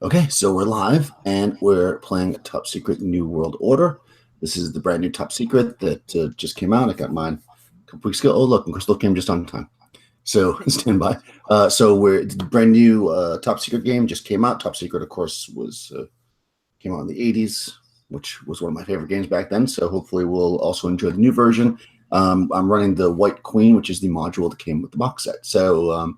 Okay, so we're live and we're playing Top Secret New World Order. This is the brand new Top Secret that just came out. I got mine a couple weeks ago. Oh, look, Crystal came just on time. So stand by. It's the brand new Top Secret game just came out. Top Secret, of course, was came out in the 80s, which was one of my favorite games back then. So hopefully we'll also enjoy the new version. I'm running the White Queen, which is the module that came with the box set. So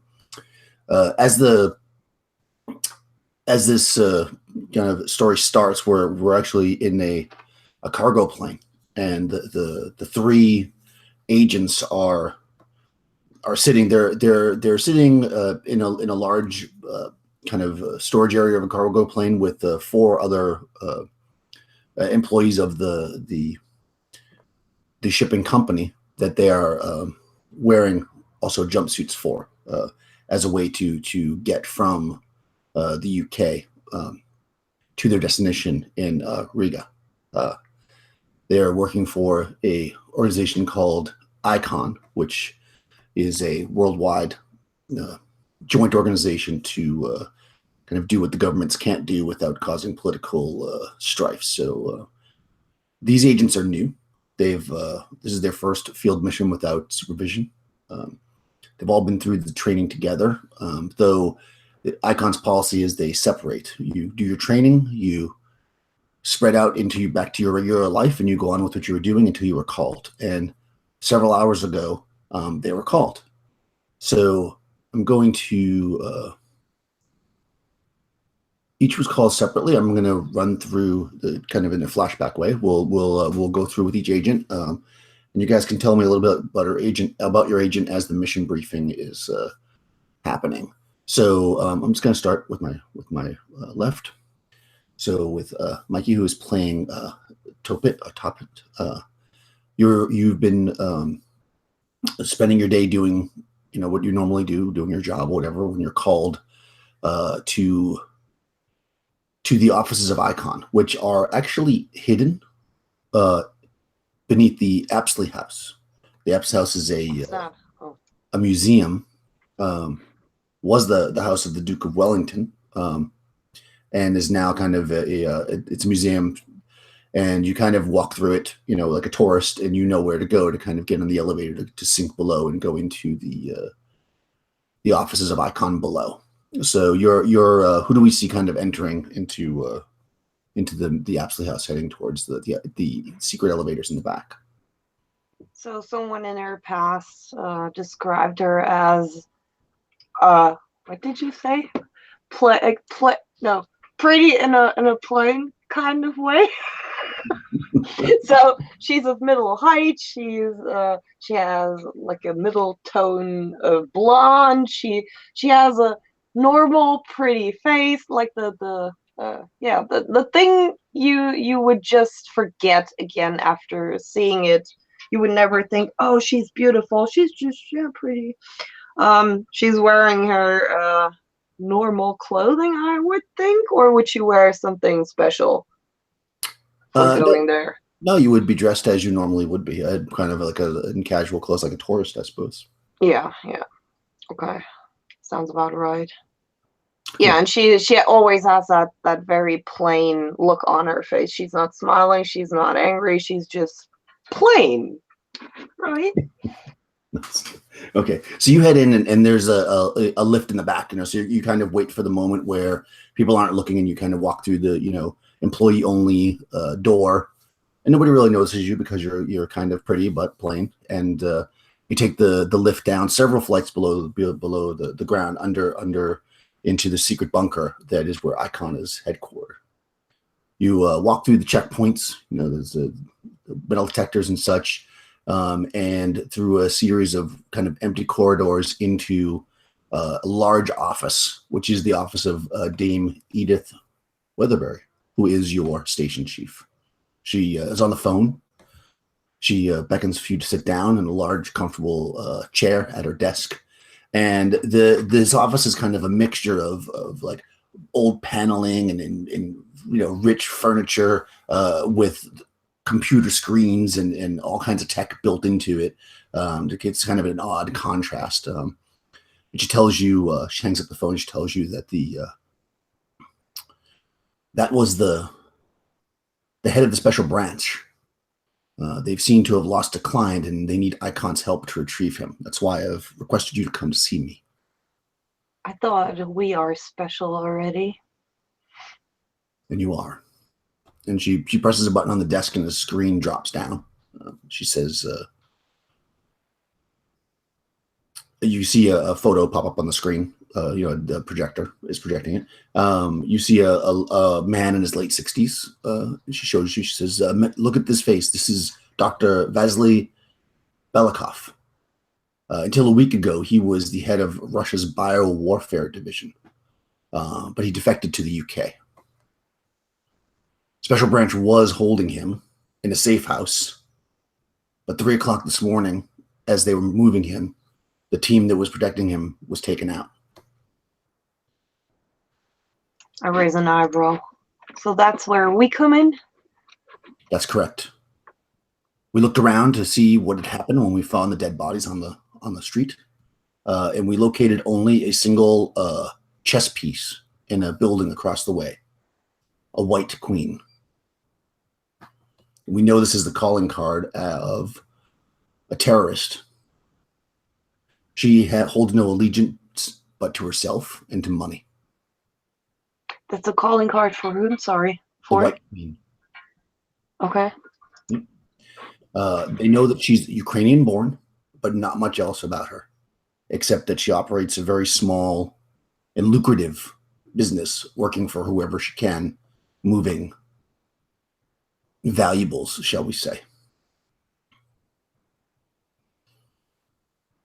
as this kind of story starts, we're actually in a cargo plane, and the three agents are sitting there. They're sitting in a large kind of storage area of a cargo plane with four other employees of the shipping company that they are wearing also jumpsuits for as a way to get from the UK to their destination in Riga. They are working for a organization called ICON, which is a worldwide joint organization to kind of do what the governments can't do without causing political strife. So these agents are new. This is their first field mission without supervision. They've all been through the training together, though the ICON's policy is they separate. You do your training, you spread out back to your regular life, and you go on with what you were doing until you were called. And several hours ago, they were called. So I'm going to each was called separately. I'm going to run through the kind of in a flashback way. We'll go through with each agent, and you guys can tell me a little bit about your agent as the mission briefing is happening. So I'm just going to start with my left. So with Mikey, who is playing Topit. You've been spending your day doing what you normally do, doing your job, whatever. When you're called to the offices of ICON, which are actually hidden beneath the Apsley House. The Apsley House is a museum. Was the house of the Duke of Wellington, and is now kind of it's a museum, and you kind of walk through it, like a tourist, and you know where to go to kind of get on the elevator to sink below and go into the offices of ICON below. So you're who do we see kind of entering into the Apsley House, heading towards the secret elevators in the back? So someone in her past described her as what did you say? Pretty in a plain kind of way. So she's of middle height. She has like a middle tone of blonde. She has a normal pretty face, like the thing you would just forget again after seeing it. You would never think, oh, she's beautiful. She's just pretty. She's wearing her normal clothing, I would think, or would she wear something special for going there? No, you would be dressed as you normally would be. I'd kind of like in casual clothes, like a tourist, I suppose. Yeah. Okay, sounds about right. Yeah, and she always has that very plain look on her face. She's not smiling. She's not angry. She's just plain, right? Okay, so you head in, and there's a lift in the back, so you kind of wait for the moment where people aren't looking, and you kind of walk through the employee only door, and nobody really notices you because you're kind of pretty but plain, and you take the lift down several flights below the ground under into the secret bunker that is where ICON is headquartered. You walk through the checkpoints, there's metal detectors and such. And through a series of kind of empty corridors into a large office, which is the office of Dame Edith Weatherbury, who is your station chief. She is on the phone. She beckons for you to sit down in a large, comfortable chair at her desk. And this office is kind of a mixture of like old paneling and rich furniture with computer screens and all kinds of tech built into it. It's kind of an odd contrast. She tells you, she hangs up the phone. She tells you that That was the head of the special branch. They've seen to have lost a client, and they need Icon's help to retrieve him. That's why I've requested you to come to see me. I thought we are special already. And you are. And she presses a button on the desk, and the screen drops down. She says, you see a photo pop up on the screen. The projector is projecting it. You see a man in his late 60s. She shows you. She says, look at this face. This is Dr. Vasily Belikov. Until a week ago, he was the head of Russia's biowarfare division. But he defected to the UK. Special branch was holding him in a safe house. But 3 o'clock this morning, as they were moving him, the team that was protecting him was taken out. I raise an eyebrow. So that's where we come in? That's correct. We looked around to see what had happened when we found the dead bodies on the street. And we located only a single chess piece in a building across the way. A white queen. We know this is the calling card of a terrorist. She holds no allegiance but to herself and to money. That's a calling card for whom? Sorry. The white queen. Okay. They know that she's Ukrainian born, but not much else about her, except that she operates a very small and lucrative business working for whoever she can, moving valuables, shall we say.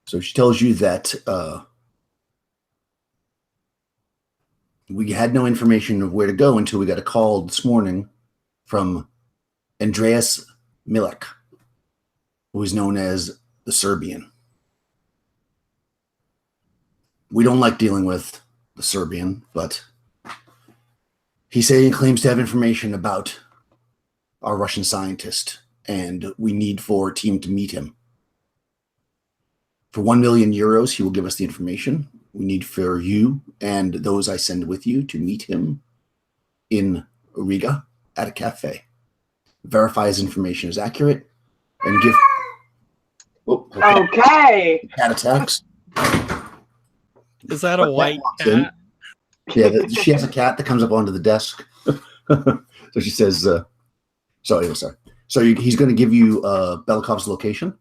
So she tells you that we had no information of where to go until we got a call this morning from Andreas Milek, who is known as the Serbian. We don't like dealing with the Serbian, but he claims to have information about our Russian scientist, and we need for a team to meet him. For 1 million euros, he will give us the information. We need for you and those I send with you to meet him in Riga at a cafe. Verify his information is accurate and give. Oh, okay. Cat attacks. Is that a white cat? Yeah, she has a cat that comes up onto the desk. So she says, sorry. So he's going to give you Belikov's location.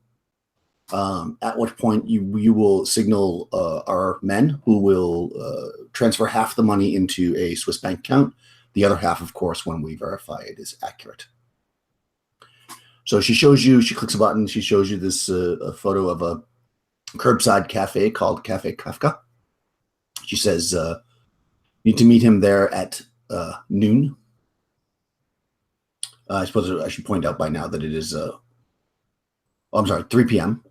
At which point you will signal our men who will transfer half the money into a Swiss bank account. The other half, of course, when we verify it is accurate. So she clicks a button, she shows you this a photo of a curbside cafe called Cafe Kafka. She says, you need to meet him there at noon. I suppose I should point out by now that it is, 3 p.m.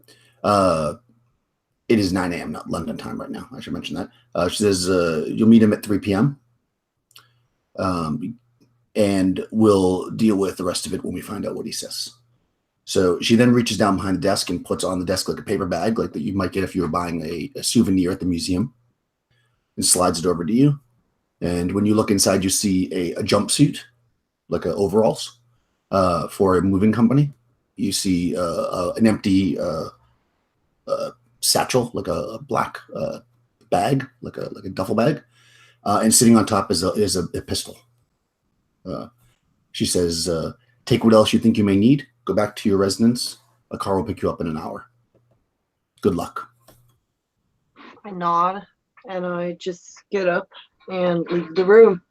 It is 9 a.m., not London time right now. I should mention that. She says, you'll meet him at 3 p.m. And we'll deal with the rest of it when we find out what he says. So she then reaches down behind the desk and puts on the desk like a paper bag, like that you might get if you were buying a souvenir at the museum, and slides it over to you. And when you look inside, you see a jumpsuit, like overalls, for a moving company. You see an empty satchel, like a black bag, like a duffel bag, and sitting on top is a pistol. She says, take what else you think you may need. Go back to your residence. A car will pick you up in an hour. Good luck. I nod and I just get up and leave the room.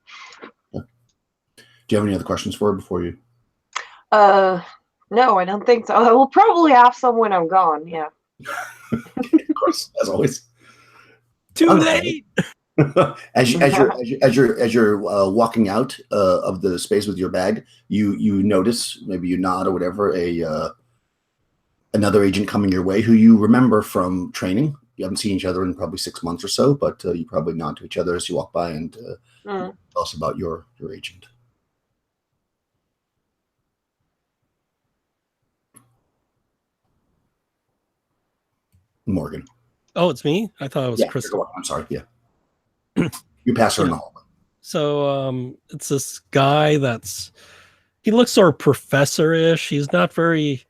Yeah. Do you have any other questions for her before you? No, I don't think so. I will probably have some when I'm gone. Yeah. Of course, as always. Too late. As you're walking out of the space with your bag, you notice, maybe you nod or whatever, another agent coming your way who you remember from training. You haven't seen each other in probably 6 months or so, but you probably nod to each other as you walk by and tell us about your agent. Morgan. Oh, it's me? I thought it was Crystal. I'm sorry. Yeah. You pass her in the hallway. So it's this guy he looks sort of professor-ish. He's not very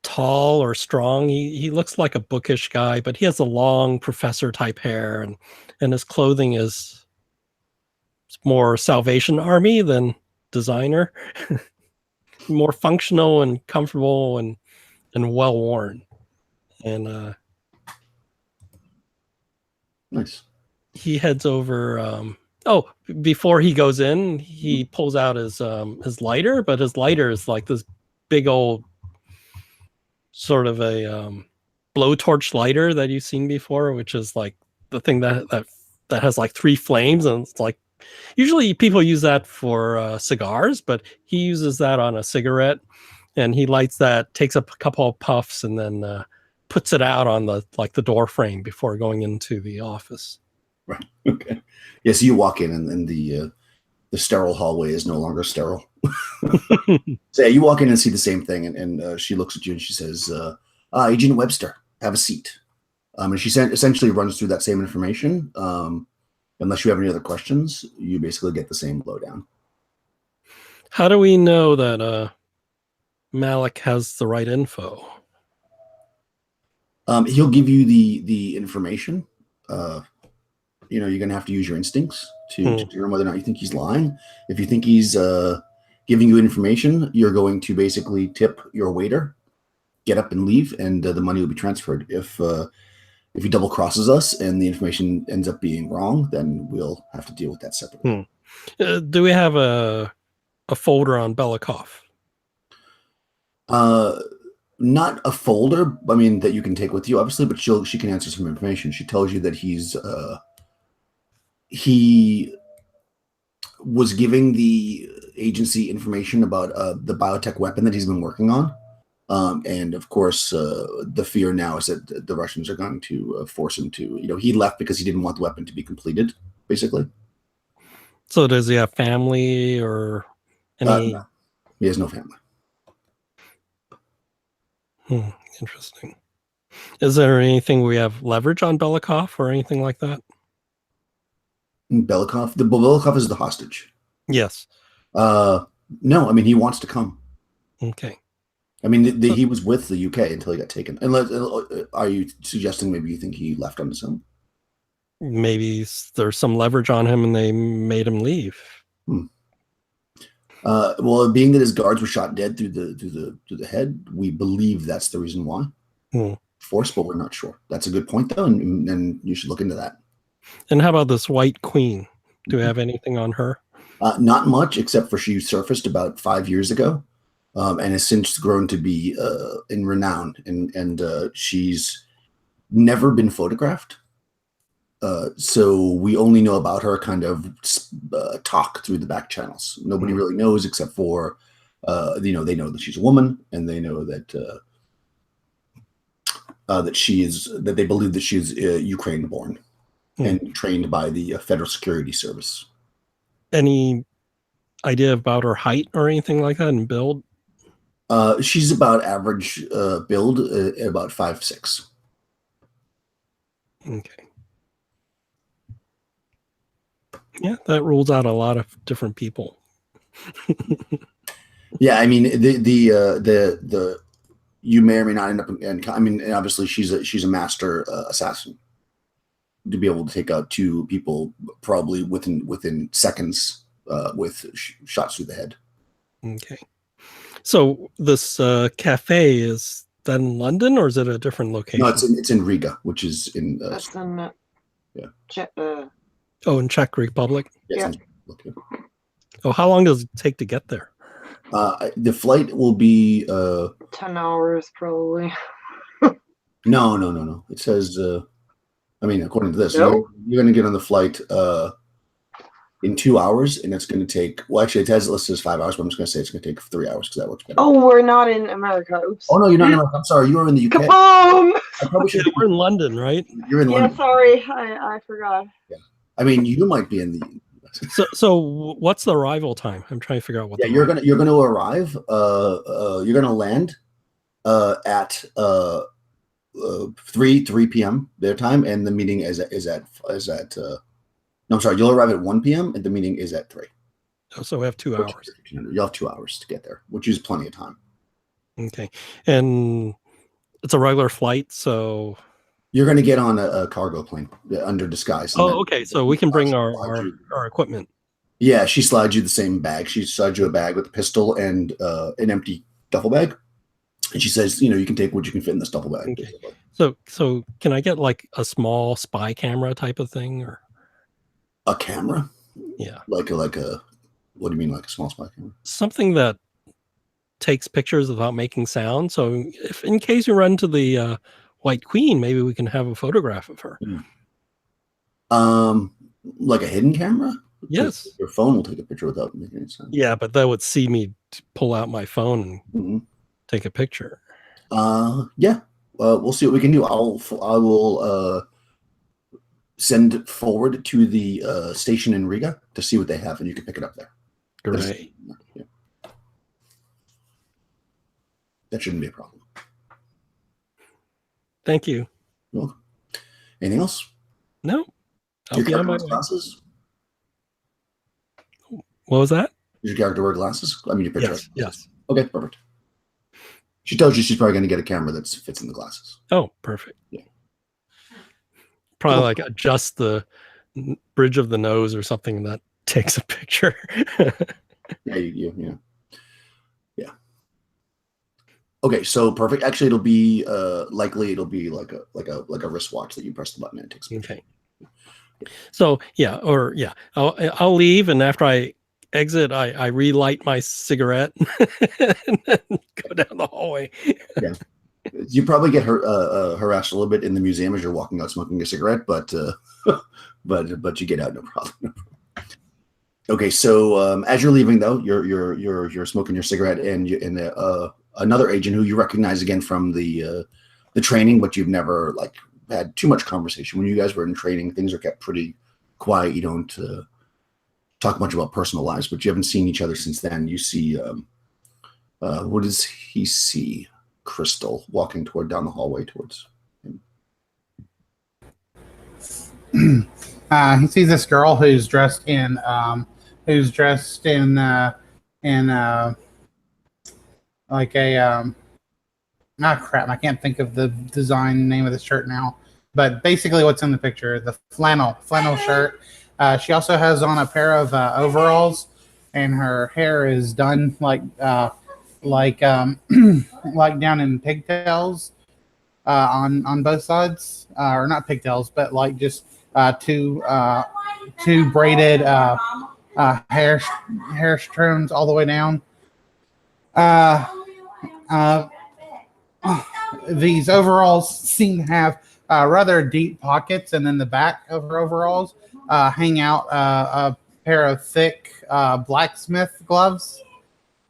tall or strong. He looks like a bookish guy, but he has a long professor type hair, and his clothing is more Salvation Army than designer. More functional and comfortable and well worn. And Nice. he heads over. Before he goes in, he pulls out his lighter, but his lighter is like this big old sort of a blowtorch lighter that you've seen before, which is like the thing that has like 3 flames, and it's like usually people use that for cigars, but he uses that on a cigarette, and he lights that, takes up a couple of puffs, and then puts it out on the door frame before going into the office. Right. Okay. Yeah. So you walk in, and the sterile hallway is no longer sterile. So yeah, you walk in and see the same thing, and she looks at you and she says, "Agent Webster, have a seat." And she essentially runs through that same information. Unless you have any other questions, you basically get the same lowdown. How do we know that Malik has the right info? He'll give you the information. You're going to have to use your instincts to determine whether or not you think he's lying. If you think he's giving you information, you're going to basically tip your waiter, get up and leave, and the money will be transferred. If he double crosses us and the information ends up being wrong, then we'll have to deal with that separately. Do we have a folder on Belikov? Not a folder, I mean, that you can take with you, obviously, but she can answer some information. She tells you that he was giving the agency information about the biotech weapon that he's been working on. And of course, the fear now is that the Russians are going to force him to, he left because he didn't want the weapon to be completed, basically. So does he have family or any? No. He has no family. Interesting. Is there anything we have leverage on Belikov or anything like that? Belikov is the hostage. Yes. No, I mean, he wants to come. Okay. I mean, he was with the UK until he got taken. Are you suggesting maybe you think he left on his own? Maybe there's some leverage on him and they made him leave. Well, being that his guards were shot dead through the head, we believe that's the reason why. Force, but we're not sure. That's a good point, though, and you should look into that. And how about this White Queen? Do we have anything on her? Not much, except for she surfaced about 5 years ago, and has since grown to be in renown, and she's never been photographed. So we only know about her kind of talk through the back channels. Nobody really knows except for, they know that she's a woman, and they know that that they believe that she's Ukraine born and trained by the Federal Security Service. Any idea about her height or anything like that and build? She's about average build, about 5'6". Okay. Yeah, that rules out a lot of different people. Yeah, I mean the you may or may not end up. And obviously she's a master assassin to be able to take out 2 people probably within seconds with shots through the head. Okay. So this cafe, is that in London or is it a different location? No, it's in Riga, which is in. That's in. In Czech Republic. Yeah. Oh, how long does it take to get there? The flight will be 10 hours probably. No. It says, according to this, No? you're going to get on the flight in 2 hours, and it's going to take. Well, actually, it has listed as 5 hours, but I'm just going to say it's going to take 3 hours because that works better. Oh, we're not in America. Oops. Oh no, you're not in America. I'm sorry, you are in the UK. Kaboom! I probably should. We're in London, right? You're in London. Yeah, sorry, I forgot. Yeah, I mean, you might be in the. So what's the arrival time? I'm trying to figure out what. Yeah, you're gonna arrive. You're gonna land at 3 p.m. their time, and the meeting is at No, I'm sorry. You'll arrive at 1 p.m. and the meeting is at 3. Oh, so we have 2 hours. You'll have 2 hours to get there, which is plenty of time. Okay. And it's a regular flight, so you're going to get on a cargo plane under disguise. Oh, okay. So we can bring our equipment. Yeah, she slides you the same bag. She slides you a bag with a pistol and an empty duffel bag. And she says, you can take what you can fit in this duffel bag. Okay. So can I get like a small spy camera type of thing, or a camera? Yeah. Like a what do you mean, like a small spy camera? Something that takes pictures without making sound. So if in case you run to the White Queen, maybe we can have a photograph of her. Like a hidden camera? Yes. Your phone will take a picture without making any sound. Yeah, but that would see me pull out my phone and take a picture. Yeah. We'll see what we can do. I will send forward to the station in Riga to see what they have, and you can pick it up there. Great. Yeah. That shouldn't be a problem. Thank you. Well, anything else? No. I'll be on my glasses. What was that? Does your character wear glasses? I mean, your picture. Yes. Okay, perfect. She tells you she's probably going to get a camera that fits in the glasses. Oh, perfect. Yeah. Probably like adjust the bridge of the nose or something that takes a picture. Yeah. Okay, so perfect. Actually, it'll be likely it'll be like a wristwatch that you press the button and it takes a picture. Okay. So I'll leave, and after I exit, I relight my cigarette and then go down the hallway. Yeah, you probably get harassed a little bit in the museum as you're walking out smoking a cigarette, but you get out no problem. Okay, so as you're leaving though, you're smoking your cigarette, and another agent who you recognize again from the training, but you've never had too much conversation. When you guys were in training, things are kept pretty quiet. You don't talk much about personal lives, but you haven't seen each other since then. You see, what does he see? Crystal walking down the hallway towards him. He sees this girl who's dressed in like a crap, I can't think of the design name of the shirt now, but basically what's in the picture, the flannel shirt. She also has on a pair of overalls, and her hair is done like down in pigtails on both sides, or not pigtails, but like just two braided hair strands all the way down. These overalls seem to have rather deep pockets, and then the back of her overalls hang out a pair of thick blacksmith gloves.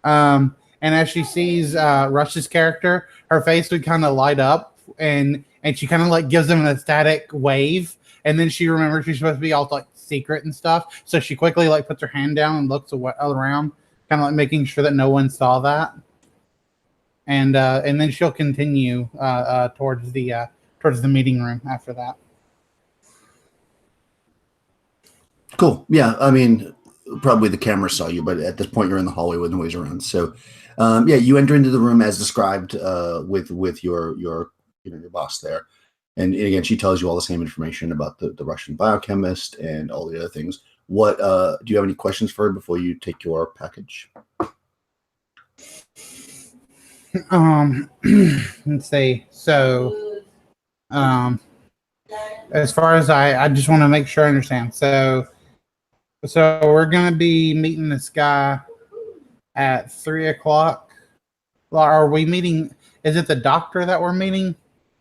And as she sees Rush's character, her face would kind of light up, and she kind of like gives him an ecstatic wave, and then she remembers she's supposed to be all like secret and stuff, so she quickly like puts her hand down and looks around, kind of like making sure that no one saw that. And then she'll continue towards the meeting room after that. Cool. Yeah, I mean, probably the camera saw you, but at this point you're in the hallway with noise around. So, you enter into the room as described with your boss there, and again she tells you all the same information about the Russian biochemist and all the other things. What do you have any questions for her before you take your package? Let's see. So, as far as I just want to make sure I understand. So we're gonna be meeting this guy at 3:00. Are we meeting? Is it the doctor that we're meeting?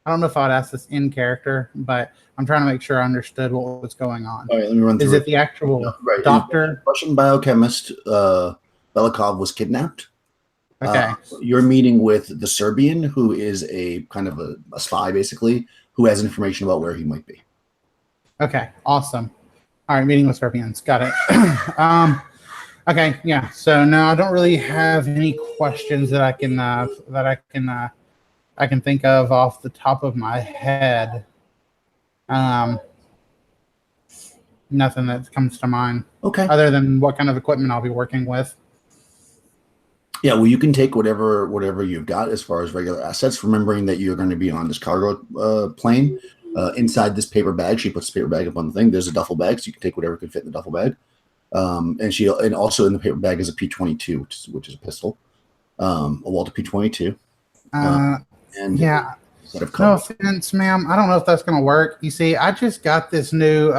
I don't know if I'd ask this in character, but I'm trying to make sure I understood what was going on. All right, let me run through. Is it the actual doctor? Russian biochemist Belikov was kidnapped. Okay. You're meeting with the Serbian, who is a kind of a spy, basically, who has information about where he might be. Okay, awesome. All right, meeting with Serbians. Got it. Okay, yeah. So no, I don't really have any questions that I can think of off the top of my head. Nothing that comes to mind Okay. other than what kind of equipment I'll be working with. Yeah, well, you can take whatever you've got as far as regular assets, remembering that you're going to be on this cargo plane. Inside this paper bag, she puts the paper bag up on the thing. There's a duffel bag, so you can take whatever can fit in the duffel bag. And also in the paper bag is a P22, which is a pistol, a Walter P22. And Yeah. set of No cards. offense, ma'am. I don't know if that's going to work. You see, I just got this new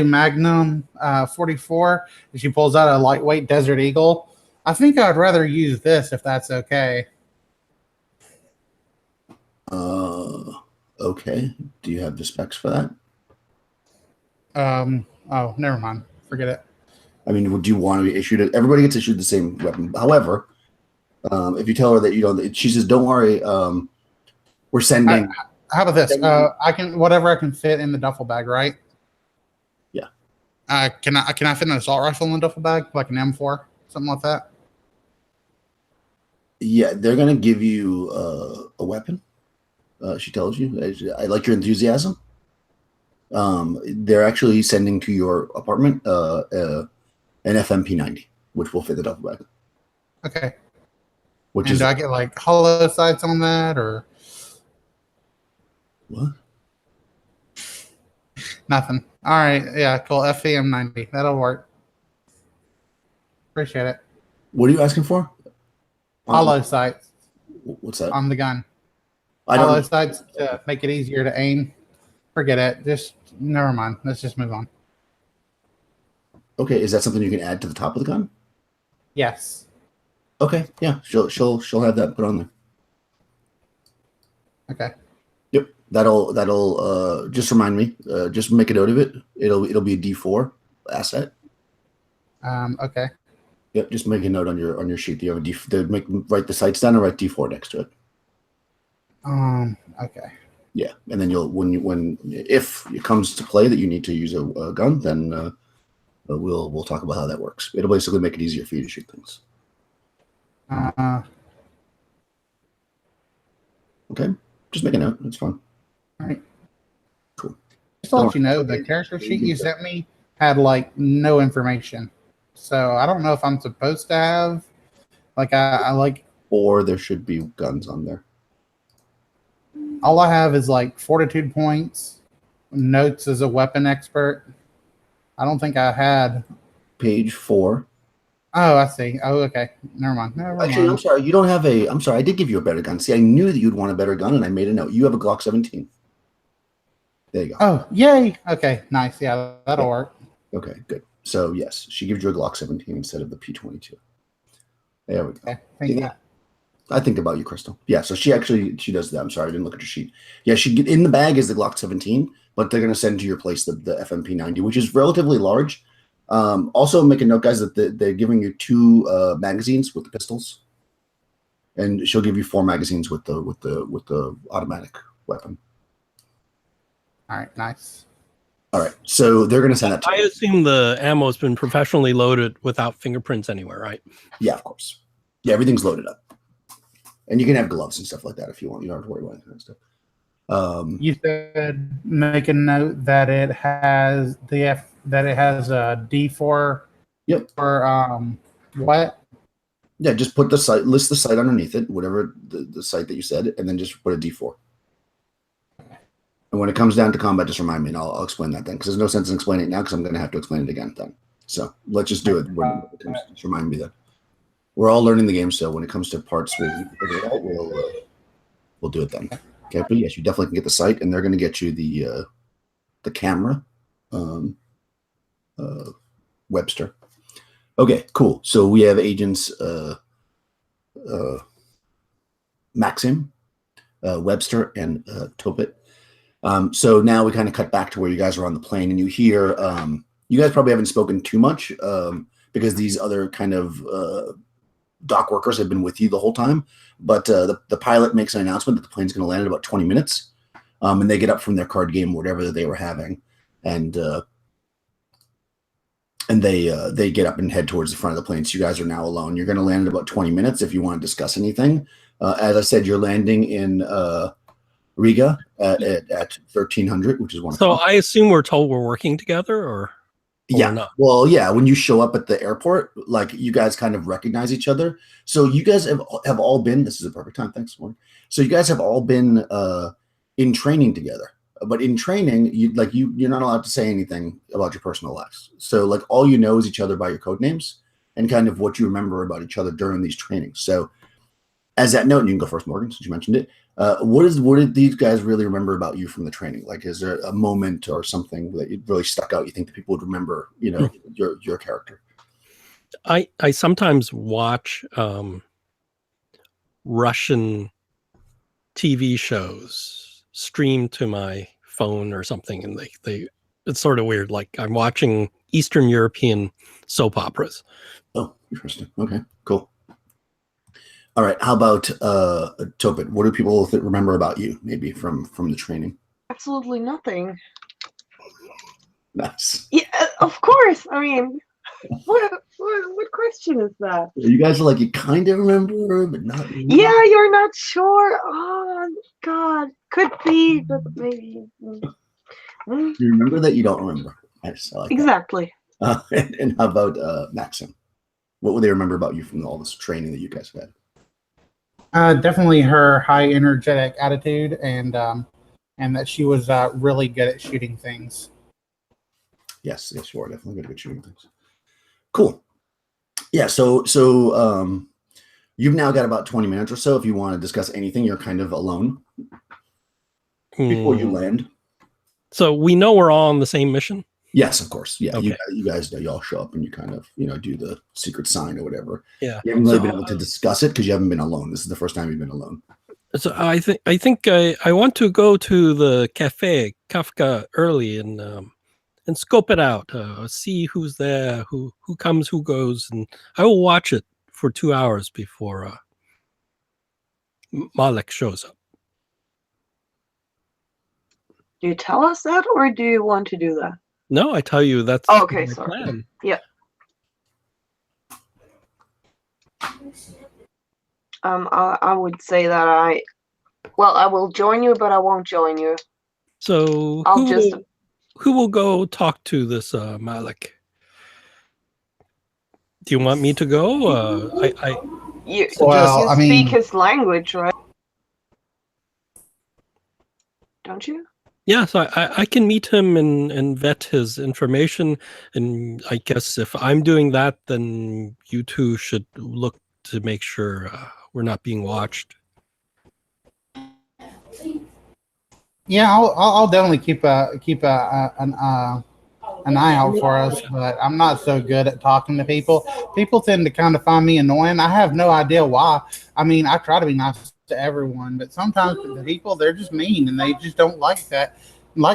Magnum 44. And she pulls out a lightweight Desert Eagle. I think I'd rather use this if that's okay. Okay. Do you have the specs for that? Oh, never mind. Forget it. I mean, would you want to be issued it? Everybody gets issued the same weapon. However, if you tell her that you don't, she says, "Don't worry, we're sending." How about this? I can whatever I can fit in the duffel bag, right? Yeah. Can I fit an assault rifle in the duffel bag, like an M4, something like that? Yeah, they're gonna give you a weapon. She tells you. I like your enthusiasm. They're actually sending to your apartment an FMP90, which will fit the duffel bag. Okay. Which And is do I get like hollow sights on that or what? nothing? All right. Yeah, cool. FEM90. That'll work. Appreciate it. What are you asking for? Hollow sights What's that? on the gun. I Hollow don't. sights to make it easier to aim. Forget it. Just never mind. Let's just move on. Okay, is that something you can add to the top of the gun? Yes. Okay, yeah, she'll have that put on there. Okay. Yep, that'll just remind me. Just make a note of it. It'll be a D4 asset. Okay. Yep, just make a note on your sheet. You have a D. Write the sights down and write D4 next to it. Okay. Yeah, and then if it comes to play that you need to use a gun, then we'll talk about how that works. It'll basically make it easier for you to shoot things. Okay, just make a note. It's fine. All right. Cool. Just to let you know, the character sheet you sent me had like no information, so I don't know if I'm supposed to have like I like. Or there should be guns on there. All I have is like fortitude points, notes as a weapon expert. I don't think I had. Page 4. Oh, I see. Oh, okay. Never mind. Actually, I'm sorry. You don't have a. I'm sorry. I did give you a better gun. See, I knew that you'd want a better gun, and I made a note. You have a Glock 17. There you go. Oh, yay. Okay, nice. Yeah, that'll work. Okay, good. So yes, she gives you a Glock 17 instead of the P22. There we go. Okay, thank you. I think about you, Crystal. Yeah, so she does that. I'm sorry, I didn't look at your sheet. Yeah, in the bag is the Glock 17, but they're going to send to your place the FMP90, which is relatively large. Also, make a note, guys, that they're giving you 2 magazines with the pistols, and she'll give you 4 magazines with the automatic weapon. All right, nice. All right, so they're going to send that to I assume the ammo's been professionally loaded without fingerprints anywhere, right? Yeah, of course. Yeah, everything's loaded up. And you can have gloves and stuff like that if you want. You don't have to worry about that kind of stuff. You said make a note that it has a D4. Yep. For what? Yeah, just put list the site underneath it, whatever the site that you said, and then just put a D4. And when it comes down to combat, just remind me, and I'll explain that then, because there's no sense in explaining it now, because I'm going to have to explain it again then. So let's just do it. Just remind me that we're all learning the game, so when it comes to parts, we'll do it then. Okay, but yes, you definitely can get the site, and they're going to get you the camera, Webster. Okay, cool. So we have agents Maxim, Webster, and Topit. So now we kind of cut back to where you guys are on the plane, and you hear you guys probably haven't spoken too much because these other kind of dock workers have been with you the whole time. But the pilot makes an announcement that the plane's going to land in about 20 minutes, and they get up from their card game, whatever they were having, and they get up and head towards the front of the plane. So you guys are now alone. You're going to land in about 20 minutes if you want to discuss anything. As I said, you're landing in Riga at 1300, which is 1 So o'clock. I assume we're told we're working together, or Yeah. not? Well, yeah. When you show up at the airport, like you guys kind of recognize each other. So you guys have all been. This is a perfect time. Thanks, Warren. So you guys have all been in training together. But in training, you're not allowed to say anything about your personal lives. So like all you know is each other by your code names and kind of what you remember about each other during these trainings. So as that note, and you can go first, Morgan, since you mentioned it. What did these guys really remember about you from the training? Like, is there a moment or something that really stuck out? You think that people would remember, your character? I sometimes watch Russian TV shows streamed to my phone or something, and they it's sort of weird. Like I'm watching Eastern European soap operas. Oh, interesting. Okay, cool. All right. How about Topit? What do people remember about you, maybe from the training? Absolutely nothing. Nice. Yeah, of course. I mean, what question is that? You guys are like you kind of remember, but not. Really. Yeah, you're not sure. Oh God, could be, but maybe. You remember that you don't remember. I like exactly. And how about Maxim? What would they remember about you from all this training that you guys had? Definitely her high energetic attitude, and that she was really good at shooting things. Yes, you are definitely good at shooting things. Cool. Yeah, so you've now got about 20 minutes or so. If you want to discuss anything, you're kind of alone before you land. So we know we're all on the same mission? Yes, of course. Yeah, okay. you guys know, you all show up and you kind of, do the secret sign or whatever. Yeah. You haven't really been able to discuss it because you haven't been alone. This is the first time you've been alone. So I think I want to go to the cafe Kafka early and scope it out, see who's there, who comes, who goes, and I will watch it for 2 hours before Malek shows up. Do you tell us that, or do you want to do that? No, I tell you that's okay. my Sorry. plan. Yeah. I would say that I will join you, but I won't join you. So who will go talk to this Malek? Do you want me to go? You Well, speak his language, right? Don't you? Yeah, so I can meet him and vet his information, and I guess if I'm doing that, then you two should look to make sure we're not being watched. Yeah, I'll definitely keep an eye out for us, but I'm not so good at talking to people. People tend to kind of find me annoying. I have no idea why. I mean, I try to be nice to everyone, but sometimes the people, they're just mean and they just don't like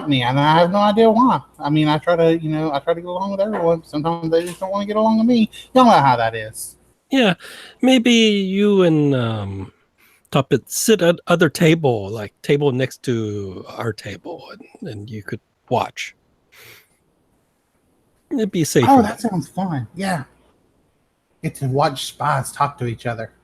me, and I have no idea why. I mean, I try to get along with everyone. Sometimes they just don't want to get along with me. Y'all know how that is. Yeah, maybe you and Tuppet sit at other table, like table next to our table, and you could watch. It'd be safer. Oh, that sounds fun. Yeah. Get to watch spies talk to each other.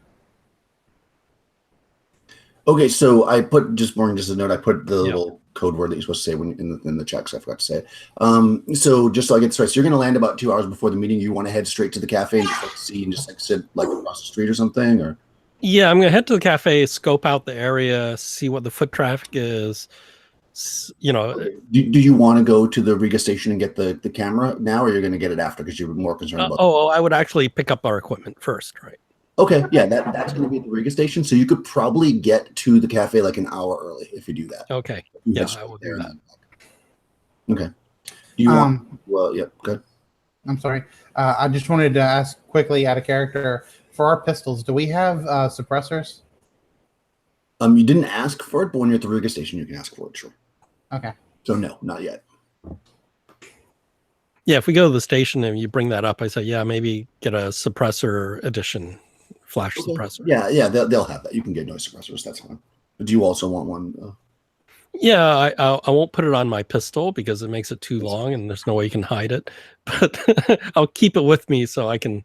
Okay, so I put just a note. I put the little code word that you're supposed to say when in the checks. I forgot to say it. So just so I get this right, so you're going to land about 2 hours before the meeting. You want to head straight to the cafe and just see and just sit across the street or something, or? Yeah, I'm going to head to the cafe, scope out the area, see what the foot traffic is. Okay. Do you want to go to the Riga station and get the camera now, or you're going to get it after because you're more concerned about? I would actually pick up our equipment first, right? Okay, yeah, that's going to be at the Riga station, so you could probably get to the cafe like an hour early if you do that. Okay, yeah, I will do that. Okay. Do you want? Well, yeah, good. I'm sorry. I just wanted to ask quickly, out of character, for our pistols, do we have suppressors? You didn't ask for it, but when you're at the Riga station, you can ask for it, sure. Okay. So no, not yet. Yeah, if we go to the station and you bring that up, I say, yeah, maybe get a suppressor edition, flash suppressor. Yeah, they'll have that. You can get noise suppressors. That's fine. Do you also want one? Yeah, I won't put it on my pistol because it makes it too long and there's no way you can hide it. But I'll keep it with me so I can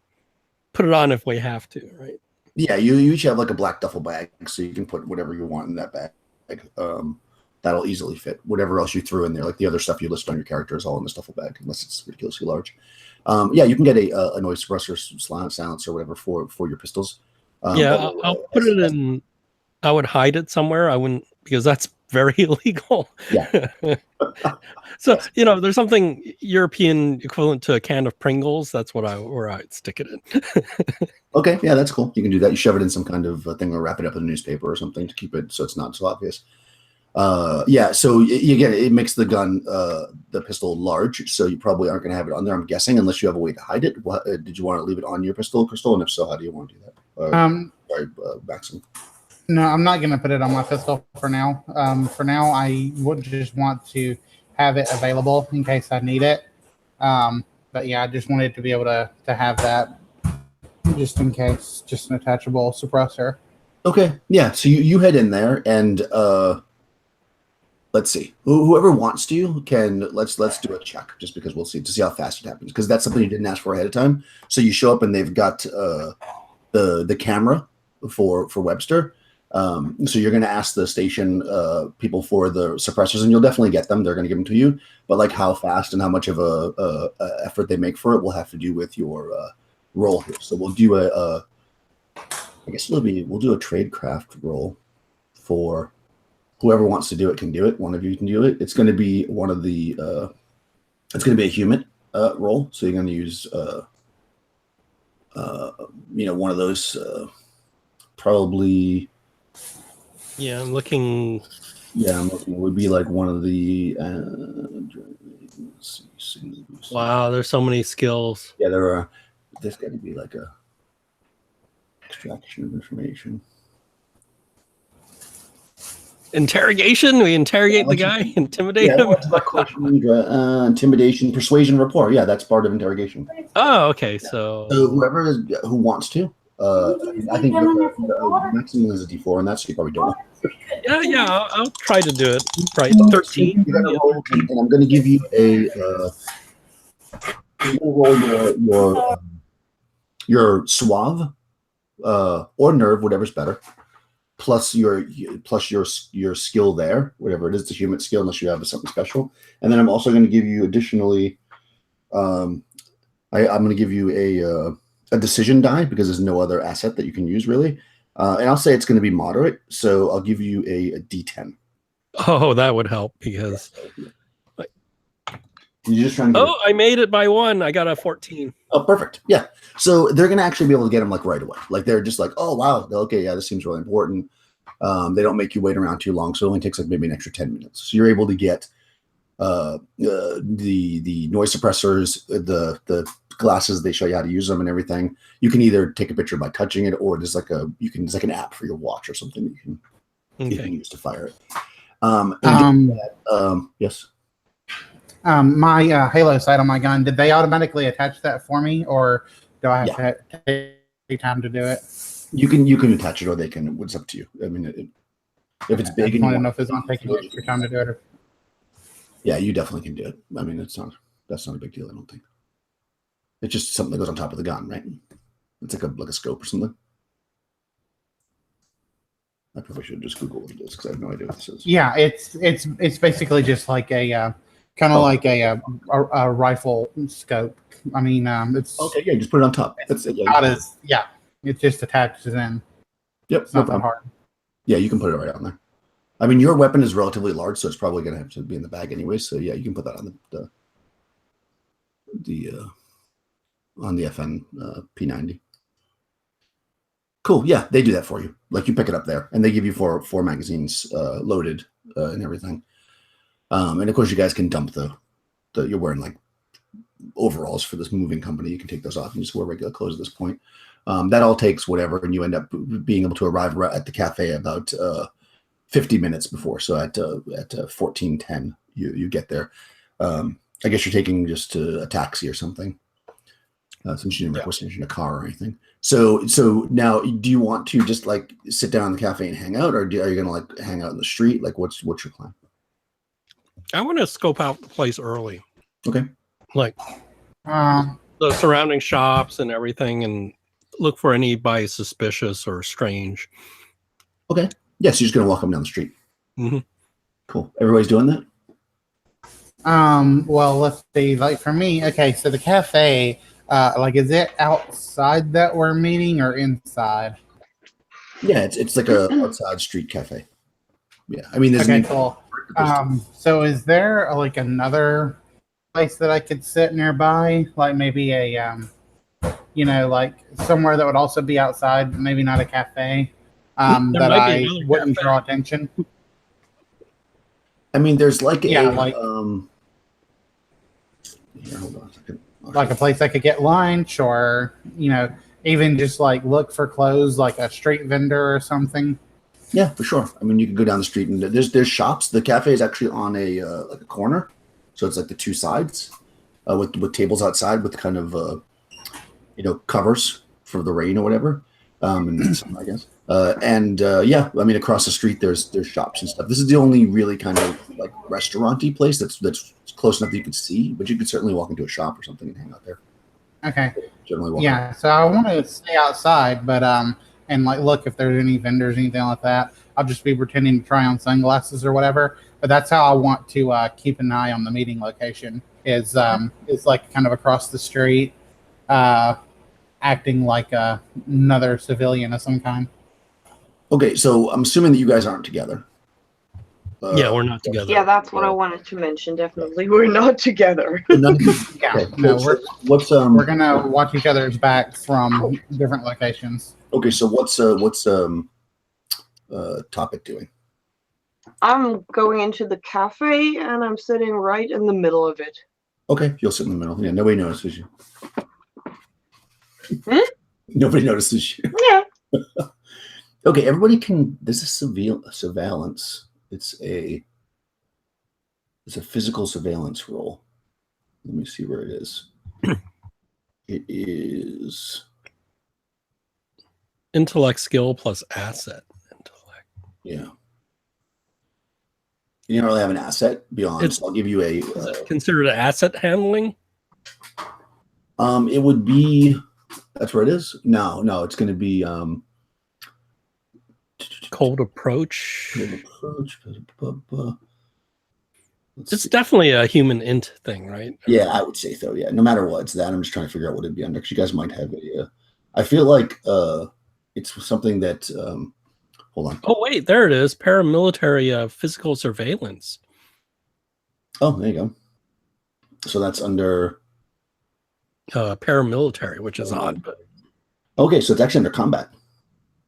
put it on if we have to, right? Yeah, you each have like a black duffel bag, so you can put whatever you want in that bag. that'll easily fit. Whatever else you threw in there, like the other stuff you list on your character, is all in this duffel bag, unless it's ridiculously large. Yeah, you can get a noise suppressor, silence, or whatever for your pistols. I'll put it in. I would hide it somewhere. I wouldn't, because that's very illegal. Yeah. So there's something European equivalent to a can of Pringles. That's where I'd stick it in. Okay, yeah, that's cool. You can do that. You shove it in some kind of thing, or wrap it up in a newspaper or something to keep it so it's not so obvious. Yeah, so again, it makes the gun, the pistol, large, so you probably aren't going to have it on there, I'm guessing, unless you have a way to hide it. Did you want to leave it on your pistol, Crystal? And if so, how do you want to do that? Sorry, Maxim. No, I'm not going to put it on my pistol for now. For now, I would just want to have it available in case I need it. But yeah, I just wanted to be able to have that just in case, just an attachable suppressor. Okay, yeah, so you head in there, and let's see. Whoever wants to can let's do a check, just because we'll see to see how fast it happens, because that's something you didn't ask for ahead of time. So you show up and they've got the camera for Webster. So you're going to ask the station people for the suppressors, and you'll definitely get them. They're going to give them to you, but like how fast and how much of a effort they make for it will have to do with your roll here. So we'll do I guess we'll do a tradecraft roll for whoever wants to do it. Can do it. One of you can do it. It's going to be one of the it's going to be a human roll. So you're going to use one of those probably. Yeah, I'm looking. Yeah, I'm looking. It would be like one of the. Wow, there's so many skills. Yeah, there are. There's got to be like a extraction of information. Interrogation. We interrogate the guy, intimidate him. Intimidation, persuasion, rapport. Yeah, that's part of interrogation. Oh, okay. So whoever who wants to. I think maximum is a D4, and that's you probably don't. Yeah. I'll try to do it. Right, 13. You're gonna roll, and I'm going to give you your suave or nerve, whatever's better, plus your skill there, whatever it is, the human skill, unless you have something special. And then I'm also going to give you additionally, I'm going to give you a decision die, because there's no other asset that you can use really. And I'll say it's going to be moderate, so I'll give you a D10. Oh, that would help, because you're just trying to I made it by 1. I got a 14. Oh, perfect. Yeah. So they're going to actually be able to get them like right away. Like they're just like, oh, wow. Okay. Yeah, this seems really important. They don't make you wait around too long. So it only takes like maybe an extra 10 minutes. So you're able to get the noise suppressors, the glasses, they show you how to use them and everything. You can either take a picture by touching it, or there's like an app for your watch or something that you can use to fire it. Yes. My Halo sight on my gun, did they automatically attach that for me, or do I have to take time to do it? You can attach it, or they can. It's up to you. I mean, if it's big, I want to know if it's not taking extra time to do it. Yeah, you definitely can do it. I mean, that's not a big deal, I don't think. It's just something that goes on top of the gun, right? It's like a scope or something. I probably should just Google what it is, because I have no idea what this is. Yeah, it's basically just like a kind of like a rifle scope. I mean, it's okay. Yeah, just put it on top. That's it. Yeah, it just attaches in. Yep, it's not that hard. Yeah, you can put it right on there. I mean, your weapon is relatively large, so it's probably going to have to be in the bag anyway. So yeah, you can put that on the FN P90. Cool. Yeah, they do that for you. Like you pick it up there, and they give you four magazines loaded and everything. And of course, you guys can dump you're wearing like overalls for this moving company. You can take those off and just wear regular clothes at this point. That all takes whatever, and you end up being able to arrive at the cafe about 50 minutes before. So at 14:10, you get there. I guess you're taking just a taxi or something. Since you didn't request in a car or anything. So now, do you want to just like sit down in the cafe and hang out, or are you going to like hang out in the street? Like, what's your plan? I want to scope out the place early. Okay. Like the surrounding shops and everything, and look for anybody suspicious or strange. Okay. Yes, you're just going to walk them down the street. Mm-hmm. Cool. Everybody's doing that? Well, let's see. Like for me, okay, so the cafe, like, is it outside that we're meeting or inside? Yeah, it's like a outside street cafe. Yeah, I mean, there's Okay, cool. there's- So is there like another place that I could sit nearby? Like maybe a, like somewhere that would also be outside, maybe not a cafe, There that might be I another wouldn't cafe. draw attention. I mean, there's like Yeah, a like- Here, hold on a second. Like a place I could get lunch, or even just like look for clothes, like a street vendor or something. Yeah, for sure. I mean, you can go down the street and there's shops. The cafe is actually on a like a corner, so it's like the two sides with tables outside with kind of covers for the rain or whatever, and summer, I guess. Yeah, I mean, across the street there's shops and stuff. This is the only really kind of like restaurant-y place that's close enough that you could see, but you could certainly walk into a shop or something and hang out there. Okay. Generally, walk Yeah. So I want to stay outside, but and like look if there's any vendors, anything like that. I'll just be pretending to try on sunglasses or whatever. But that's how I want to keep an eye on the meeting location. Is like kind of across the street, acting like another civilian of some kind. Okay, so I'm assuming that you guys aren't together. Yeah, we're not together. Yeah, that's what I wanted to mention. Definitely, we're not together. None of you- Yeah. okay, No, cool. So what's we're gonna watch each other's backs from different locations. okay? So what's Topic doing? I'm going into the cafe and I'm sitting right in the middle of it. Okay, you'll sit in the middle. Yeah, nobody notices you. Hmm? Nobody notices you. Yeah. Okay, everybody can. This is surveillance. It's a physical surveillance role. Let me see where it is. It is Intellect skill plus asset. Intellect. yeah. You don't really have an asset beyond. It's- So I'll give you a. Is it considered asset handling? It would be. That's where it is. No, it's going to be. Cold approach. Let's It's see. definitely a human int thing, right? Yeah, I would say so. Yeah, no matter what, it's that. I'm just trying to figure out what it'd be under. Because you guys might have a. I feel like it's something that. Hold on. Oh wait, there it is. Paramilitary physical surveillance. Oh, there you go. So that's under. Paramilitary, which is odd, but Okay, so it's actually under combat.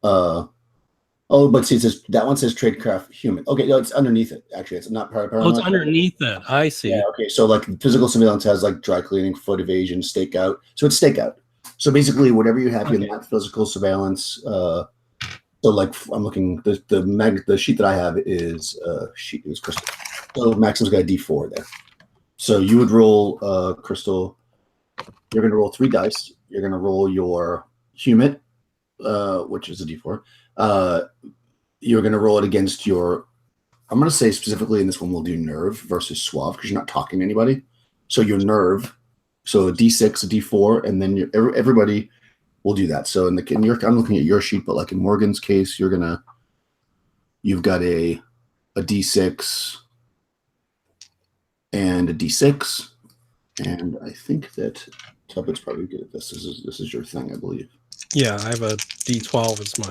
But see, it says that one says tradecraft human. Okay, no, it's underneath it. Actually, it's not paramilitary. oh, it's underneath it. I see. Yeah, okay. So like physical surveillance has like dry cleaning, foot evasion, stakeout. So it's stakeout. So basically, whatever you have in that physical surveillance. So like I'm looking the sheet that I have is crystal. So Maxim's got a D4 there. So you would roll crystal. You're going to roll 3 dice. You're going to roll your human, which is a D4. You're going to roll it against your. I'm going to say specifically in this one we'll do nerve versus suave because you're not talking to anybody. So your nerve, so a D6, a D4, and then everybody will do that. So I'm looking at your sheet, but like in Morgan's case, you've got a D6 and a D6, and I think that Tuppet's probably good at this. This is your thing, I believe. Yeah, I have a D12 as my.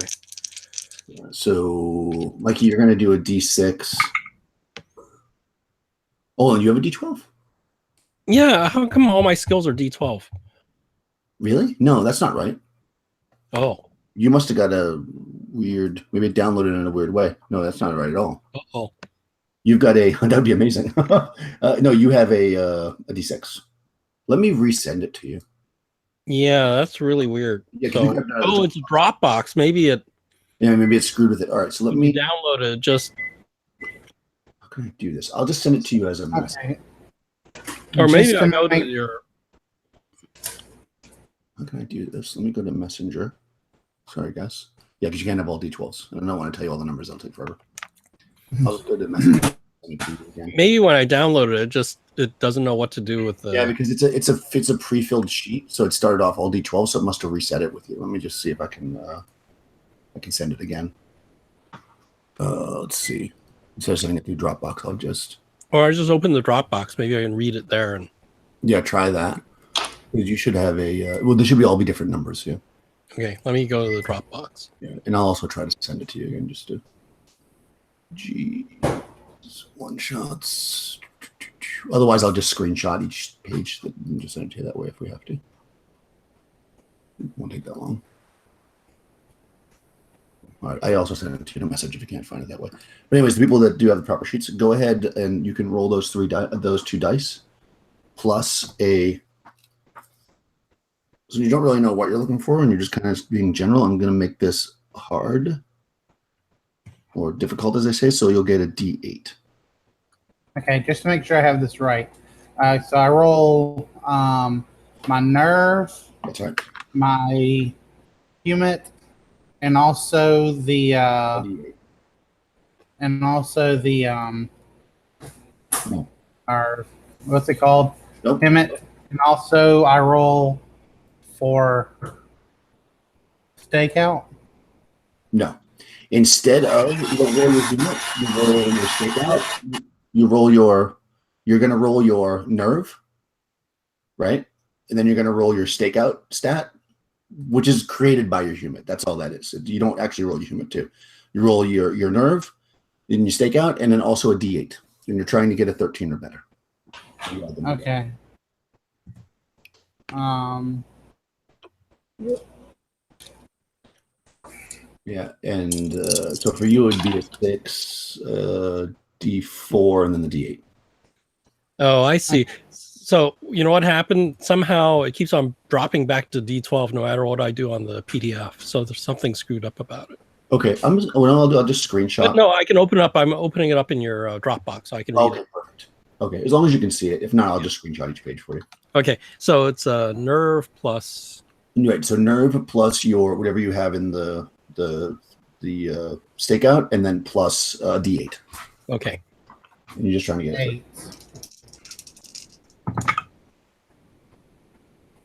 Yeah, so, Mikey, you're going to do a D6. Oh, and you have a D12? Yeah, how come all my skills are D12? Really? No, that's not right. Oh. You must have got a weird, maybe downloaded in a weird way. No, that's not right at all. Oh. You've got that would be amazing. No, you have a D6. Let me resend it to you. Yeah, that's really weird. Yeah, So- it's a Dropbox. Maybe maybe it's screwed with it. All right, so let me. download it. Just How can I do this? I'll just send it to you as a message. Okay. or maybe Just I to go to make- your. How can I do this? Let me go to Messenger. Sorry, guys. Yeah, because you can't have all D12s. And I don't want to tell you all the numbers. That'll take forever. I'll just go to Messenger. Send it to you again. Maybe when I downloaded it, it doesn't know what to do with the. Yeah, because it's a pre-filled sheet, so it started off all D12, so it must have reset it with you. Let me just see if I can send it again. Let's see. Instead of sending it through Dropbox, I'll just Or I just open the Dropbox. Maybe I can read it there. And try that. Because you should have a well, they should all be different numbers. Yeah. okay, let me go to the Dropbox. Yeah, and I'll also try to send it to you again, just to one shots. Otherwise, I'll just screenshot each page and just send it to you that way if we have to. It won't take that long. All right, I also sent it to you in a message if you can't find it that way. But anyways, the people that do have the proper sheets, go ahead and you can roll those two dice plus a. So you don't really know what you're looking for, and you're just kind of being general. I'm going to make this hard or difficult, as they say. So you'll get a D8. Okay, just to make sure I have this right. So I roll my nerve, That's right. my humid, and also the D8. No. our what's it called? Nope. Humid, and also I roll for stakeout. No. Instead of you don't roll your unit, you roll your stakeout. You're going to roll your nerve, right? And then you're going to roll your stakeout stat, which is created by your humid. That's all that is. You don't actually roll your humid too. You roll your nerve, then you stakeout, and then also a D8. And you're trying to get a 13 or better. Okay. Yeah, and so for you it would be a 6, D4, and then the D8. Oh, I see. So you know what happened? Somehow it keeps on dropping back to D12 no matter what I do on the PDF. So there's something screwed up about it. Okay, I'll just screenshot. But no, I can open it up. I'm opening it up in your Dropbox, so I can read Okay, it. perfect. Okay, as long as you can see it. If not, I'll just screenshot each page for you. Okay, so it's a nerve plus. Right, so nerve plus your whatever you have in the stakeout, and then plus D8. Okay. And you're just trying to get it.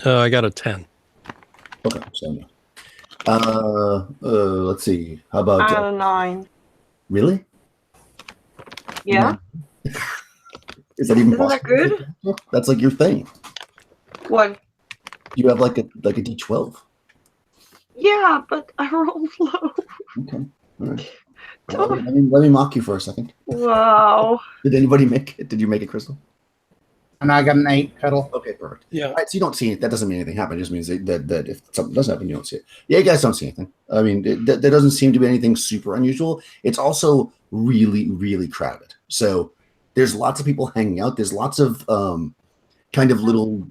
8. I got a 10. Okay, so let's see. How about I had a 9. really? Yeah. Is that even Isn't that possible? good? That's like your thing. What? You have like a D12. Yeah, but I rolled low. Okay. All right. Well, let me mock you for a second. Wow. Did anybody make it? Did you make it, Crystal? And I got an 8 pedal. Okay, perfect. Yeah. All right, so you don't see it. That doesn't mean anything happened. It just means that if something does happen, you don't see it. Yeah, you guys don't see anything. I mean, there doesn't seem to be anything super unusual. It's also really, really crowded. So there's lots of people hanging out. There's lots of kind of little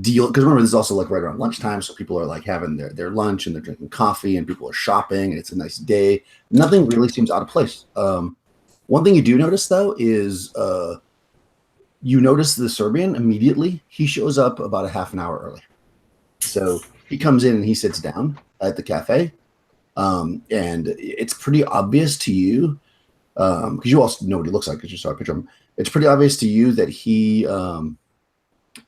deal. Because remember, this is also like right around lunchtime. So people are like having their lunch and they're drinking coffee and people are shopping and it's a nice day. Nothing really seems out of place. One thing you do notice, though, is you notice the Serbian immediately. He shows up about a half an hour early. So he comes in and he sits down at the cafe. And it's pretty obvious to you, because you also know what he looks like because you saw a picture of him. It's pretty obvious to you that he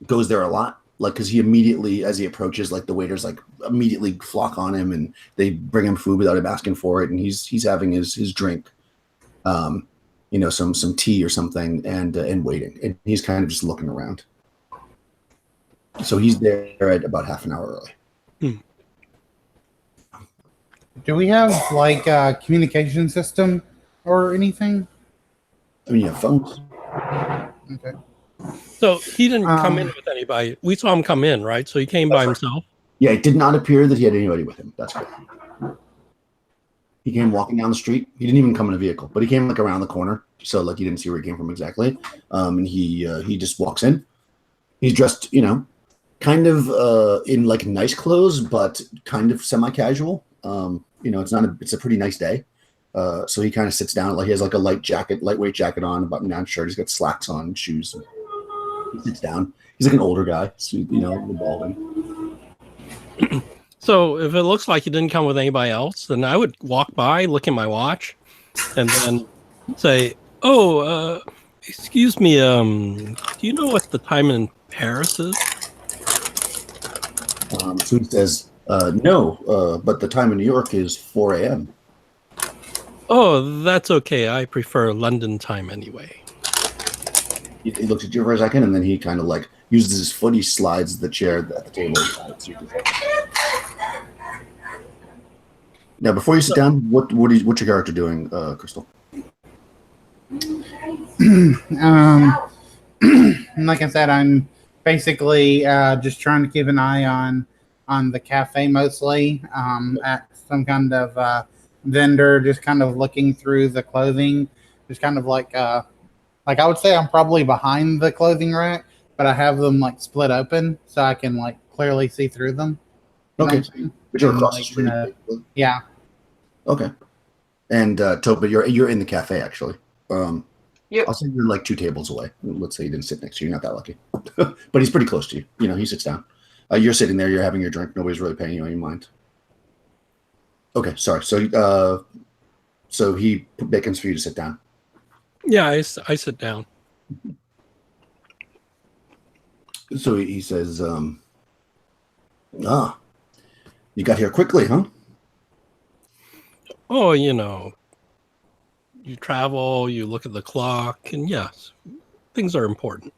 goes there a lot. Like, because he immediately, as he approaches, like the waiters like immediately flock on him and they bring him food without him asking for it. And he's having his drink. Some tea or something and waiting. And he's kind of just looking around. So he's there at about half an hour early. Do we have like a communication system or anything? I mean, you have phones. Okay. So he didn't come in with anybody. We saw him come in, right? So he came by himself. Yeah, it did not appear that he had anybody with him. That's correct. He came walking down the street. He didn't even come in a vehicle, but he came like around the corner. So like you didn't see where he came from exactly. And he just walks in. He's dressed, kind of in like nice clothes, but kind of semi-casual. It's a pretty nice day. So he kind of sits down. Like he has like a lightweight jacket on, a button-down shirt. He's got slacks on, shoes. He sits down. He's like an older guy, so, balding. So if it looks like he didn't come with anybody else, then I would walk by, look at my watch, and then say, "Oh, excuse me. Do you know what the time in Paris is?" So he says, "No, but the time in New York is 4 a.m." Oh, that's okay. I prefer London time anyway. He looks at you for a second, and then he kind of like uses his foot. He slides the chair at the table. Now, before you sit down, what's your character doing, Crystal? Like I said, I'm basically just trying to keep an eye on the cafe mostly, at some kind of vendor, just kind of looking through the clothing, just kind of like I would say I'm probably behind the clothing rack, but I have them like split open so I can like clearly see through them. You know Okay, what I'm saying? but you're And, across the like, street. yeah. Okay, and Topa, you're in the cafe actually. Yep. I'll say you're like 2 tables away. Let's say you didn't sit next to you. You're not that lucky, but he's pretty close to you. You know, he sits down. You're sitting there. You're having your drink. Nobody's really paying you any mind. Okay, sorry. So he beckons for you to sit down. Yeah, I sit down. So he says, "Ah, you got here quickly, huh?" Oh, you know, you travel, you look at the clock, and yes, things are important.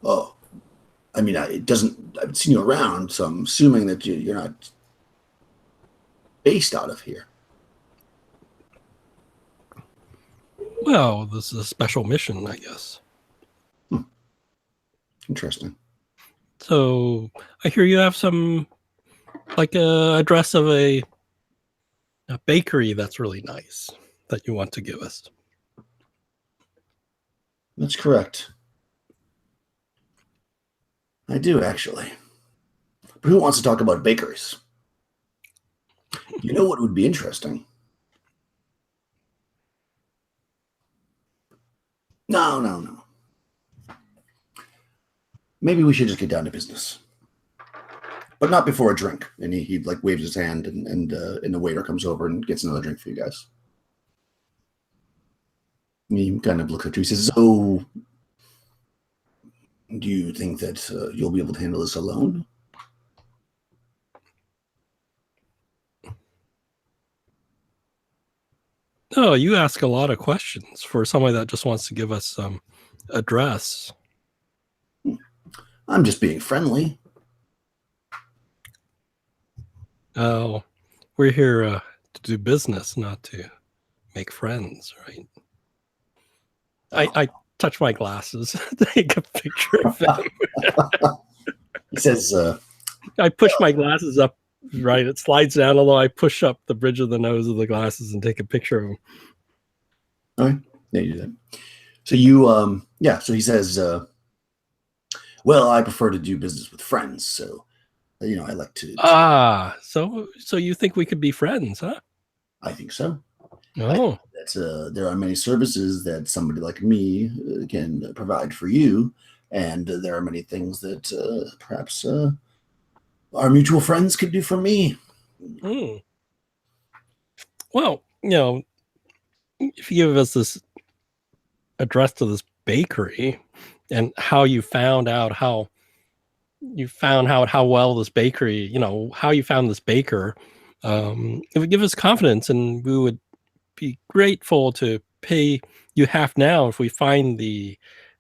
Oh, I mean, it doesn't. I've seen you around, so I'm assuming that you're not based out of here. Well, this is a special mission, I guess. Interesting. So I hear you have some, like a address of a bakery that's really nice that you want to give us. That's correct. I do, actually. But who wants to talk about bakeries? You know what would be interesting? No. Maybe we should just get down to business. But not before a drink. And he like waves his hand, and the waiter comes over and gets another drink for you guys. And he kind of looks at you. He says, "So, do you think that you'll be able to handle this alone?" Oh, you ask a lot of questions for somebody that just wants to give us some address. I'm just being friendly. Oh, we're here to do business, not to make friends, right? I touch my glasses, take a picture of them. He says, I push my glasses up, right? It slides down, although I push up the bridge of the nose of the glasses and take a picture of them. "All right, yeah, you do that." So you, yeah. So he says, "Well, I prefer to do business with friends, so I like to." So you think we could be friends, huh? I think so. Oh, There are many services that somebody like me can provide for you, and there are many things that perhaps our mutual friends could do for me. Well, if you give us this address to this bakery and how you found out how well this bakery, how you found this baker, it would give us confidence, and we would be grateful to pay you half now. If we find the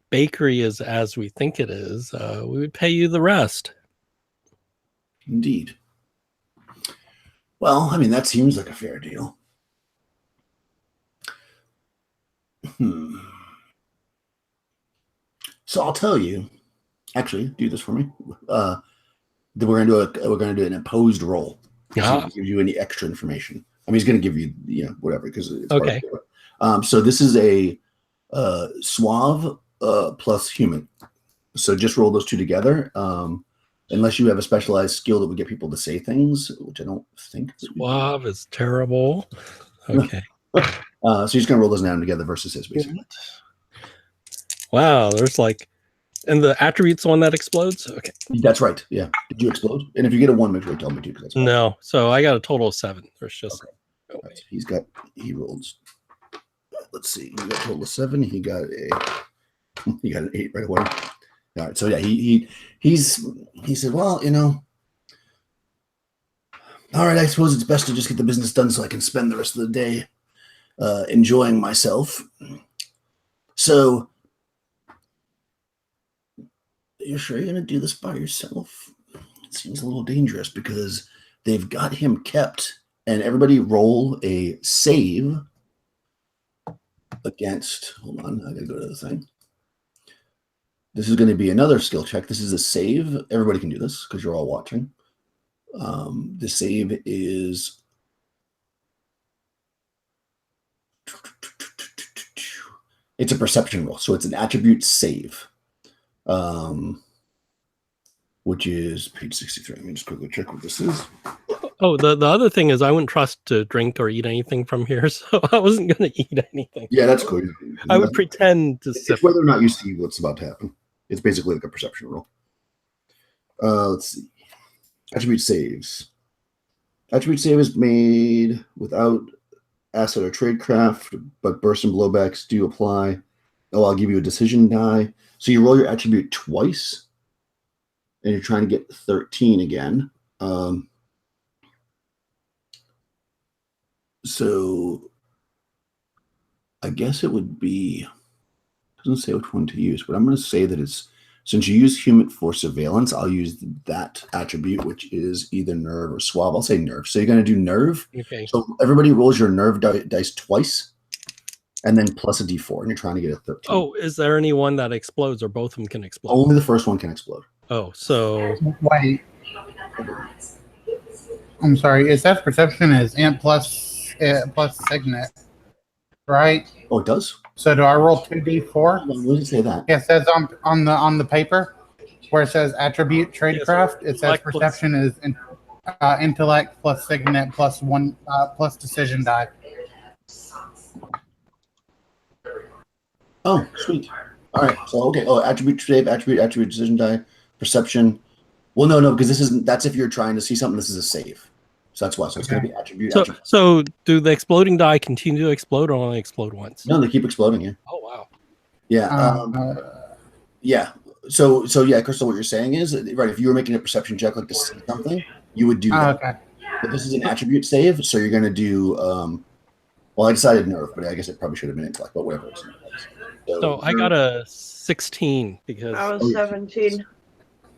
bakery is as we think it is, we would pay you the rest. Indeed. Well, I mean, that seems like a fair deal. So I'll tell you. Actually, do this for me. We're gonna do an opposed roll. So give you any extra information. I mean, he's gonna give you whatever, because it's Okay. So this is a suave plus human. So just roll those two together. Unless you have a specialized skill that would get people to say things, which I don't think. Suave is terrible. Okay. So he's gonna roll those down together versus his, basically. Wow, there's and the attribute's the one that explodes? Okay. That's right. Yeah. Did you explode? And if you get a 1, make sure you tell me too, because that's fine. No. So I got a total of 7. There's just okay. He rolled. Let's see. He got a total of 7. He got an 8 right away. All right. So yeah, he said, well, All right, I suppose it's best to just get the business done so I can spend the rest of the day enjoying myself. So, you're sure you're going to do this by yourself? It seems a little dangerous because they've got him kept, and everybody roll a save against. Hold on, I got to go to the thing. This is going to be another skill check. This is a save. Everybody can do this because you're all watching. The save is it's a perception roll, so it's an attribute save, which is page 63. Let me just quickly check what this is. Oh, the other thing is I wouldn't trust to drink or eat anything from here, so I wasn't going to eat anything. Yeah, that's cool. I would pretend to sip. It's whether or not you see what's about to happen. It's basically like a perception roll. Let's see. Attribute saves. Attribute save is made without asset or tradecraft, but bursts and blowbacks do apply. Oh, I'll give you a decision die. So you roll your attribute twice, and you're trying to get 13 again. So I guess it would be, it doesn't say which one to use, but I'm going to say that it's, since you use human for surveillance, I'll use that attribute, which is either nerve or swab. I'll say nerve. So you're going to do nerve. Okay. So everybody rolls your nerve dice twice, and then plus a d4, and you're trying to get a 13. Oh, is there any one that explodes, or both of them can explode? Only the first one can explode. Oh, so Wait. I'm sorry. It says perception is int plus signet, right? Oh, it does? So do I roll 2d4? Why does it say that? Yeah, it says on the paper where it says attribute tradecraft. It says Intellect perception is intellect plus signet plus one plus decision die. Oh, sweet. All right. So okay. Oh, attribute save, attribute decision die, perception. Well, no, because this isn't. That's if you're trying to see something. This is a save. So that's why. So it's going to be attribute. So do the exploding die continue to explode, or only explode once? No, they keep exploding. Yeah. Oh wow. Yeah. Yeah. So yeah, Crystal, what you're saying is right. If you were making a perception check like to see something, you would do that. Okay. But this is an attribute save, so you're going to do. Well, I decided nerve, but I guess it probably should have been intellect, but whatever. So I got a 16 because I was 17.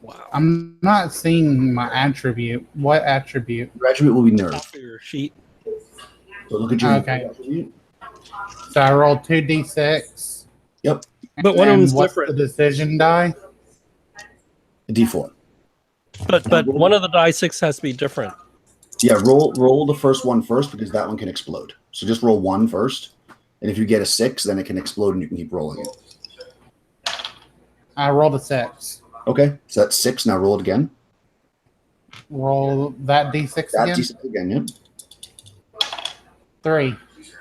wow. I'm not seeing my attribute. What attribute? Your attribute will be nerve. Top of your sheet. So look at your Okay. attribute. So I rolled 2d6. Yep. But one of And them's what's different. the decision die? A D4. But one of the die six has to be different. Yeah, roll the first one first because that one can explode. So just roll one first, and if you get a 6, then it can explode and you can keep rolling it. I rolled a 6. Okay, so that's 6. Now roll it again. Roll that d6 That again. D6 again, yeah. 3.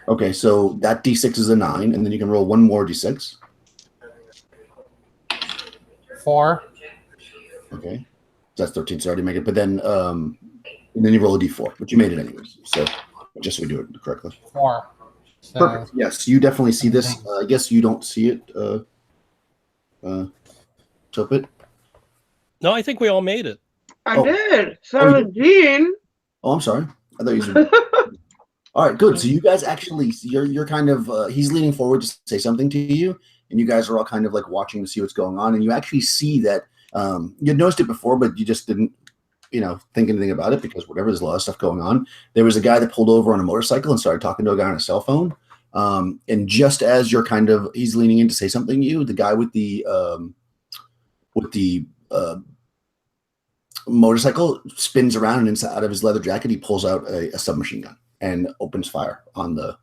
Okay, so that D6 is a 9, and then you can roll one more D6. 4. Okay, so that's 13. So I already make it, but then and then you roll a D4, but you made it anyways. So just so we do it correctly. 4. So, Perfect. Yes, you definitely see this. I guess you don't see it, Topit. No, I think we all made it. I Oh. did. 17. Oh, I'm sorry. I thought you said. All right, good. So you guys actually, you're kind of, he's leaning forward to say something to you, and you guys are all kind of like watching to see what's going on, and you actually see that you'd noticed it before, but you just didn't, think anything about it because whatever, there's a lot of stuff going on. There was a guy that pulled over on a motorcycle and started talking to a guy on a cell phone, and just as you're he's leaning in to say something to you, the guy with the motorcycle spins around, and inside out of his leather jacket, he pulls out a submachine gun and opens fire on the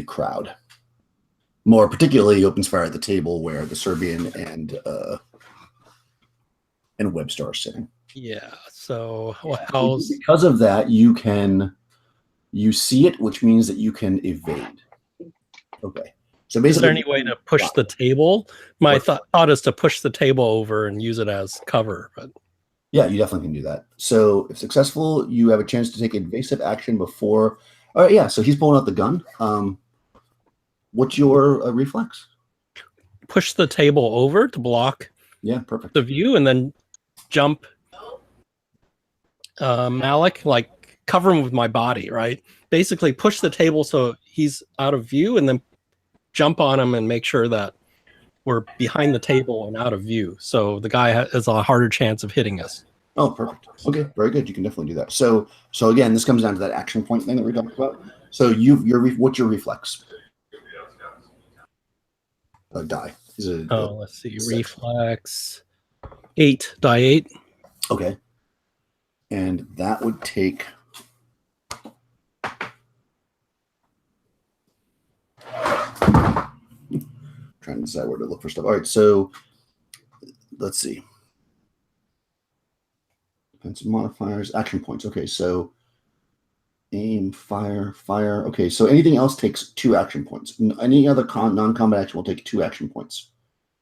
crowd. More particularly, he opens fire at the table where the Serbian and Webster are sitting. Yeah. So Because of that, you see it, which means that you can evade. Okay. So basically, is there any way to push the table? My thought is to push the table over and use it as cover, but yeah, you definitely can do that. So if successful, you have a chance to take evasive action before. All right, yeah. So he's pulling out the gun. What's your reflex? push the table over to block Yeah, perfect. the view, and then jump Malik, like cover him with my body, right? Basically push the table so he's out of view, and then jump on him and make sure that we're behind the table and out of view. So the guy has a harder chance of hitting us. Oh, perfect. Okay, very good. You can definitely do that. So again, this comes down to that action point thing that we talked about. So what's your reflex? Die. Let's see. Reflex 8, die 8. Okay. And that would take trying to decide where to look for stuff. All right, so let's see. Defensive modifiers, action points. Okay, so aim, fire. Okay, so anything else takes 2 action points. Any other non-combat action will take 2 action points.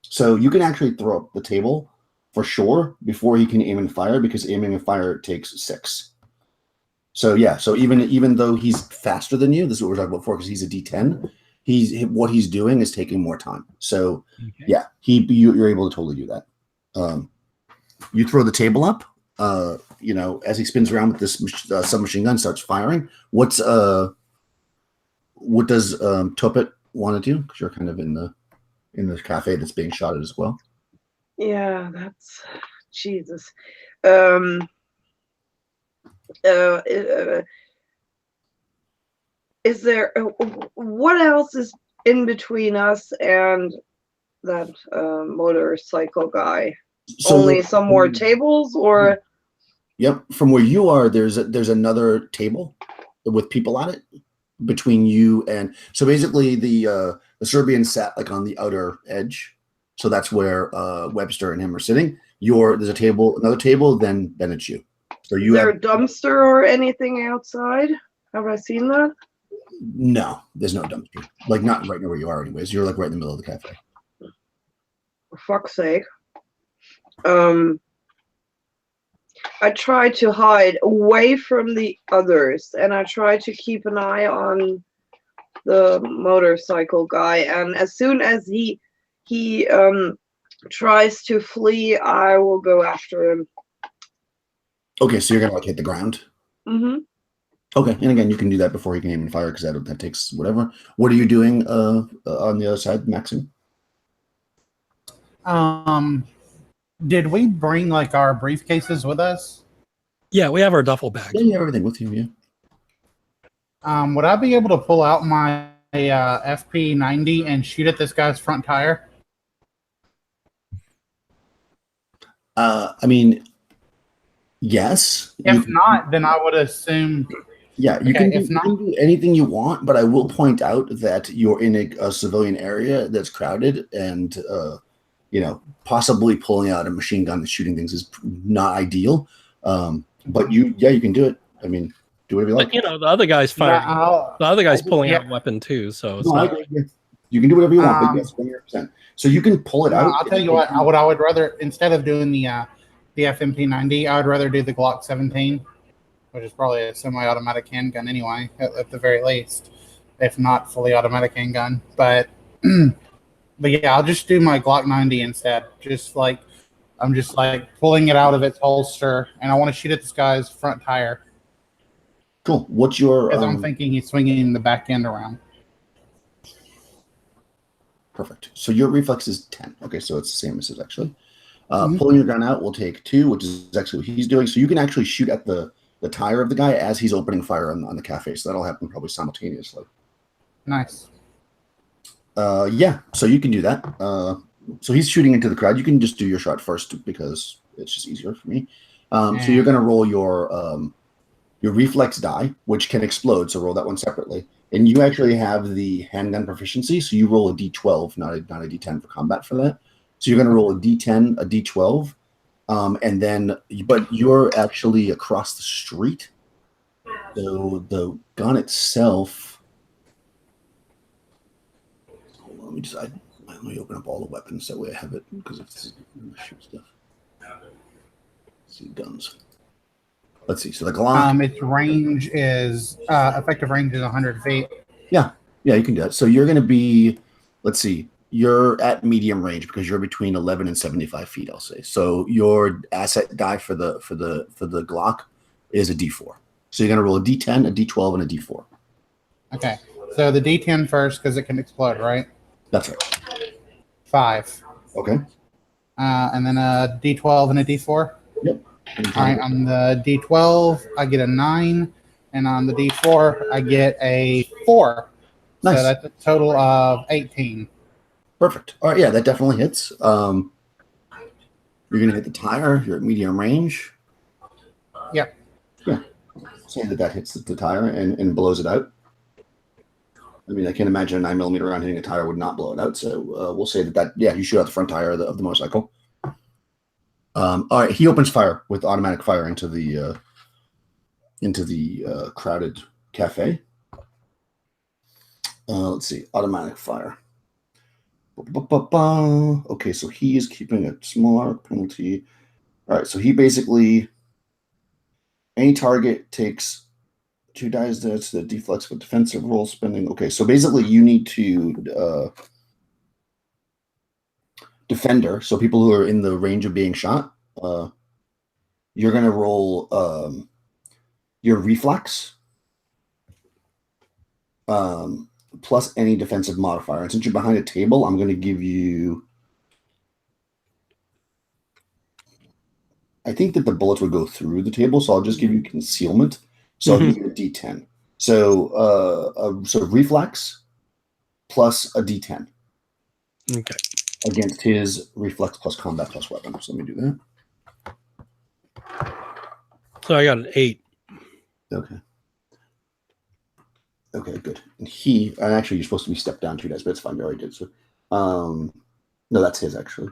So you can actually throw up the table for sure before he can aim and fire, because aiming and fire takes 6. So yeah, so even though he's faster than you, this is what we're talking about before, because he's a D10. What he's doing is taking more time. So okay. Yeah, you're able to totally do that. You throw the table up. As he spins around with this submachine gun, starts firing. What does Topet want to do? Because you're kind of in the cafe that's being shot at as well. Yeah, that's Jesus. Is there what else is in between us and that motorcycle guy? So only some more tables, or? Yep. From where you are, there's another table with people on it between you and. So basically, the Serbian sat like on the outer edge. So that's where Webster and him are sitting. There's another table, then it's you. So is there a dumpster or anything outside? Have I seen that? No, there's no dumpster. Like not right near where you are, anyways. You're like right in the middle of the cafe. For fuck's sake. I try to hide away from the others, and I try to keep an eye on the motorcycle guy. And as soon as he tries to flee, I will go after him. Okay, so you're gonna like hit the ground. Mm-hmm. Okay, and again, you can do that before he can aim and fire, because that takes whatever. What are you doing on the other side, Maxim? Did we bring like our briefcases with us? Yeah, we have our duffel bags. Yeah, you have everything with you. Yeah. Would I be able to pull out my FP90 and shoot at this guy's front tire? I mean, yes. If not, then I would assume. Yeah, you can do anything you want, but I will point out that you're in a civilian area that's crowded, and possibly pulling out a machine gun and shooting things is not ideal. But you can do it. I mean, do whatever you like. But, the other guy's firing. The other guy's pulling out a weapon too, so it's not. You can do whatever you want, but yes, 100%. So you can pull it out. I'll tell you what. I would rather, instead of doing the FMP90, I would rather do the Glock 17, which is probably a semi-automatic handgun anyway, at the very least, if not fully automatic handgun. But yeah, I'll just do my Glock 90 instead. I'm just pulling it out of its holster, and I want to shoot at this guy's front tire. Cool. What's your? Because I'm thinking he's swinging the back end around. Perfect. So your reflex is 10. Okay, so it's the same as his actually. Pulling your gun out will take 2, which is actually what he's doing. So you can actually shoot at the tire of the guy as he's opening fire on the cafe. So that'll happen probably simultaneously. Nice. Yeah, so you can do that. So he's shooting into the crowd. You can just do your shot first because it's just easier for me. So you're going to roll your reflex die, which can explode. So roll that one separately. And you actually have the handgun proficiency. So you roll a D12, not a D10 for combat for that. So you're going to roll a D10, a D12. But you're actually across the street. So the gun itself. Hold on, let me open up all the weapons. That way I have it, because if this is shoot stuff. Let's see, guns. Let's see. So the Glock. Its range is effective range is 100 feet. Yeah, you can do that. So you're going to be. Let's see. You're at medium range because you're between 11 and 75 feet. I'll say. So your asset die for the Glock is a D4. So you're going to roll a D10, a D12, and a D4. Okay. So the D10 first because it can explode, right? That's right. 5. Okay. And then a D12 and a D4. Yep. All right. On the D12, I get a 9, and on the D4, I get a 4. Nice. So that's a total of 18. Perfect. All right. Yeah, that definitely hits. You're going to hit the tire. You're at medium range. Yep. Yeah. Say that hits the tire and blows it out. I mean, I can't imagine a 9mm round hitting a tire would not blow it out. So we'll say that you shoot out the front tire of the motorcycle. All right, he opens fire with automatic fire into the crowded cafe. Let's see, automatic fire. Okay, so he is keeping a small arc penalty. All right, so he basically any target takes 2 dice. That's the deflex with defensive roll spending. Okay, so basically you need to defender. So people who are in the range of being shot, you're going to roll your reflex plus any defensive modifier. And since you're behind a table, I'm going to give you. I think that the bullets would go through the table, so I'll just give you concealment. So I'll give you a D10. So reflex plus a D10. Okay. Against his reflex plus combat plus weapon. So let me do that. So I got an 8. Okay. Okay, good. And actually you're supposed to be stepped down 2 dice, but it's fine. You already did. So no, that's his actually.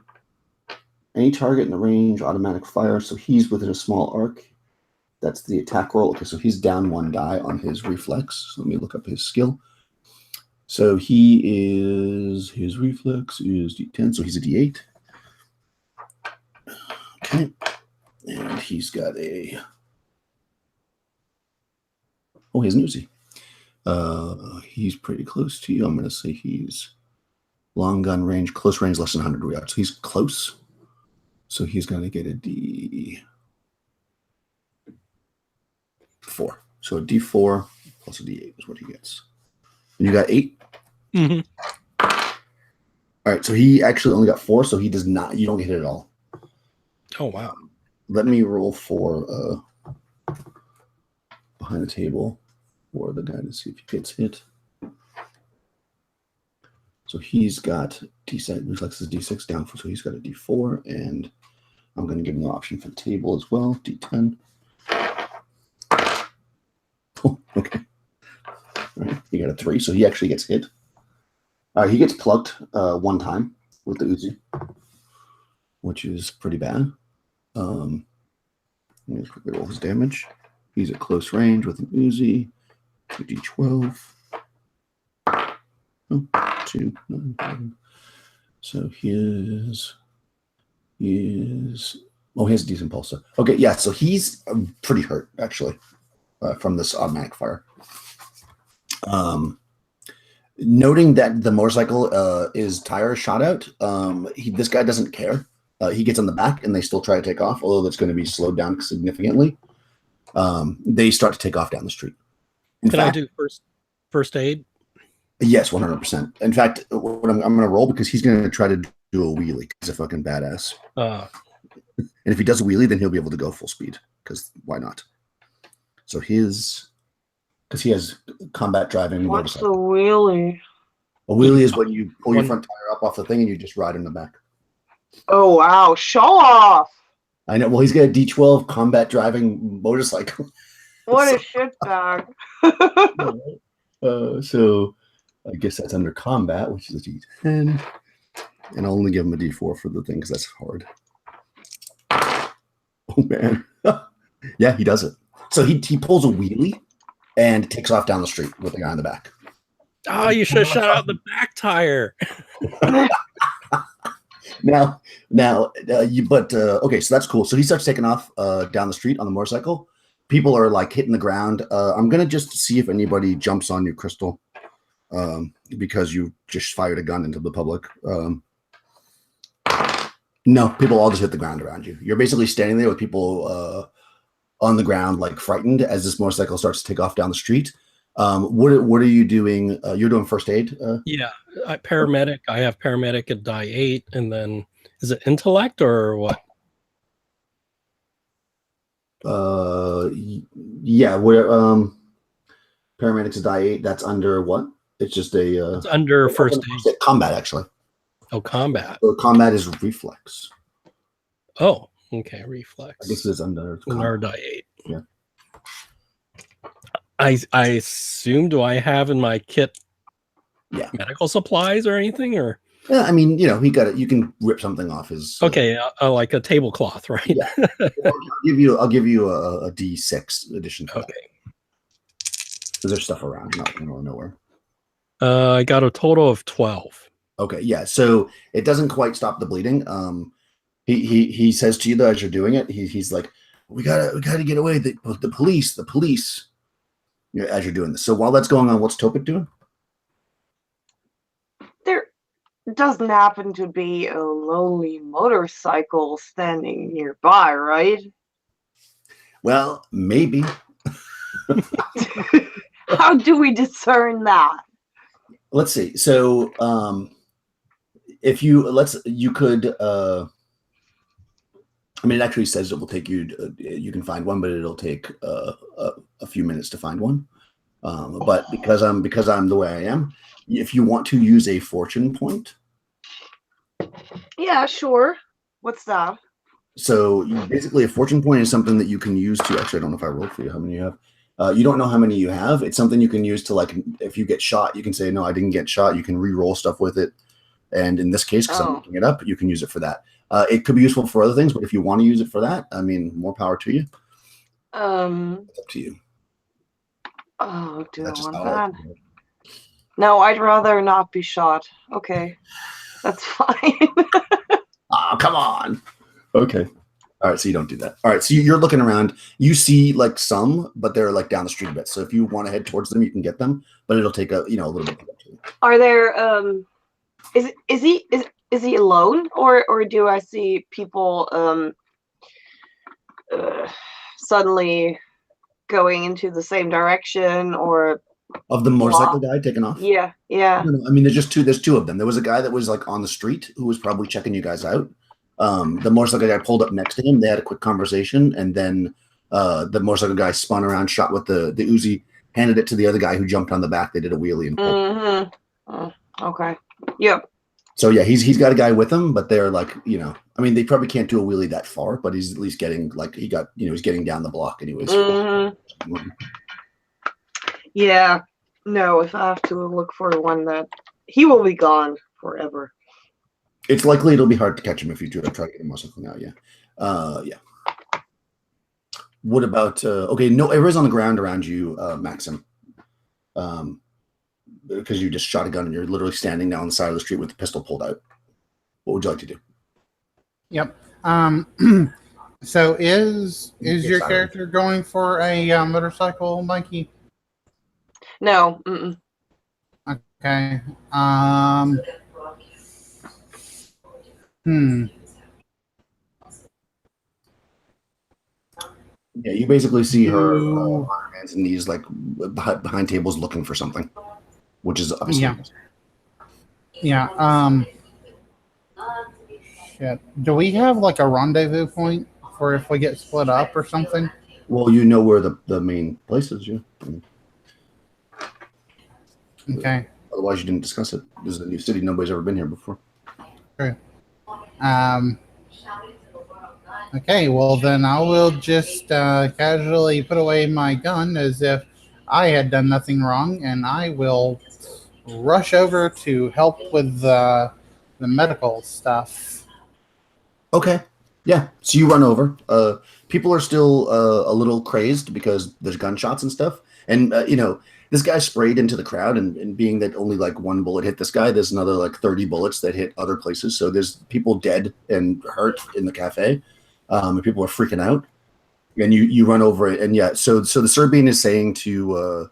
Any target in the range, automatic fire. So he's within a small arc. That's the attack roll. Okay, so he's down 1 die on his reflex. So let me look up his skill. So his reflex is D10, so he's a D8. Okay. And he's got he has an Uzi. He's pretty close to you. I'm going to say he's long gun range, close range, less than 100 yards. So he's close. So he's going to get a D4. So a D4 plus a D8 is what he gets. And you got 8? Mm-hmm. All right, so he actually only got 4, so he does not. You don't get hit at all. Oh wow! Let me roll for behind the table for the guy to see if he gets hit. So he's got D6, reflexes D6 down, so he's got a D4, and I'm going to give him the option for the table as well, D10. Oh, okay. All right, he got a 3, so he actually gets hit. He gets plugged 1 time with the Uzi, which is pretty bad. Let me quickly roll his damage. He's at close range with an Uzi. 2d12. 2, 9, 11. So he has a decent pulse. Okay, yeah, so he's pretty hurt, actually, from this automatic fire. Noting that the motorcycle is tire shot out, this guy doesn't care. He gets on the back and they still try to take off, although that's going to be slowed down significantly. They start to take off down the street. Can I do first aid? Yes, 100%. In fact, what I'm going to roll because he's going to try to do a wheelie. He's a fucking badass. And if he does a wheelie, then he'll be able to go full speed because why not? So because he has combat driving. What's a wheelie? A wheelie is when you pull your front tire up off the thing and you just ride in the back. Oh wow! Show off. I know. Well, he's got a D12 combat driving motorcycle. What a shitbag. So I guess that's under combat, which is a D10. And I'll only give him a D4 for the thing because that's hard. Oh, man. Yeah, he does it. So he pulls a wheelie and takes off down the street with the guy in the back. Oh, you should have shot out the back tire. Okay, so that's cool. So he starts taking off down the street on the motorcycle. People are like hitting the ground. I'm gonna just see if anybody jumps on you, Crystal, because you just fired a gun into the public. No, people all just hit the ground around you. You're basically standing there with people on the ground, like frightened, as this motorcycle starts to take off down the street. What are you doing? You're doing first aid. Yeah, paramedic. I have paramedic at die 8, and then is it intellect or what? Yeah, we're paramedics at die 8. That's under what? It's just a. It's under first aid. Combat, actually. Oh, combat. So combat is reflex. Oh, okay, reflex. I guess it's under die 8. Yeah. I assume, do I have in my kit medical supplies or anything, or? Yeah, I mean, he got it. You can rip something off his. Okay, like a tablecloth, right? Yeah. I'll give you a D6 edition. Okay. Because there's stuff around, not nowhere. I got a total of 12. Okay, yeah. So it doesn't quite stop the bleeding. He says to you though, as you're doing it, he's like, we gotta get away. The police. As you're doing this. So while that's going on, what's Topit doing? There doesn't happen to be a lonely motorcycle standing nearby, right? Well, maybe. How do we discern that? Let's see. So you could I mean, it actually says it will take you. You can find one, but it'll take a few minutes to find one. But because I'm the way I am, if you want to use a fortune point, yeah, sure. What's that? So basically, a fortune point is something that you can use to. Actually, I don't know if I rolled for you how many you have. You don't know how many you have. It's something you can use to, like, if you get shot, you can say, no, I didn't get shot. You can re-roll stuff with it. And in this case, because I'm looking it up, you can use it for that. It could be useful for other things, but if you want to use it for that, I mean, more power to you. It's up to you. Oh, do I want that? No, I'd rather not be shot. Okay, that's fine. Oh, come on. Okay. All right, so you don't do that. All right, so you're looking around. You see, like, some, but they're, like, down the street a bit. So if you want to head towards them, you can get them, but it'll take a little bit. Are there is he alone, or do I see people suddenly going into the same direction, or of the motorcycle guy taking off? Yeah. No, I mean, there's two of them. There was a guy that was, like, on the street who was probably checking you guys out. The motorcycle guy pulled up next to him. They had a quick conversation, and then the motorcycle guy spun around, shot with the Uzi, handed it to the other guy who jumped on the back. They did a wheelie and pulled. Okay. Yep. So yeah, he's got a guy with him, but they're like, I mean, they probably can't do a wheelie that far, but he's at least getting, like, he's getting down the block anyways. Yeah. No, if I have to look for one, that he will be gone forever. It's likely it'll be hard to catch him if you try to get him or something out. Yeah. Yeah. What about okay? No, everyone's on the ground around you, Maxim. Because you just shot a gun and you're literally standing down the side of the street with the pistol pulled out. What would you like to do? Yep. So is your character going for a motorcycle, Mikey? No. Okay. Yeah, you basically see her on her hands and knees, like, behind tables looking for something, which is obviously. Yeah. Shit. Do we have, like, a rendezvous point for if we get split up or something? Well, you know where the main place is, yeah. Okay. Otherwise, you didn't discuss it. This is a new city. Nobody's ever been here before. True. Okay, well then I will just casually put away my gun as if I had done nothing wrong, and I will rush over to help with the medical stuff. Okay. Yeah. So you run over. People are still a little crazed because there's gunshots and stuff. And, this guy sprayed into the crowd, and being that only, like, one bullet hit this guy, there's another, like, 30 bullets that hit other places. So there's people dead and hurt in the cafe. And people are freaking out. And you run over it. And yeah, so the Serbian is saying to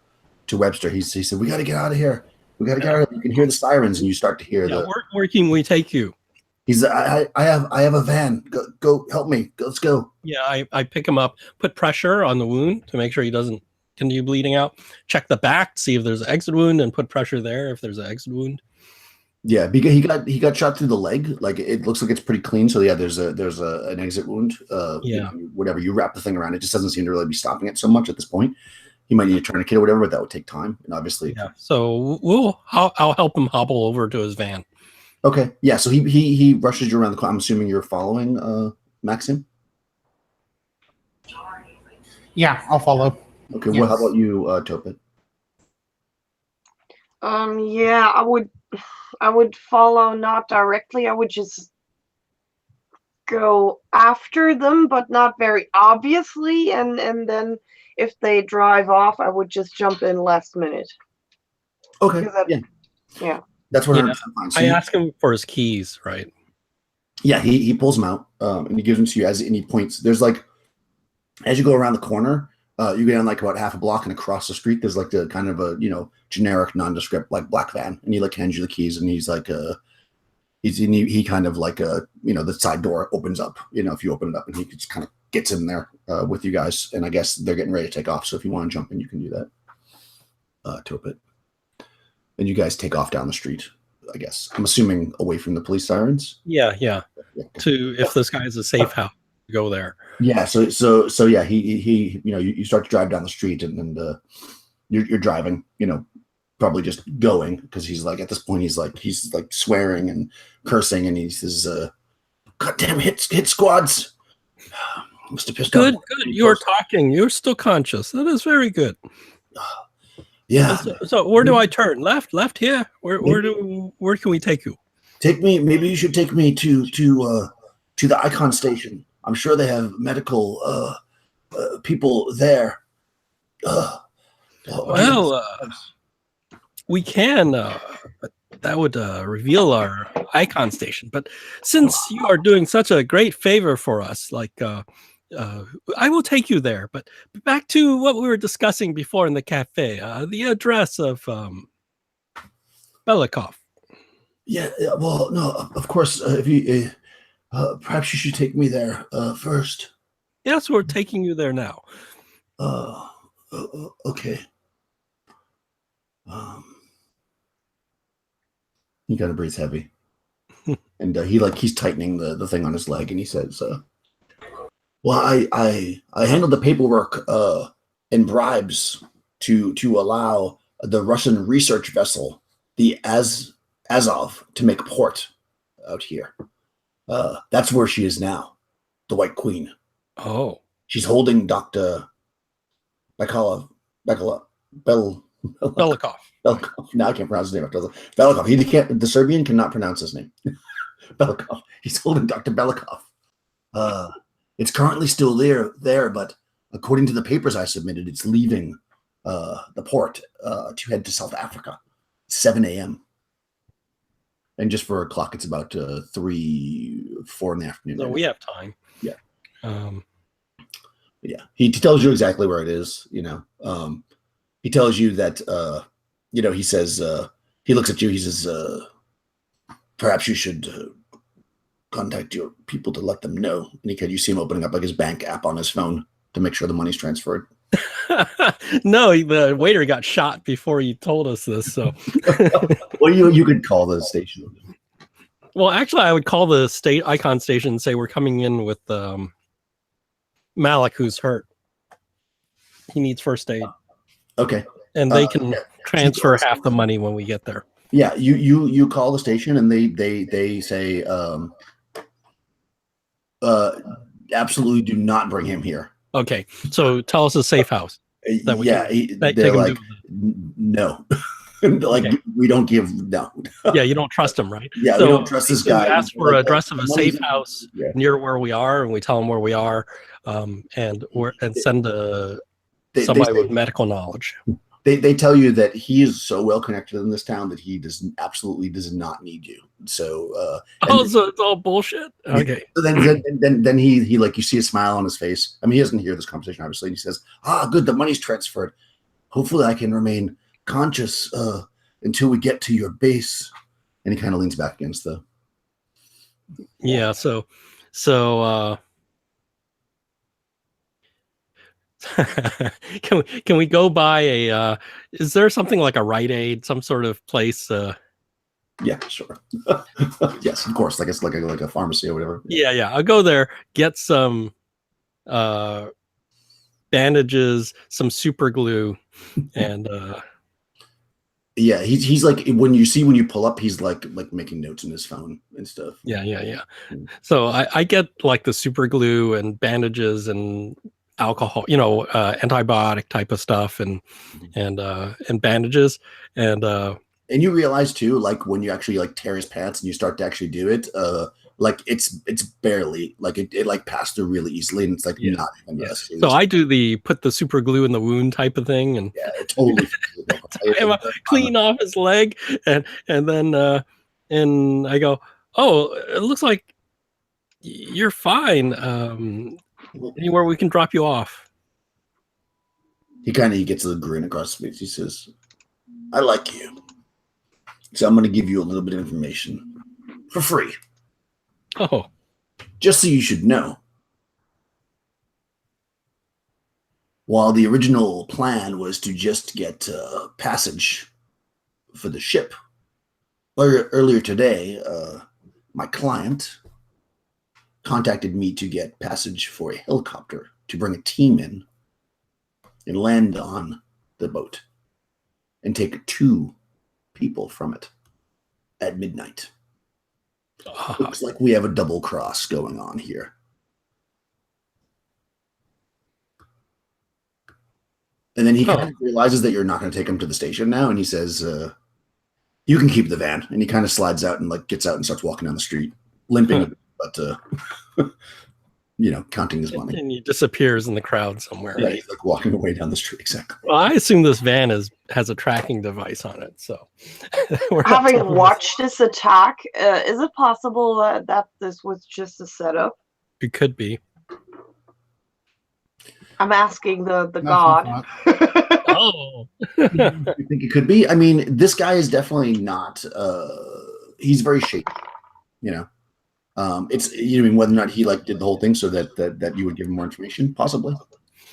Webster, he said, we got to get out of here. We got to get out of here. You can hear the sirens, and you start to hear where can we take you? I have a van. Go help me. Let's go. Yeah, I pick him up, put pressure on the wound to make sure he doesn't continue bleeding out. Check the back, see if there's an exit wound, and put pressure there if there's an exit wound. Yeah, because he got shot through the leg. Like it looks like it's pretty clean. So yeah, there's an exit wound. Whatever you wrap the thing around, it just doesn't seem to really be stopping it so much at this point. He might need a tourniquet or whatever, but that would take time. And obviously, yeah. So I'll help him hobble over to his van. Okay, yeah. So he rushes you around the corner. I'm assuming you're following Maxim. Yeah, I'll follow. Okay, well, how about you, Topit? Yeah, I would follow, not directly. I would just go after them, but not very obviously. And then if they drive off, I would just jump in last minute. Okay. Yeah. That's 100% fine. So I ask him for his keys, right? Yeah, he pulls them out and he gives them to you and he points. There's like, as you go around the corner, you go down like about half a block and across the street, there's like the kind of a, generic nondescript like black van, and he like hands you the keys and he's like, he kind of like, the side door opens up, if you open it up, and he just kind of gets in there with you guys. And I guess they're getting ready to take off. So if you want to jump in, you can do that. Topit. And you guys take off down the street, I guess. I'm assuming away from the police sirens. Yeah. To if this guy is a safe house, go there. Yeah. So yeah, he you start to drive down the street and you're driving, probably just going because he's like at this point he's like swearing and cursing and he says, "God damn hit squads." Mr. Pistol. Good. You're talking. You're still conscious. That is very good. Yeah. So where do I turn? Left here. Where can we take you? Take me. Maybe you should take me to the Icon station. I'm sure they have medical people there. We can. That would reveal our Icon station. But since you are doing such a great favor for us, I will take you there. But back to what we were discussing before in the cafe, the address of Belikov. Yeah, well, no, of course, if you perhaps you should take me there first. Yes, we're taking you there now. Okay. He kind of breathes heavy, and he's tightening the thing on his leg, and he says, "Well, I handled the paperwork and bribes to allow the Russian research vessel, the Azov, to make port out here. That's where she is now, the White Queen. Oh, she's holding Dr. Belikov. Now I can't pronounce his name. Belikov. The Serbian cannot pronounce his name. Belikov. He's holding Dr. Belikov. It's currently still there, but according to the papers I submitted, it's leaving the port to head to South Africa, 7 a.m. And just for a clock, it's about 3, 4 in the afternoon. So we have time. Yeah. Yeah. He tells you exactly where it is. He tells you that. He says. He looks at you. He says, "Perhaps you should contact your people to let them know." And you see him opening up like his bank app on his phone to make sure the money's transferred. No, the waiter got shot before he told us this. So, well, you could call the station. Well, actually, I would call the state Icon station and say we're coming in with Malik, who's hurt. He needs first aid. Okay, and they can transfer half the money when we get there. Yeah, you call the station and they say, absolutely do not bring him here. Okay, so tell us a safe house. They're like, no. Okay. We don't give no. Yeah, you don't trust him, right? Yeah, so we don't trust this guy. Ask for an address of a safe house near where we are, and we tell them where we are, and send somebody with medical knowledge. They tell you that he is so well connected in this town that he absolutely does not need you. So so it's all bullshit. Okay. So then he you see a smile on his face. I mean, he doesn't hear this conversation obviously. And he says, good, the money's transferred. Hopefully I can remain conscious until we get to your base. And he kind of leans back against the Yeah. So can we go by a is there something like a Rite Aid, some sort of place? Yeah, sure. Yes, of course. Like it's like a pharmacy or whatever. Yeah. I'll go there, get some bandages, some super glue, and Yeah, he's like when you pull up, he's like making notes in his phone and stuff. yeah. So I get like the super glue and bandages and alcohol, antibiotic type of stuff and bandages and And you realize too, like when you actually like tear his pants and you start to actually do it, like it's barely like it like passed through really easily, and it's like Yeah. not even Yeah. serious. So I do the put the super glue in the wound type of thing, and Yeah, it totally clean off his leg, and then and I go, oh, it looks like you're fine. Anywhere we can drop you off. He gets a grin across his face. He says, I like you. So I'm gonna give you a little bit of information for free. Oh, Just so you should know. While the original plan was to just get passage for the ship, earlier today, my client contacted me to get passage for a helicopter to bring a team in and land on the boat and take 2 people from it at midnight. Looks like we have a double cross going on here. And then he kind of realizes that you're not going to take him to the station now, and he says, you can keep the van. And he kind of slides out and like gets out and starts walking down the street, limping, but counting his money. And he disappears in the crowd somewhere. Yeah, Right? he's like walking away down the street. Exactly. Well, I assume this van has a tracking device on it. So, Having watched this attack, is it possible that this was just a setup? it could be. I'm asking the god. Oh, You think it could be? I mean, this guy is definitely not. He's very shaky. It's whether or not he like did the whole thing so that you would give him more information, possibly.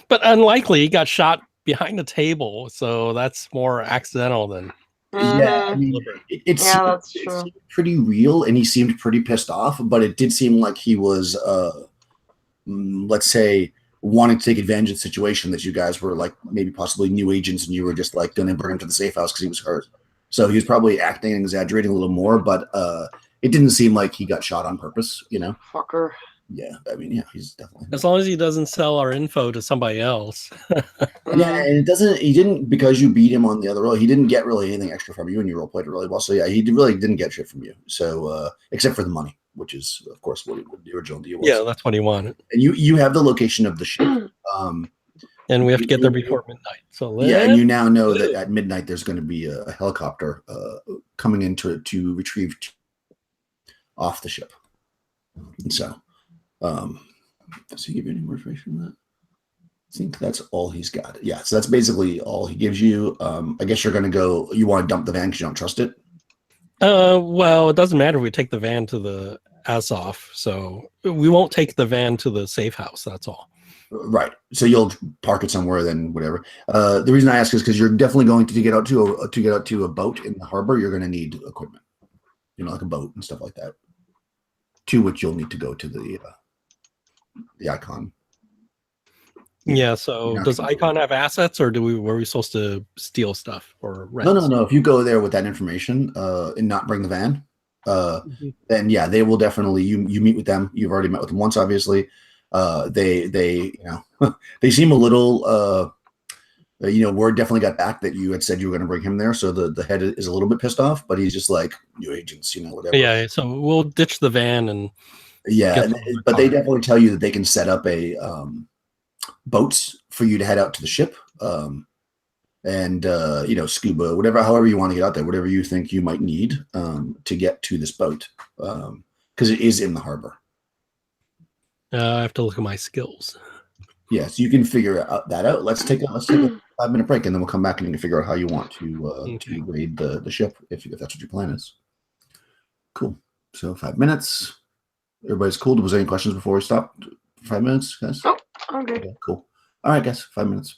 but unlikely. He got shot behind a table, so that's more accidental than. Yeah, I mean, that's true. it seemed pretty real, and he seemed pretty pissed off. But it did seem like he was, let's say, wanting to take advantage of the situation that you guys were like maybe possibly new agents, and you were just like going to bring him to the safe house because he was hurt. So he was probably acting and exaggerating a little more, but it didn't seem like he got shot on purpose. Fucker. Yeah, I mean, yeah, he's definitely. As long as he doesn't sell our info to somebody else. Yeah, and he didn't, because you beat him on the other roll, he didn't get really anything extra from you, and you role played it really well. So yeah, he really didn't get shit from you. So except for the money, which is of course what the original deal was. Yeah, that's what he wanted. And you have the location of the ship. And we have to get there before midnight. So Yeah, and you now know that at midnight there's going to be a helicopter coming in to retrieve off the ship. And so, does he give you any more information on that? I think that's all he's got. Yeah, so that's basically all he gives you. I guess you're going to go. You want to dump the van because you don't trust it. Well, it doesn't matter if we take the van to the Azov, so we won't take the van to the safe house. That's all. Right. So you'll park it somewhere, then whatever. The reason I ask is because you're definitely going to get out to a boat in the harbor. You're going to need equipment, like a boat and stuff like that. To which you'll need to go to the Icon. Yeah. So does Icon have assets, or were we supposed to steal stuff or rent? No. If you go there with that information and not bring the van, then yeah, they will definitely. You meet with them. You've already met with them once, obviously. They they seem a little word definitely got back that you had said you were going to bring him there, so the head is a little bit pissed off, but he's just like, new agents, whatever. Yeah, so we'll ditch the van and but they definitely tell you that they can set up a boats for you to head out to the ship, and scuba, however you want to get out there, whatever you think you might need to get to this boat, because it is in the harbor. I have to look at my skills. Yes, you can figure that out. Let's take a 5-minute break, and then we'll come back and you can figure out how you want to raid the ship if that's what your plan is. Cool. So 5 minutes. Everybody's cool. Was there any questions before we stop? 5 minutes, guys? Oh, I'm good. Okay, cool. All right, guys, 5 minutes.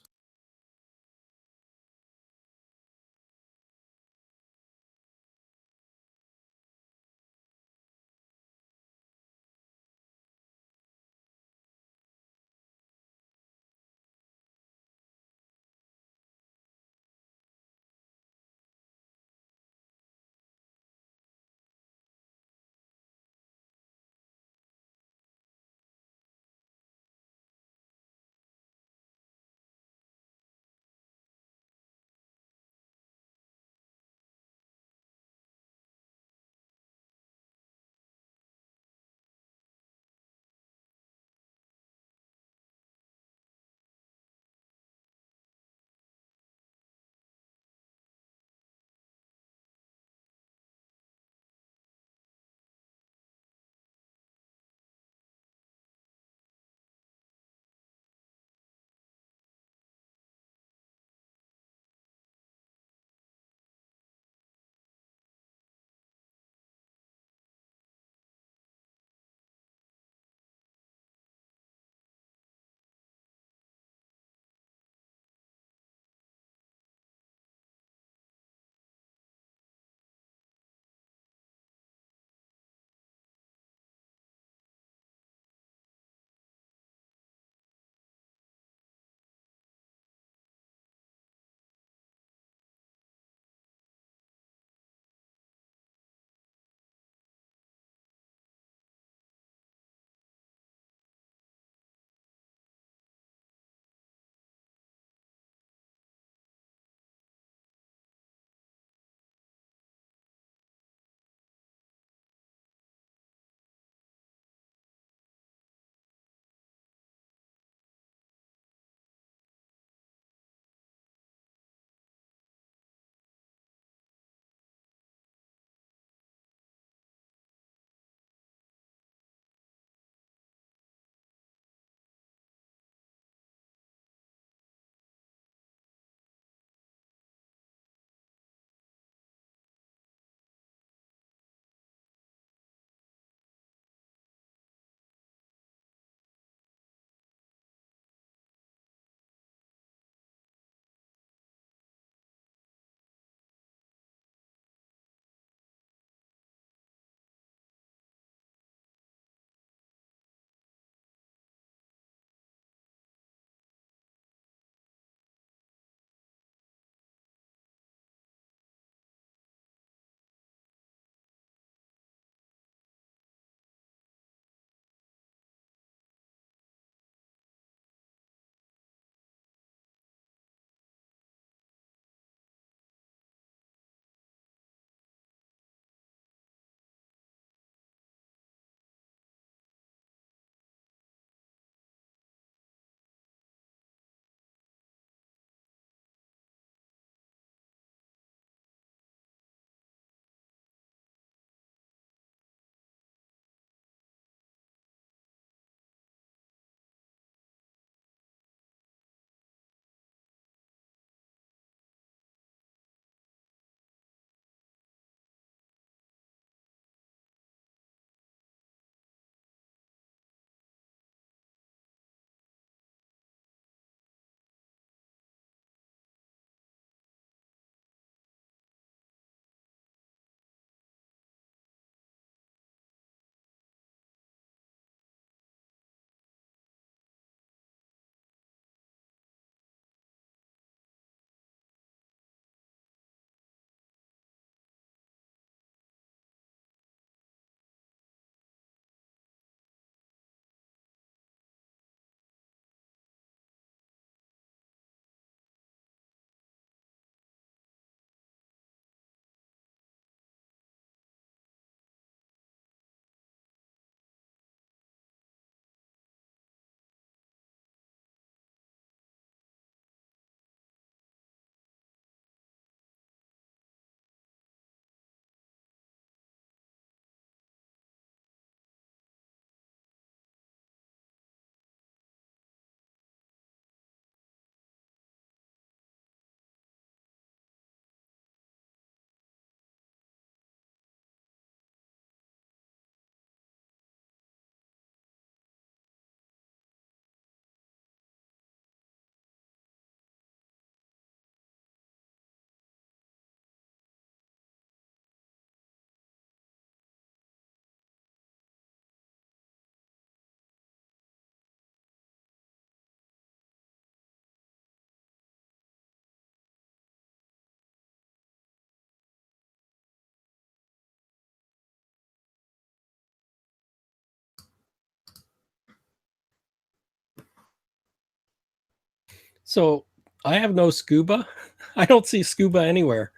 So I have no scuba. I don't see scuba anywhere.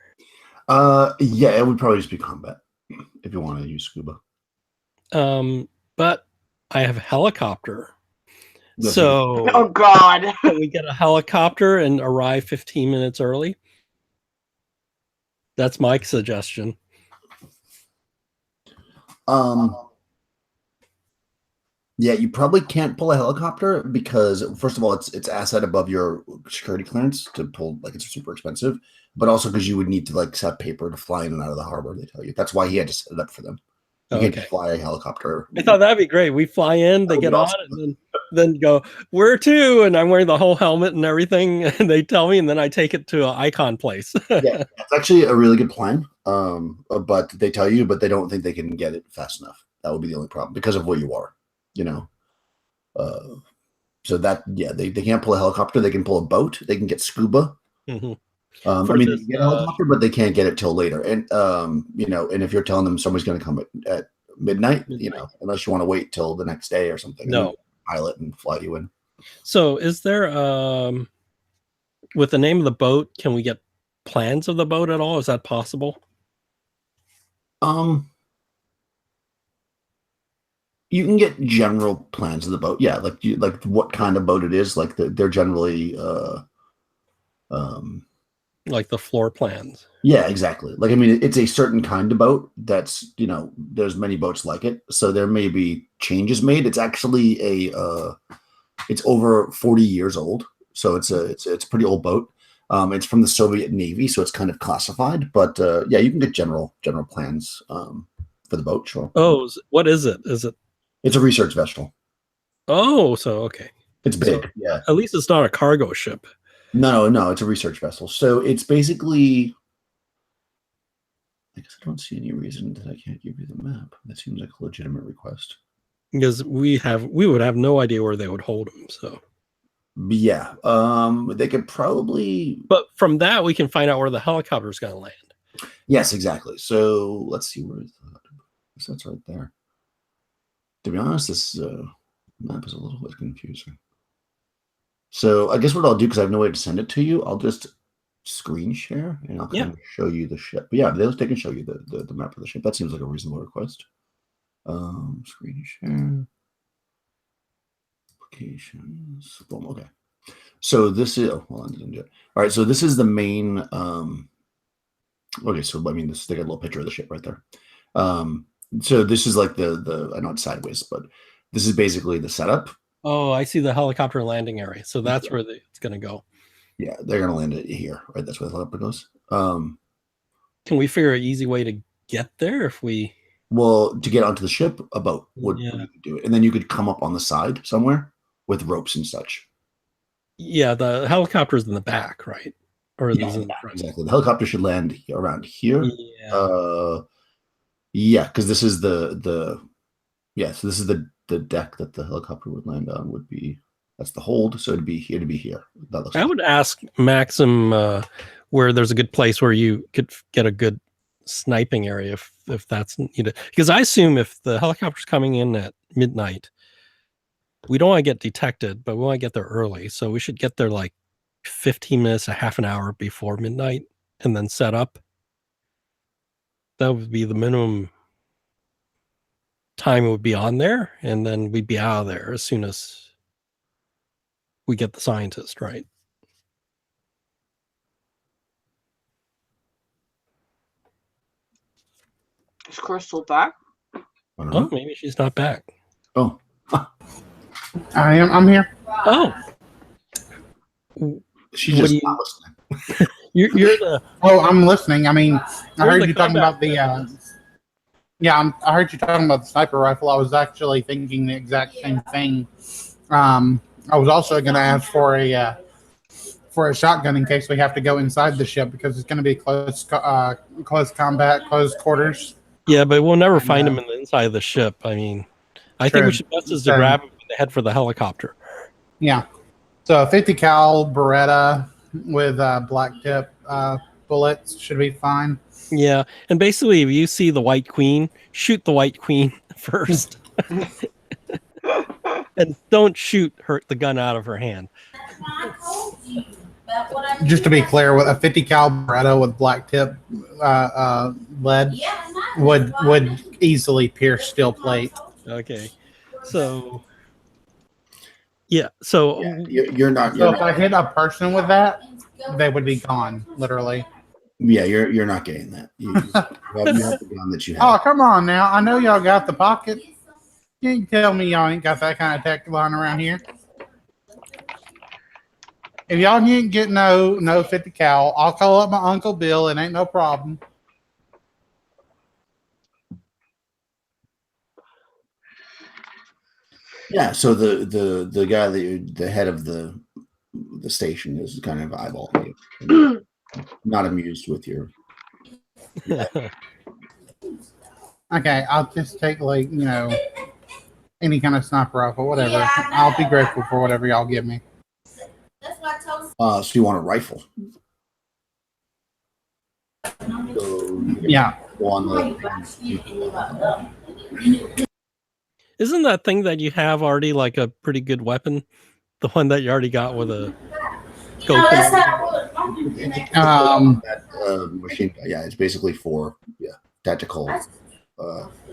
Yeah, it would probably just be combat if you want to use scuba. But I have helicopter. Yes, So Oh God. can we get a helicopter and arrive 15 minutes early? That's my suggestion. Yeah, you probably can't pull a helicopter because first of all, it's asset above your security clearance to pull. Like it's super expensive, but also because you would need to like set paper to fly in and out of the harbor. They tell you that's why he had to set it up for them. You can't just fly a helicopter. I thought that'd be great. We fly in, they get on, and then go, where to? And I'm wearing the whole helmet and everything. And they tell me, and then I take it to an icon place. Yeah, it's actually a really good plan. But they tell you, but they don't think they can get it fast enough. That would be the only problem because of where you are, you know. So that they can't pull a helicopter. They can pull a boat. They can get scuba. Mhm. I mean, they can get a helicopter, but they can't get it till later. And you know, and if you're telling them somebody's going to come at midnight, you know, unless you want to wait till the next day or something, No, pilot and fly you in. So is there with the name of the boat, can we get plans of the boat at all? Is that possible? You can get general plans of the boat. Yeah, like what kind of boat it is. Like they're generally like the floor plans. Yeah, exactly. Like I mean, it's a certain kind of boat that's, you know, there's many boats like it. So there may be changes made. It's actually it's over 40 years old. So it's a pretty old boat. It's from the Soviet Navy, so it's kind of classified. But yeah, you can get general plans for the boat. Sure. Oh, what is it? It's a research vessel. Oh, so okay. It's big. So, yeah. At least it's not a cargo ship. No, it's a research vessel. So it's basically. I guess I don't see any reason that I can't give you the map. That seems like a legitimate request. Because we would have no idea where they would hold them. So. Yeah. They could probably. But from that, we can find out where the helicopter is going to land. Yes, exactly. So let's see where that's right there. To be honest, this map is a little bit confusing. So I guess what I'll do, because I have no way to send it to you, I'll just screen share and I'll kind of show you the ship. But yeah, they can show you the map of the ship. That seems like a reasonable request. Screen share. Applications. Boom. Okay. So this is well, I didn't do it. All right. So this is the main. Okay. So I mean, they got a little picture of the ship right there. So this is like the I know it's sideways, but this is basically the setup. Oh, I see the helicopter landing area. So that's where it's going to go. Yeah, they're going to land it here, right? That's where the helicopter goes. Can we figure an easy way to get there if we? Well, to get onto the ship, a boat would do it, and then you could come up on the side somewhere with ropes and such. Yeah, the helicopter's in the back, right? Or in the front? Exactly. The helicopter should land around here. Yeah, because this is so this is the deck that the helicopter would land on. Would be that's the hold, so it'd be here to be here. That looks. I would ask Maxim where there's a good place where you could get a good sniping area if that's needed. Because I assume if the helicopter's coming in at midnight, we don't want to get detected, but we want to get there early. So we should get there like 15 minutes, a half an hour before midnight, and then set up. That would be the minimum time it would be on there, and then we'd be out of there as soon as we get the scientist, right? Is Crystal back? Oh, maybe she's not back. Oh. I'm here. Oh. She's just not listening. You're the. Oh, I'm listening. I mean, I heard you talking about the. I heard you talking about the sniper rifle. I was actually thinking the exact same thing. I was also going to ask for a shotgun in case we have to go inside the ship because it's going to be close combat, close quarters. Yeah, but we'll never find him in the inside of the ship. I mean, I think we should best is to grab him when they head for the helicopter. Yeah. So 50 cal Beretta with black tip bullets should be fine. Yeah, and basically, if you see the White Queen, shoot the White Queen first, and don't shoot the gun out of her hand. Just to be clear, with a 50 cal Beretta with black tip lead would easily pierce steel plate. Okay. So yeah. So You're not. So if I hit a person with that, they would be gone, literally. Yeah, you're not getting that. You have the gun that you Oh, have. come on now. I know y'all got the pocket. You ain't tell me y'all ain't got that kind of tech lying around here. If y'all ain't get no 50 cal, I'll call up my Uncle Bill. It ain't no problem. Yeah. So the guy the head of the station is kind of eyeballing you, not amused with your. Okay, I'll just take any kind of sniper rifle, whatever. I'll be grateful for whatever y'all give me. So you want a rifle? So Yeah. go on isn't that thing that you have already like a pretty good weapon? The one that you already got with a scope. Machine gun. Yeah, it's basically for tactical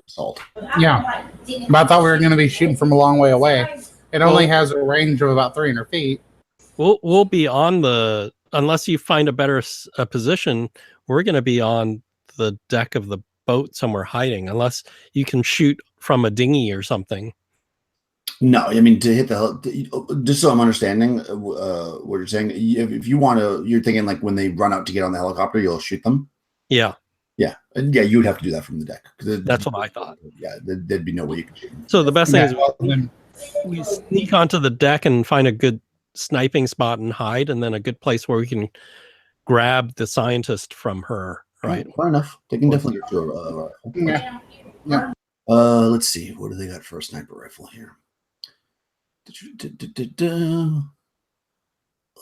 assault. Yeah. But I thought we were going to be shooting from a long way away. It only has a range of about 300 feet. We'll be on the, unless you find a better position, we're going to be on the deck of the boat somewhere hiding, unless you can shoot from a dinghy or something. No, I mean to hit just so I'm understanding what you're saying. If you want to, you're thinking like when they run out to get on the helicopter, you'll shoot them. Yeah. Yeah, and yeah, you would have to do that from the deck. That's what I thought. Yeah, there'd be no way you could shoot them. So the best thing is we sneak onto the deck and find a good sniping spot and hide, and then a good place where we can grab the scientist from her. Right. Fair enough. They can definitely get through a rifle. Yeah. Yeah. Let's see. What do they got for a sniper rifle here?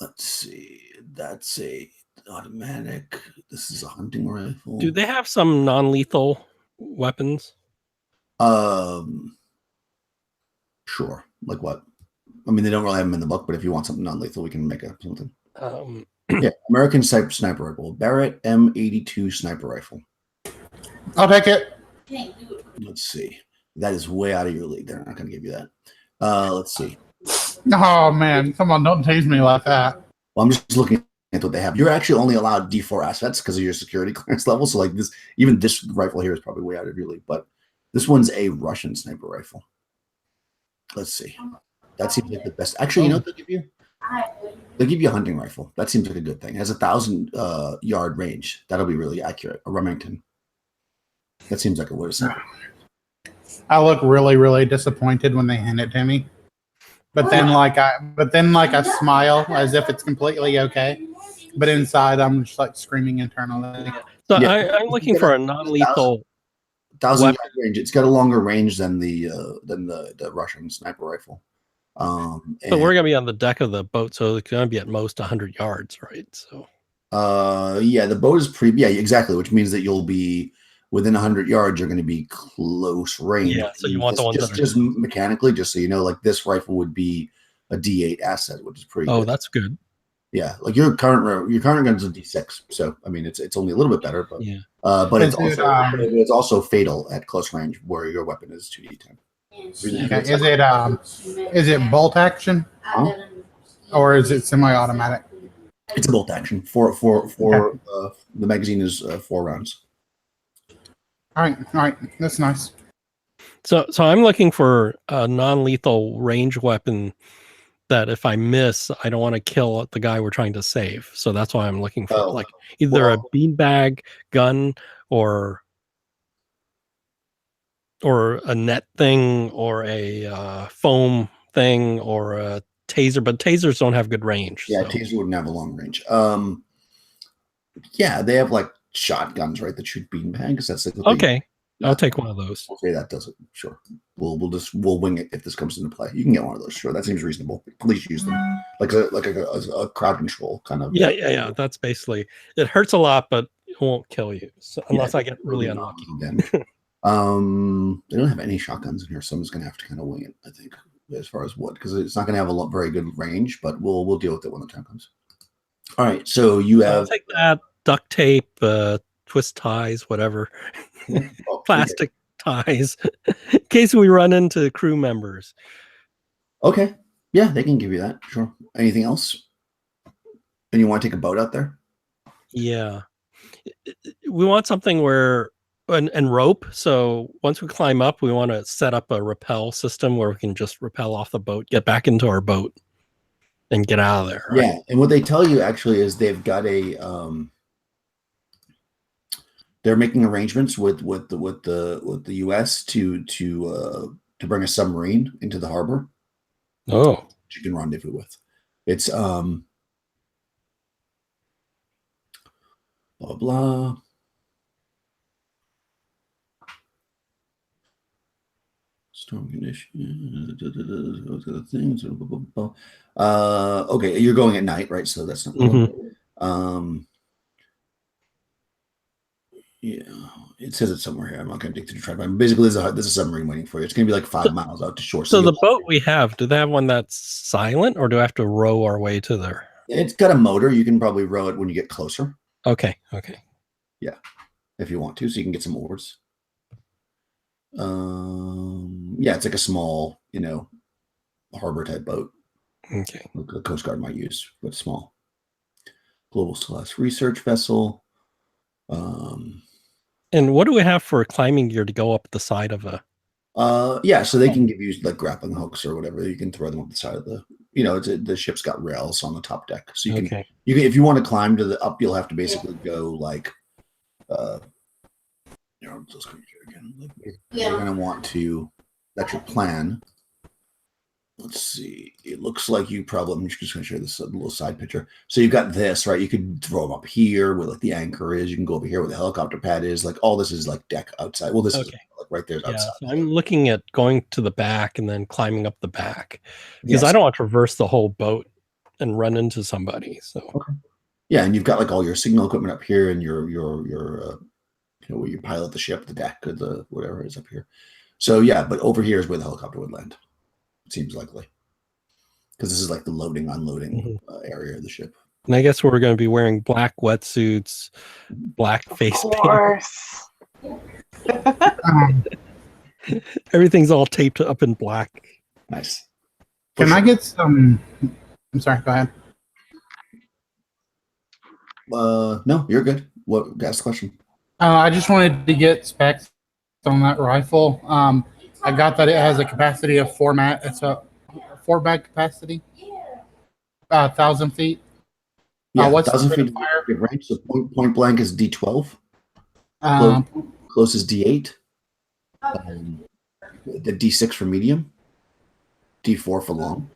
Let's see. That's a automatic. This is a hunting rifle. Do they have some non-lethal weapons? Sure. Like what? I mean, they don't really have them in the book, but if you want something non-lethal, we can make up something. Yeah, American sniper rifle, Barrett M82 sniper rifle. I'll take it. Let's see. That is way out of your league. They're not going to give you that. Let's see. Oh man, come on! Don't tease me like that. Well, I'm just looking at what they have. You're actually only allowed D4 assets because of your security clearance level. So like this, even this rifle here is probably way out of your league. But this one's a Russian sniper rifle. Let's see. That seems like the best. Actually, you know what they'll give you? They'll give you a hunting rifle. That seems like a good thing. It has 1,000 yard range. That'll be really accurate. A Remington. That seems like a way to say. I look really, really disappointed when they hand it to me. But then I smile as if it's completely okay. But inside I'm just like screaming internally. So yeah. I'm looking for a non-lethal 1,000 yard range. It's got a longer range than the Russian sniper rifle. So we're gonna be on the deck of the boat, so it's gonna be at most 100 yards, right? So yeah, the boat is exactly, which means that you'll be within 100 yards. You're going to be close range. Yeah, so you want the ones just mechanically, just so you know, like this rifle would be a D8 asset, which is pretty. Oh, good. that's good. Yeah, like your current gun's a D6, so I mean it's only a little bit better, but yeah, but it's also fatal at close range where your weapon is 2D10. Okay. Is it bolt action, or is it semi-automatic? It's a bolt action. The magazine is 4 rounds. All right, that's nice. So I'm looking for a non-lethal range weapon that if I miss, I don't want to kill the guy we're trying to save. So that's why I'm looking for either a beanbag gun or a net thing or a foam thing or a taser, but tasers don't have good range. Yeah, taser wouldn't have a long range. Yeah, they have like shotguns, right? That shoot beanbags. That's like okay. I'll take one of those. Okay, that does it. Sure. We'll wing it if this comes into play. You can get one of those. Sure, that seems reasonable. Police use them like a crowd control kind of. Yeah. That's basically it. Hurts a lot, but it won't kill you unless I get really unlucky. They don't have any shotguns in here, so I'm just gonna have to kind of wing it. I think as far as wood, because it's not gonna have a very good range, but we'll deal with it when the time comes. All right, so you I'll have take that duct tape, twist ties, whatever, oh, plastic ties, in case we run into crew members. Okay. Yeah, they can give you that. Sure. Anything else? And you want to take a boat out there? Yeah, we want something where and rope. So once we climb up, we want to set up a rappel system where we can just rappel off the boat, get back into our boat, and get out of there. Right? Yeah, and what they tell you actually is they've got a they're making arrangements with the U.S. to bring a submarine into the harbor. Oh, Which you can rendezvous with. It's blah blah. Storm conditions. Things. Okay, you're going at night, right? So that's not cool. Yeah, it says it somewhere here. I'm not going to dig through the track. Basically, there's a submarine waiting for you. It's going to be like 5 miles out to shore. So the boat we have, do they have one that's silent, or do I have to row our way to there? It's got a motor. You can probably row it when you get closer. Okay. Yeah, if you want to, so you can get some oars. Yeah, it's like a small, harbor type boat. Okay. The Coast Guard might use, but small. Global Celeste research vessel. And what do we have for climbing gear to go up the side of a? Yeah, so they can give you like grappling hooks or whatever. You can throw them up the side of the. The ship's got rails on the top deck, so you can. If you want to climb to the up, you'll have to basically go like. Let's go here again. You're going to want to. That's your plan. Let's see. It looks like you probably. I'm just going to show this little side picture. So you've got this, right? You could throw them up here where like the anchor is. You can go over here where the helicopter pad is. Like all this is like deck outside. Well, this is like right there outside. So I'm looking at going to the back and then climbing up the back because I don't want to traverse the whole boat and run into somebody. So yeah, and you've got like all your signal equipment up here and your where you pilot the ship, the deck, or the whatever is up here. So yeah, but over here is where the helicopter would land. It seems likely because this is like the loading, unloading area of the ship. And I guess we're going to be wearing black wetsuits, black face paint. Everything's all taped up in black. Nice. Can I get some? I'm sorry. Go ahead. No, you're good. What? Ask the question. I just wanted to get specs on that rifle. I got that it has a capacity of 4 mag. It's a 4 mag capacity. 1,000 feet. Yeah, what's 1,000 the feet fire? Range. So point blank is D12. Close is D8. The D6 for medium. D4 for long.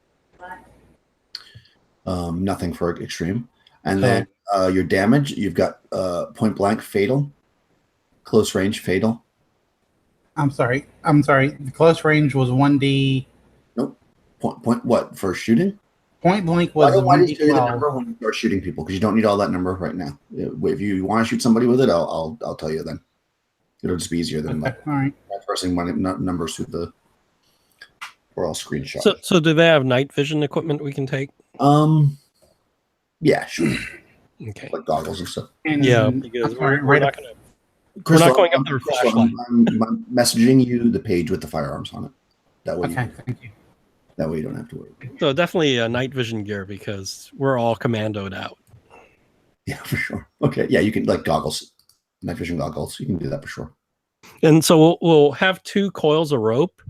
Nothing for extreme. And then your damage, you've got point blank fatal, close range fatal. I'm sorry. The close range was 1D. Nope. Point what for shooting? Point blank was why do you tell you the 1D12. number when you start shooting people? Because you don't need all that number right now. If you want to shoot somebody with it, I'll tell you then. It'll just be easier than Okay, all right. pressing numbers through the or I'll screenshot. So do they have night vision equipment we can take? Yeah, sure. Okay. Like goggles and stuff. And because we're not going to. Crystal, We're not going up there with flashlight. I'm messaging you the page with the firearms on it. That way, thank you. That way you don't have to worry. So definitely a night vision gear because we're all commandoed out. Yeah, for sure. Okay, yeah, you can like goggles, night vision goggles. You can do that for sure. And so we'll have 2 coils of rope.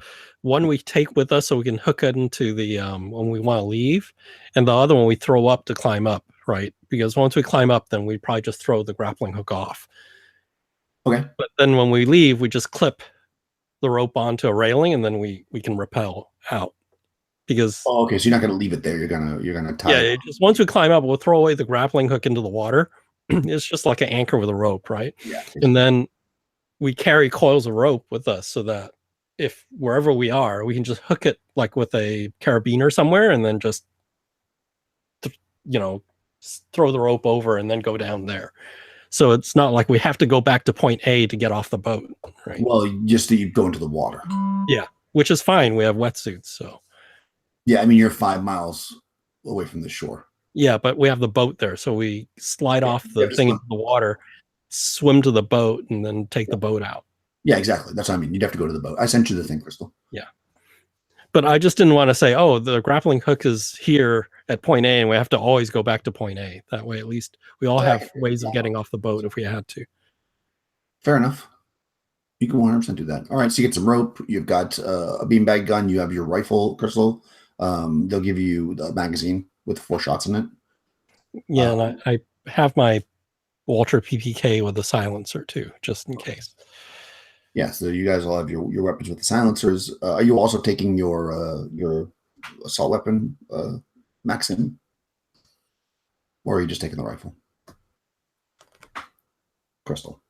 One we take with us so we can hook it into the when we want to leave, and the other one we throw up to climb up, right? Because once we climb up, then we probably just throw the grappling hook off. Okay. But then when we leave, we just clip the rope onto a railing, and then we can rappel out. Because okay, so you're not going to leave it there. You're gonna tie. Yeah, just once we climb up, we'll throw away the grappling hook into the water. It's just like an anchor with a rope, right? Yeah. And then we carry coils of rope with us so that if wherever we are, we can just hook it like with a carabiner somewhere, and then just throw the rope over and then go down there. So it's not like we have to go back to point A to get off the boat, right? Well, just that you go into the water. Yeah, which is fine. We have wetsuits, so. Yeah, I mean you're 5 miles away from the shore. Yeah, but we have the boat there, so we slide off Yeah, the just thing swim. into the water, swim to the boat, and then take the boat out. Yeah, exactly. That's what I mean. You'd have to go to the boat. I sent you the thing, Crystal. Yeah. But I just didn't want to say, oh, the grappling hook is here at point A, and we have to always go back to point A. That way, at least we all Yeah, have ways of getting off the boat if we had to. Fair enough. You can 100% do that. All right, so you get some rope. You've got a beanbag gun. You have your rifle, Crystal. They'll give you the magazine with 4 shots in it. Yeah, and I have my Walter PPK with the silencer too, just in case. Yeah, so you guys all have your weapons with the silencers. Are you also taking your assault weapon, Maxim? Or are you just taking the rifle? Crystal.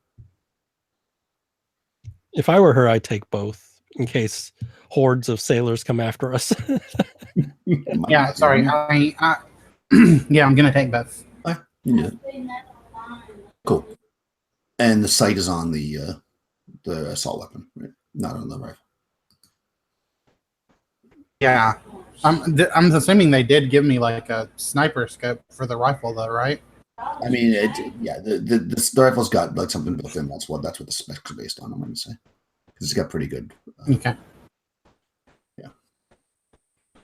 If I were her, I'd take both in case hordes of sailors come after us. Yeah, sorry. Yeah, I'm gonna take both. Yeah. Cool. And the sight is on the assault weapon, right? Not on the rifle. Yeah, I'm assuming they did give me like a sniper scope for the rifle, though, right? I mean, the rifle's got like something built in. That's what the specs are based on. I'm going to say because it's got pretty good. Okay. Yeah.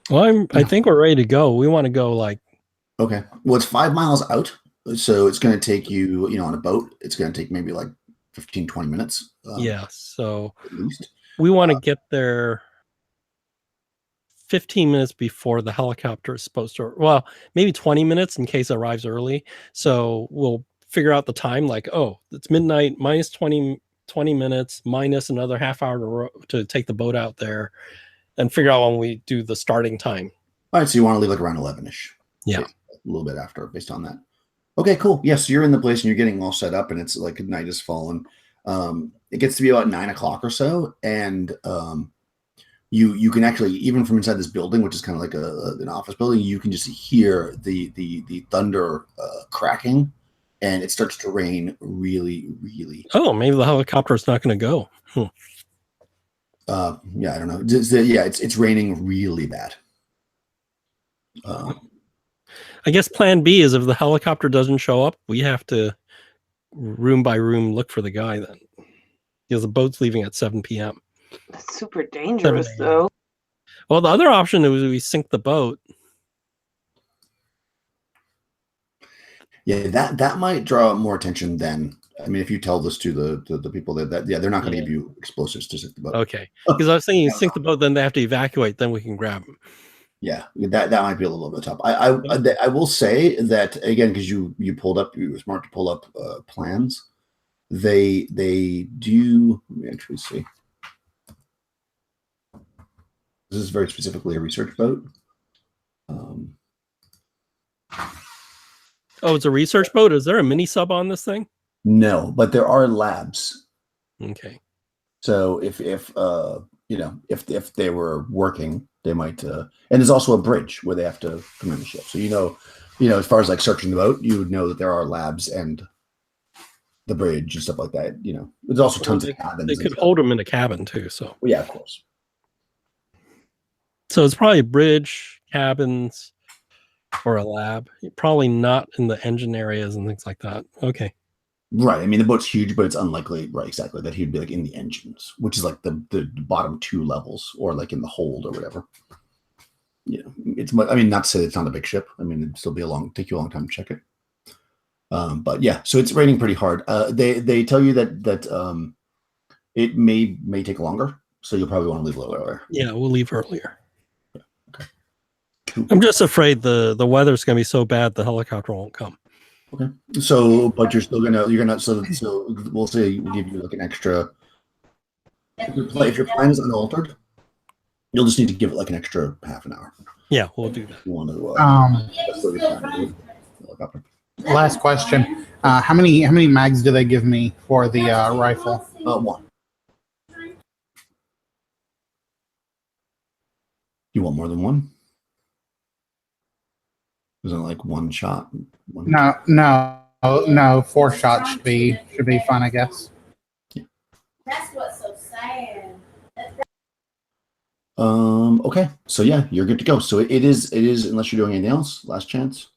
Well, I think we're ready to go. We want to go like. Okay. Well, it's 5 miles out, so it's going to take you, on a boat. It's going to take maybe like 15, 20 minutes. Yeah. So at least we want to get there 15 minutes before the helicopter is supposed to. Well, maybe 20 minutes in case it arrives early. So we'll figure out the time. Like, oh, it's midnight minus 20 minutes minus another half hour to take the boat out there, and figure out when we do the starting time. All right. So you want to leave like around 11ish. Yeah. A little bit after, based on that. Okay, cool. Yes, so you're in the place and you're getting all set up, and it's like night has fallen. It gets to be about 9 o'clock or so, and you can actually, even from inside this building, which is kind of like an office building, you can just hear the thunder cracking, and it starts to rain really, really. Oh, maybe the helicopter is not going to go. Yeah, I don't know. It's raining really bad. I guess plan B is if the helicopter doesn't show up, we have to room by room look for the guy then. Because the boat's leaving at 7 p.m. That's super dangerous, 7 a.m. though. Well, the other option is we sink the boat. Yeah, that might draw more attention than. I mean, if you tell this to the people that they're not going to give you explosives to sink the boat. Okay, because I was thinking sink the boat, then they have to evacuate, then we can grab them. Yeah, that might be a little bit tough. I will say that again, because you pulled up, you were smart to pull up plans. They do. Let me actually see. This is very specifically a research boat. Oh, it's a research boat. Is there a mini sub on this thing? No, but there are labs. Okay. So if they were working, they might. And there's also a bridge where they have to come in the ship. So as far as like searching the boat, you would know that there are labs and the bridge and stuff like that. There's also tons of cabins. They could hold them in a cabin too. So well, yeah, of course. So it's probably a bridge, cabins, or a lab. Probably not in the engine areas and things like that. Okay. Right. I mean, the boat's huge, but it's unlikely, right, exactly, that he'd be like in the engines, which is like the bottom 2 levels, or like in the hold or whatever. It's. I mean, not to say it's not a big ship. I mean, it'd still take you a long time to check it. But yeah, so it's raining pretty hard. They tell you that it may take longer, so you'll probably want to leave a little earlier. Yeah, we'll leave earlier. Okay. I'm just afraid the weather's going to be so bad the helicopter won't come. Okay. So, but you're gonna. So we'll say we'll give you like an extra. If your plan is unaltered, you'll just need to give it like an extra half an hour. Yeah, we'll do that. You want to. Helicopter. Last question: how many mags do they give me for the rifle? 1. You want more than 1? Isn't it like 1 shot? No. 4 shots should be fun, I guess. Yeah. That's what's so sad. Okay. So yeah, you're good to go. So it is unless you're doing anything else. Last chance.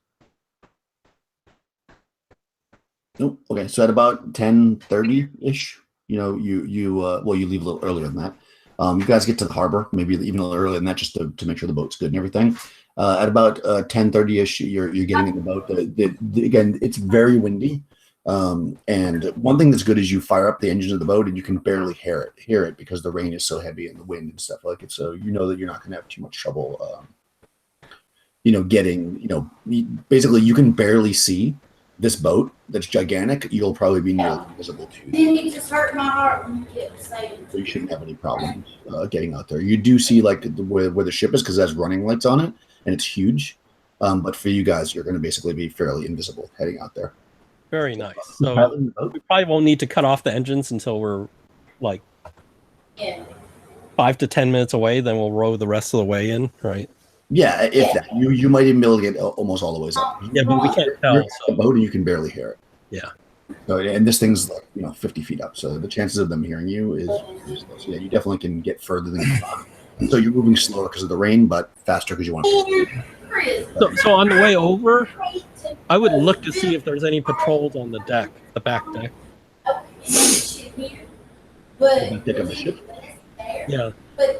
Nope. Okay, so at about 10:30 ish, you leave a little earlier than that. You guys get to the harbor, maybe even a little earlier than that, just to make sure the boat's good and everything. At about 10:30 ish, you're getting in the boat. Again, it's very windy, and one thing that's good is you fire up the engine of the boat and you can barely hear it because the rain is so heavy and the wind and stuff like it. So you know that you're not going to have too much trouble. Basically you can barely see this boat that's gigantic. You'll probably be nearly invisible to you. Then you just hurt my heart when you kept saying. So you shouldn't have any problems getting out there. You do see like where the ship is because it has running lights on it and it's huge. But for you guys, you're going to basically be fairly invisible heading out there. Very nice. So we probably won't need to cut off the engines until we're like 5 to 10 minutes away. Then we'll row the rest of the way in, right? Yeah, if that. You might even be able to get almost all the ways up. Yeah, but we can't tell. You're the boat and you can barely hear it. Yeah. So, and this thing's like 50 feet up, so the chances of them hearing you is yeah, you definitely can get further than you thought. So you're moving slower because of the rain, but faster because you want to. So on the way over, I would look to see if there's any patrols on the deck, the back deck. But Deck of the ship. Yeah,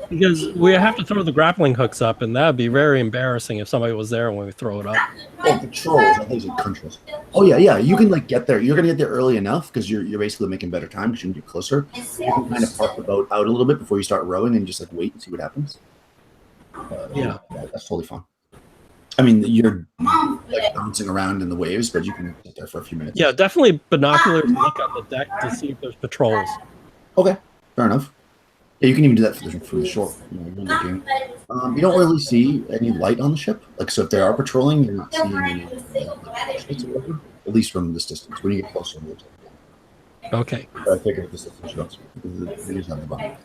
because we have to throw the grappling hooks up, and that'd be very embarrassing if somebody was there when we throw it up. Oh, patrols. I think it's like countries. Oh yeah. You can like get there. You're gonna get there early enough because you're basically making better time because you can get closer. You can kind of park the boat out a little bit before you start rowing and just like wait and see what happens. Yeah, that's totally fine. I mean, you're like bouncing around in the waves, but you can sit there for a few minutes. Yeah, definitely binoculars look on the deck to see if there's patrols. Okay, fair enough. Yeah, you can even do that from the shore. You're looking. You don't really see any light on the ship. Like, so if they are patrolling, you're not seeing any lights or whatever, at least from this distance. When you get closer, Okay. I figure at this distance you don't see because it is on the bottom.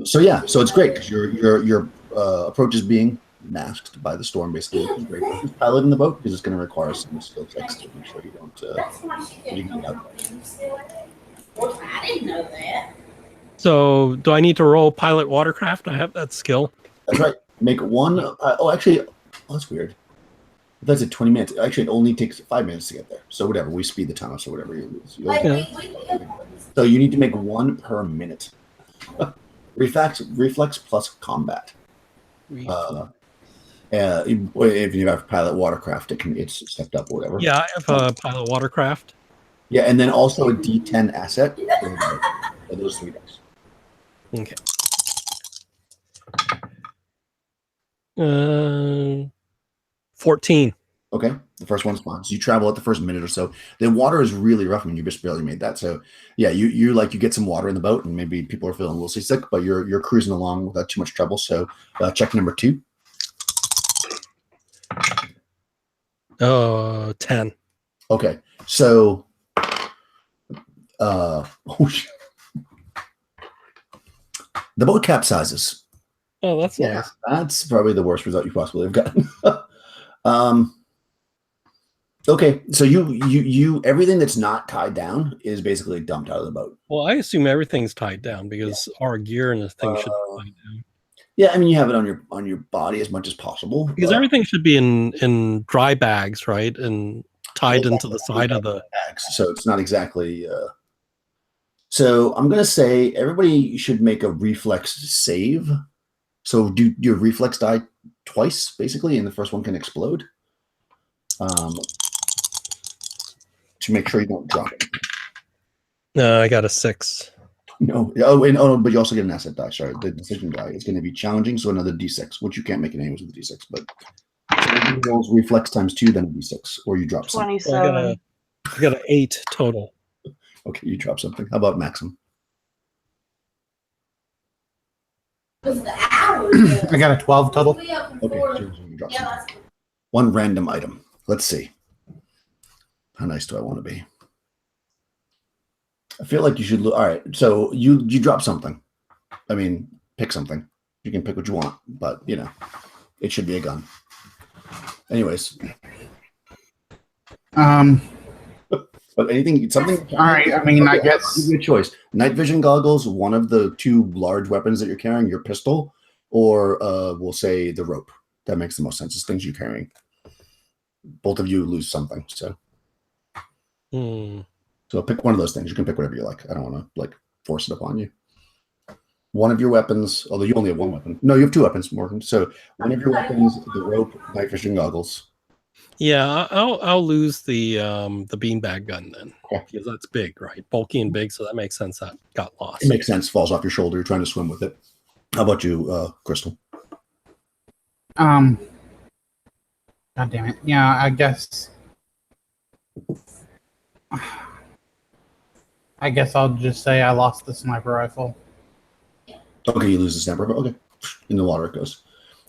So it's great because your approach is being masked by the storm, basically. Which is great. Just piloting the boat because it's going to require some skill checks to make sure you don't. You can get out. I didn't know that. So, do I need to roll pilot watercraft? I have that skill. That's right. Make one. That's weird. That's at 20 minutes. Actually, it only takes 5 minutes to get there. So whatever, we speed the time up. So whatever you lose. So you need to make one per minute. Reflex plus combat. If you have pilot watercraft, it's stepped up or whatever. Yeah, I have a pilot watercraft. Yeah, and then also a D10 asset for those 3 dice. Okay. 14. Okay, the first one's fine. So you travel at the first minute or so. The water is really rough. I mean, you just barely made that. So yeah, you get some water in the boat, and maybe people are feeling a little seasick, but you're cruising along without too much trouble. So check number 2. 10. Okay, so the boat capsizes. Oh, that's Yeah, nice. that's probably the worst result you possibly have gotten. Okay, so you everything that's not tied down is basically dumped out of the boat. Well, I assume everything's tied down because our gear and the thing should be tied down. Yeah, I mean you have it on your body as much as possible. Because everything should be in dry bags, right? And tied into the side of the bags. So it's not exactly so I'm gonna say everybody should make a reflex save. So do your reflex die twice, basically, and the first one can explode. To make sure you don't drop it. No, I got a 6. No, but you also get an asset die. Sorry, the decision die is going to be challenging, so another D6, which you can't make any with the D6, but so rolls reflex times 2, then a D6, or you drop something. 27. I got an 8 total. Okay, you drop something. How about Maxim? I got a 12 total. Okay, so you drop something. One random item. Let's see. How nice do I want to be? I feel like you should look. All right, so you drop something. I mean, pick something. You can pick what you want, but it should be a gun. Anyways. But something. All right. I mean, I guess. Give you a choice: night vision goggles, one of the 2 large weapons that you're carrying, your pistol, or we'll say the rope. That makes the most sense. It's things you're carrying. Both of you lose something. So. Hmm. So pick one of those things. You can pick whatever you like. I don't want to like force it upon you. One of your weapons, although you only have one weapon. No, you have two weapons, Morgan. So one of your weapons, the rope, night fishing goggles. Yeah, I'll lose the beanbag gun then. Okay. Because that's big, right? Bulky and big, so that makes sense that got lost. It makes sense. Falls off your shoulder. You're trying to swim with it. How about you, Crystal? God damn it. Yeah, I guess I'll just say I lost the sniper rifle. Okay, you lose the sniper. Okay, in the water it goes.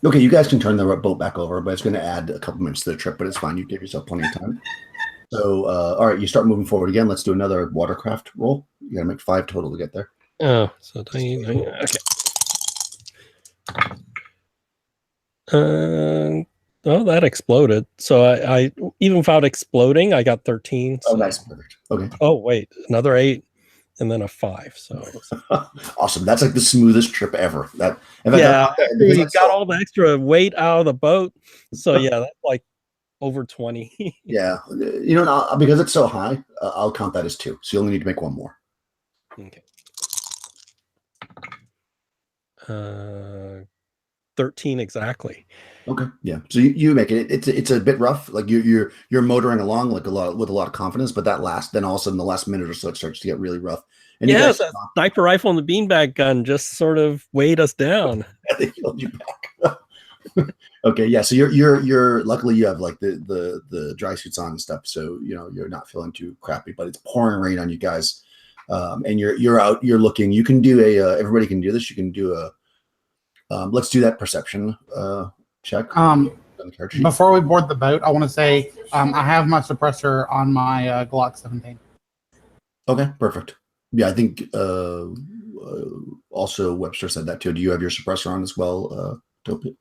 Okay, you guys can turn the boat back over, but it's going to add a couple minutes to the trip, but it's fine. You give yourself plenty of time. So, all right, you start moving forward again. Let's do another watercraft roll. You got to make 5 total to get there. Oh, so okay. Oh, that exploded. So I even without exploding, I got 13. So. Oh, nice, perfect. Okay. Oh, wait, another 8, and then a 5. So awesome. That's like the smoothest trip ever. Yeah, we got all the extra weight out of the boat. So yeah, that's like over 20. Yeah, you know, because it's so high, I'll count that as 2. So you only need to make 1 more. Okay. 13 exactly. Okay, yeah. So you make it. It's a bit rough. Like you're motoring along like with a lot of confidence, but then all of a sudden the last minute or so it starts to get really rough. And yeah, that sniper rifle and the beanbag gun just sort of weighed us down. They killed you back. Okay, yeah. So you're luckily you have like the dry suits on and stuff, so you know you're not feeling too crappy. But it's pouring rain on you guys, and you're out. You're looking. You can do everybody can do this. You can do a. Let's do that perception check. Before we board the boat, I want to say I have my suppressor on my Glock 17. Okay, perfect. Yeah, I think also Webster said that too. Do you have your suppressor on as well, Topi?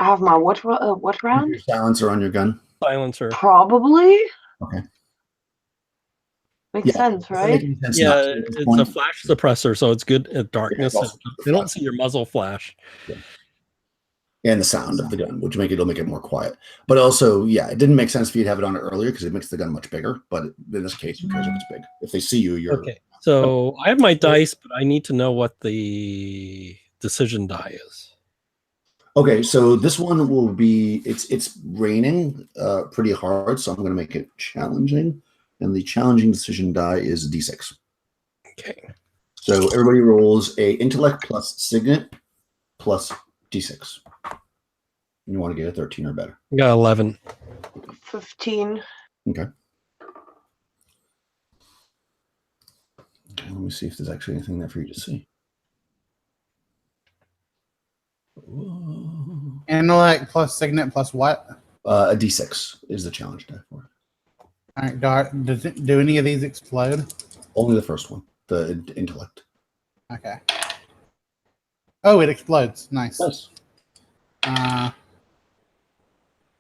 I have my what round? Your silencer on your gun? Silencer. Probably. Okay. Makes sense, right? Sense yeah, it's a flash suppressor, so it's good at darkness. Yeah, they don't see your muzzle flash. Yeah. And the sound of the gun, which it'll make it more quiet. But also, yeah, it didn't make sense for you to have it on earlier because it makes the gun much bigger. But in this case, who cares if it's big? If they see you, you're okay. So I have my dice, but I need to know what the decision die is. Okay, so this one will be it's raining pretty hard, so I'm going to make it challenging. And the challenging decision die is a D6. Okay. So everybody rolls a intellect plus signet plus D6. You want to get a 13 or better. I got 11. 15. Okay. Let me see if there's actually anything there for you to see. Whoa. Intellect plus signet plus what? A D6 is the challenge die for it. All right, do any of these explode? Only the first one, the intellect. Okay. Oh, it explodes. Nice.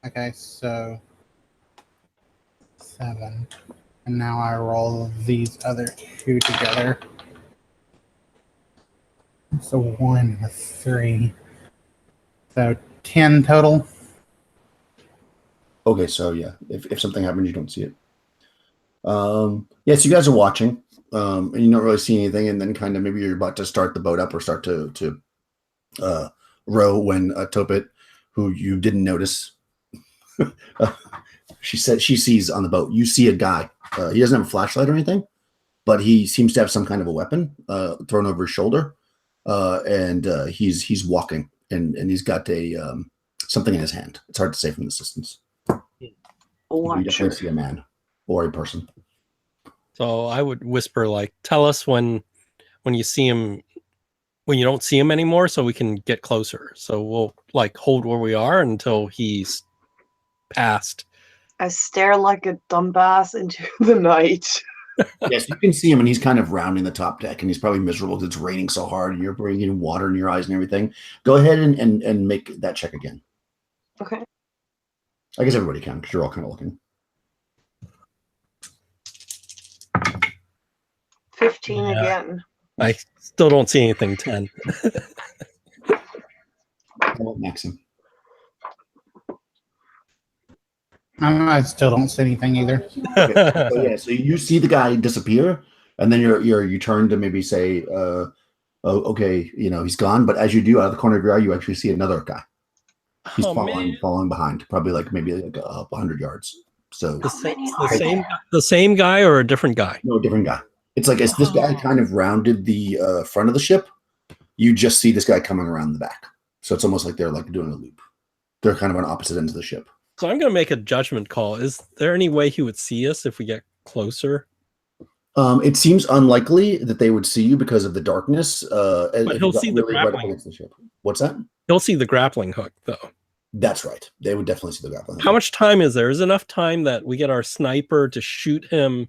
Okay, so 7. And now I roll these other 2 together. So 1, 3. So 10 total. Okay, so yeah, if something happens, you don't see it. Yeah, so you guys are watching, and you don't really see anything, and then kind of maybe you're about to start the boat up or start to row when Topit, who you didn't notice, she said she sees on the boat. You see a guy. He doesn't have a flashlight or anything, but he seems to have some kind of a weapon thrown over his shoulder, and he's walking, and he's got a something in his hand. It's hard to say from the distance. You definitely see a man or a person. So I would whisper, like, tell us when you see him, when you don't see him anymore, so we can get closer. So we'll like hold where we are until he's past. I stare like a dumbass into the night. Yes, you can see him, and he's kind of rounding the top deck, and he's probably miserable because it's raining so hard, and you're bringing water in your eyes and everything. Go ahead and make that check again. Okay. I guess everybody can because you're all kind of looking. 15 again. I still don't see anything. 10. Maxim. I still don't see anything either. Okay. So yeah, so you see the guy disappear, and then you turn to maybe say, "Oh, okay, he's gone." But as you do, out of the corner of your eye, you actually see another guy. He's Oh, man. following behind, probably maybe 100 yards. So The same guy or a different guy? no, different guy. It's like as this guy kind of rounded the front of the ship, you just see this guy coming around the back. So it's almost like they're like doing a loop. They're kind of on opposite ends of the ship. So I'm going to make a judgment call. Is there any way he would see us if we get closer? It seems unlikely that they would see you because of the darkness. But he'll see the right up grappling. against the ship. What's that? He'll see the grappling hook, though. That's right. They would definitely see the grappling hook. How much time is there? Is enough time that we get our sniper to shoot him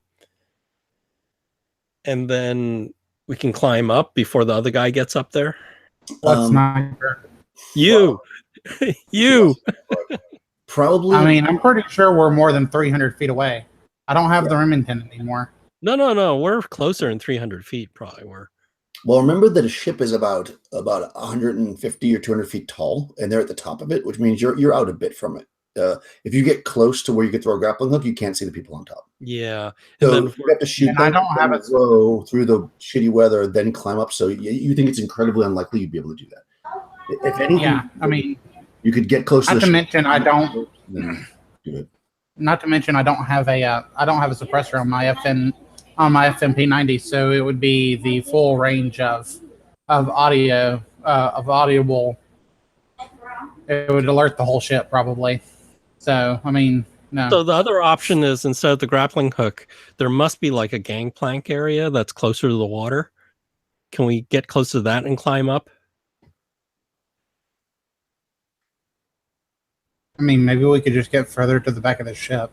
and then we can climb up before the other guy gets up there? What sniper? You. You. Probably. I mean, I'm pretty sure we're more than 300 feet away. I don't have the Remington anymore. No. We're closer than 300 feet, probably. Well, remember that a ship is about 150 or 200 feet tall, and they're at the top of it, which means you're out a bit from it. If you get close to where you could throw a grappling hook, you can't see the people on top. Yeah. So And then you have to shoot And them, I don't have then it- throw through the shitty weather, then climb up. So you think it's incredibly unlikely you'd be able to do that. If anything, Yeah, I mean, you could get close to not the to ship, mention I don't. then do it. Not to mention I don't have a suppressor on my FMP90, so it would be the full range of audio of audible. It would alert the whole ship probably. So I mean, no. So the other option is instead of the grappling hook, there must be like a gangplank area that's closer to the water. Can we get close to that and climb up? I mean, maybe we could just get further to the back of the ship.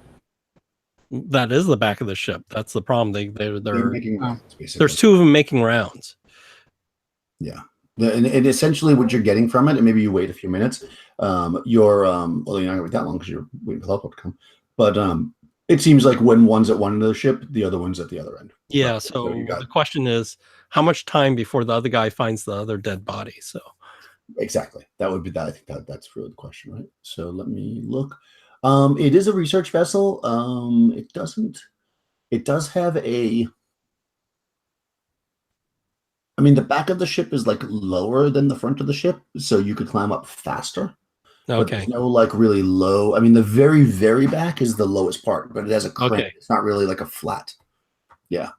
That is the back of the ship. That's the problem. They're They're making rounds, basically. there's two of them making rounds. Yeah. And essentially what you're getting from it, and maybe you wait a few minutes, well, you're not gonna wait that long because you're waiting for the helicopter to come. But it seems like when one's at one end of the ship, the other one's at the other end. Yeah. Right. So you got the question is, how much time before the other guy finds the other dead body? So exactly. That would be that. I think that's really the question, right? So let me look. It is a research vessel. It does have a. I mean, the back of the ship is like lower than the front of the ship, so you could climb up faster. But okay. there's no like really low. I mean, the very, very back is the lowest part, but it has a crank. Okay. It's not really like a flat. Yeah.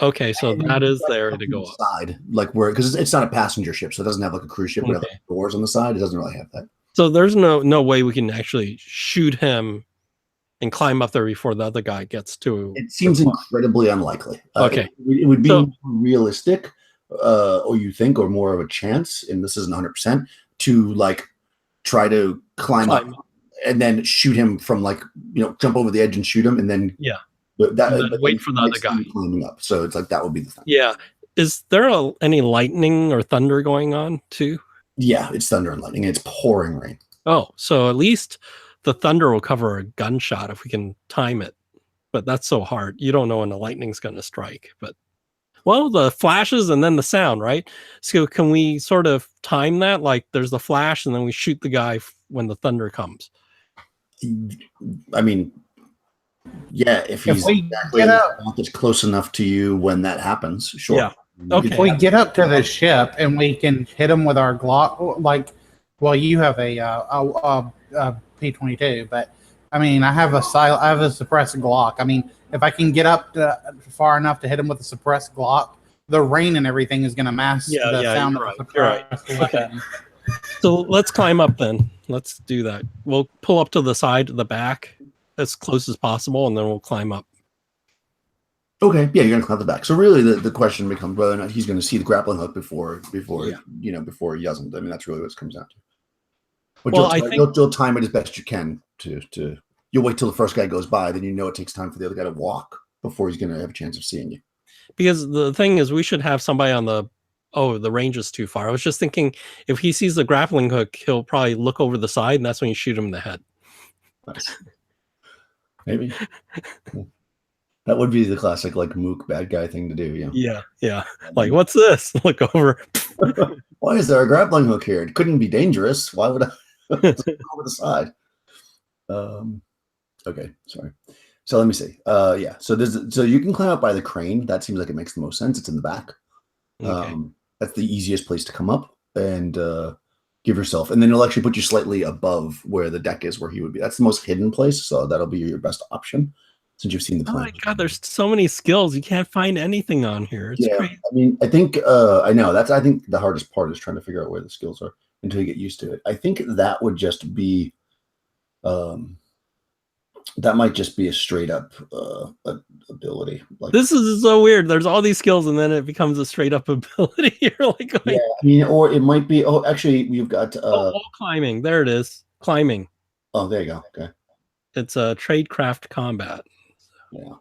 Okay. So And that is like there up to on go the up. side, like where because it's not a passenger ship, so it doesn't have like a cruise ship where Okay. like doors on the side. It doesn't really have that. So there's no way we can actually shoot him and climb up there before the other guy gets to. It seems incredibly unlikely. Okay. It would be So- realistic, or you think, or more of a chance, and this isn't 100%, to like try to climb up and then shoot him from like, jump over the edge and shoot him, and then Yeah. but that, And then but wait then for the you other might see guy. him climbing up. So it's like that would be the thing. Yeah. Is there any lightning or thunder going on too? Yeah, it's thunder and lightning. And it's pouring rain. Oh, so at least the thunder will cover a gunshot if we can time it. But that's so hard. You don't know when the lightning's going to strike. But well, the flashes and then the sound, right? So can we sort of time that? Like there's the flash and then we shoot the guy when the thunder comes. I mean, yeah, if he's we exactly get up- it's close enough to you when that happens, sure. Yeah. Okay. If we get up to the ship and we can hit them with our Glock, like, well, you have a P-22, but I mean, I have a suppressed Glock. I mean, if I can get up far enough to hit them with a suppressed Glock, the rain and everything is going to mask the sound you're of the right. suppressed weapon. So let's climb up then. Let's do that. We'll pull up to the side, the back, as close as possible, and then we'll climb up. Okay, yeah, you're gonna climb the back. So really, the question becomes whether or not he's going to see the grappling hook before he doesn't. I mean, that's really what it comes down to. But Well, you'll time it as best you can to. You'll wait till the first guy goes by, then it takes time for the other guy to walk before he's going to have a chance of seeing you. Because the thing is, we should have somebody on the range is too far. I was just thinking if he sees the grappling hook, he'll probably look over the side, and that's when you shoot him in the head. Nice. Maybe. That would be the classic like Mook bad guy thing to do. Yeah. Like, what's this? Look over. Why is there a grappling hook here? It couldn't be dangerous. Why would I look over the side? Okay, sorry. So let me see. Yeah. So you can climb up by the crane. That seems like it makes the most sense. It's in the back. Okay. That's the easiest place to come up and give yourself, and then it'll actually put you slightly above where the deck is, where he would be. That's the most hidden place, so that'll be your best option since you've seen the Oh plan. my god, there's so many skills. You can't find anything on here. It's Yeah, crazy. I mean, I think I know that's. I think the hardest part is trying to figure out where the skills are until you get used to it. I think that would just be, that might just be a straight up ability. Like, This is so weird. There's all these skills, and then it becomes a straight up ability. You're like, yeah, I mean, or it might be. Oh, actually, you've got. wall climbing. There it is. Climbing. Oh, there you go. Okay. It's a tradecraft combat. Yeah.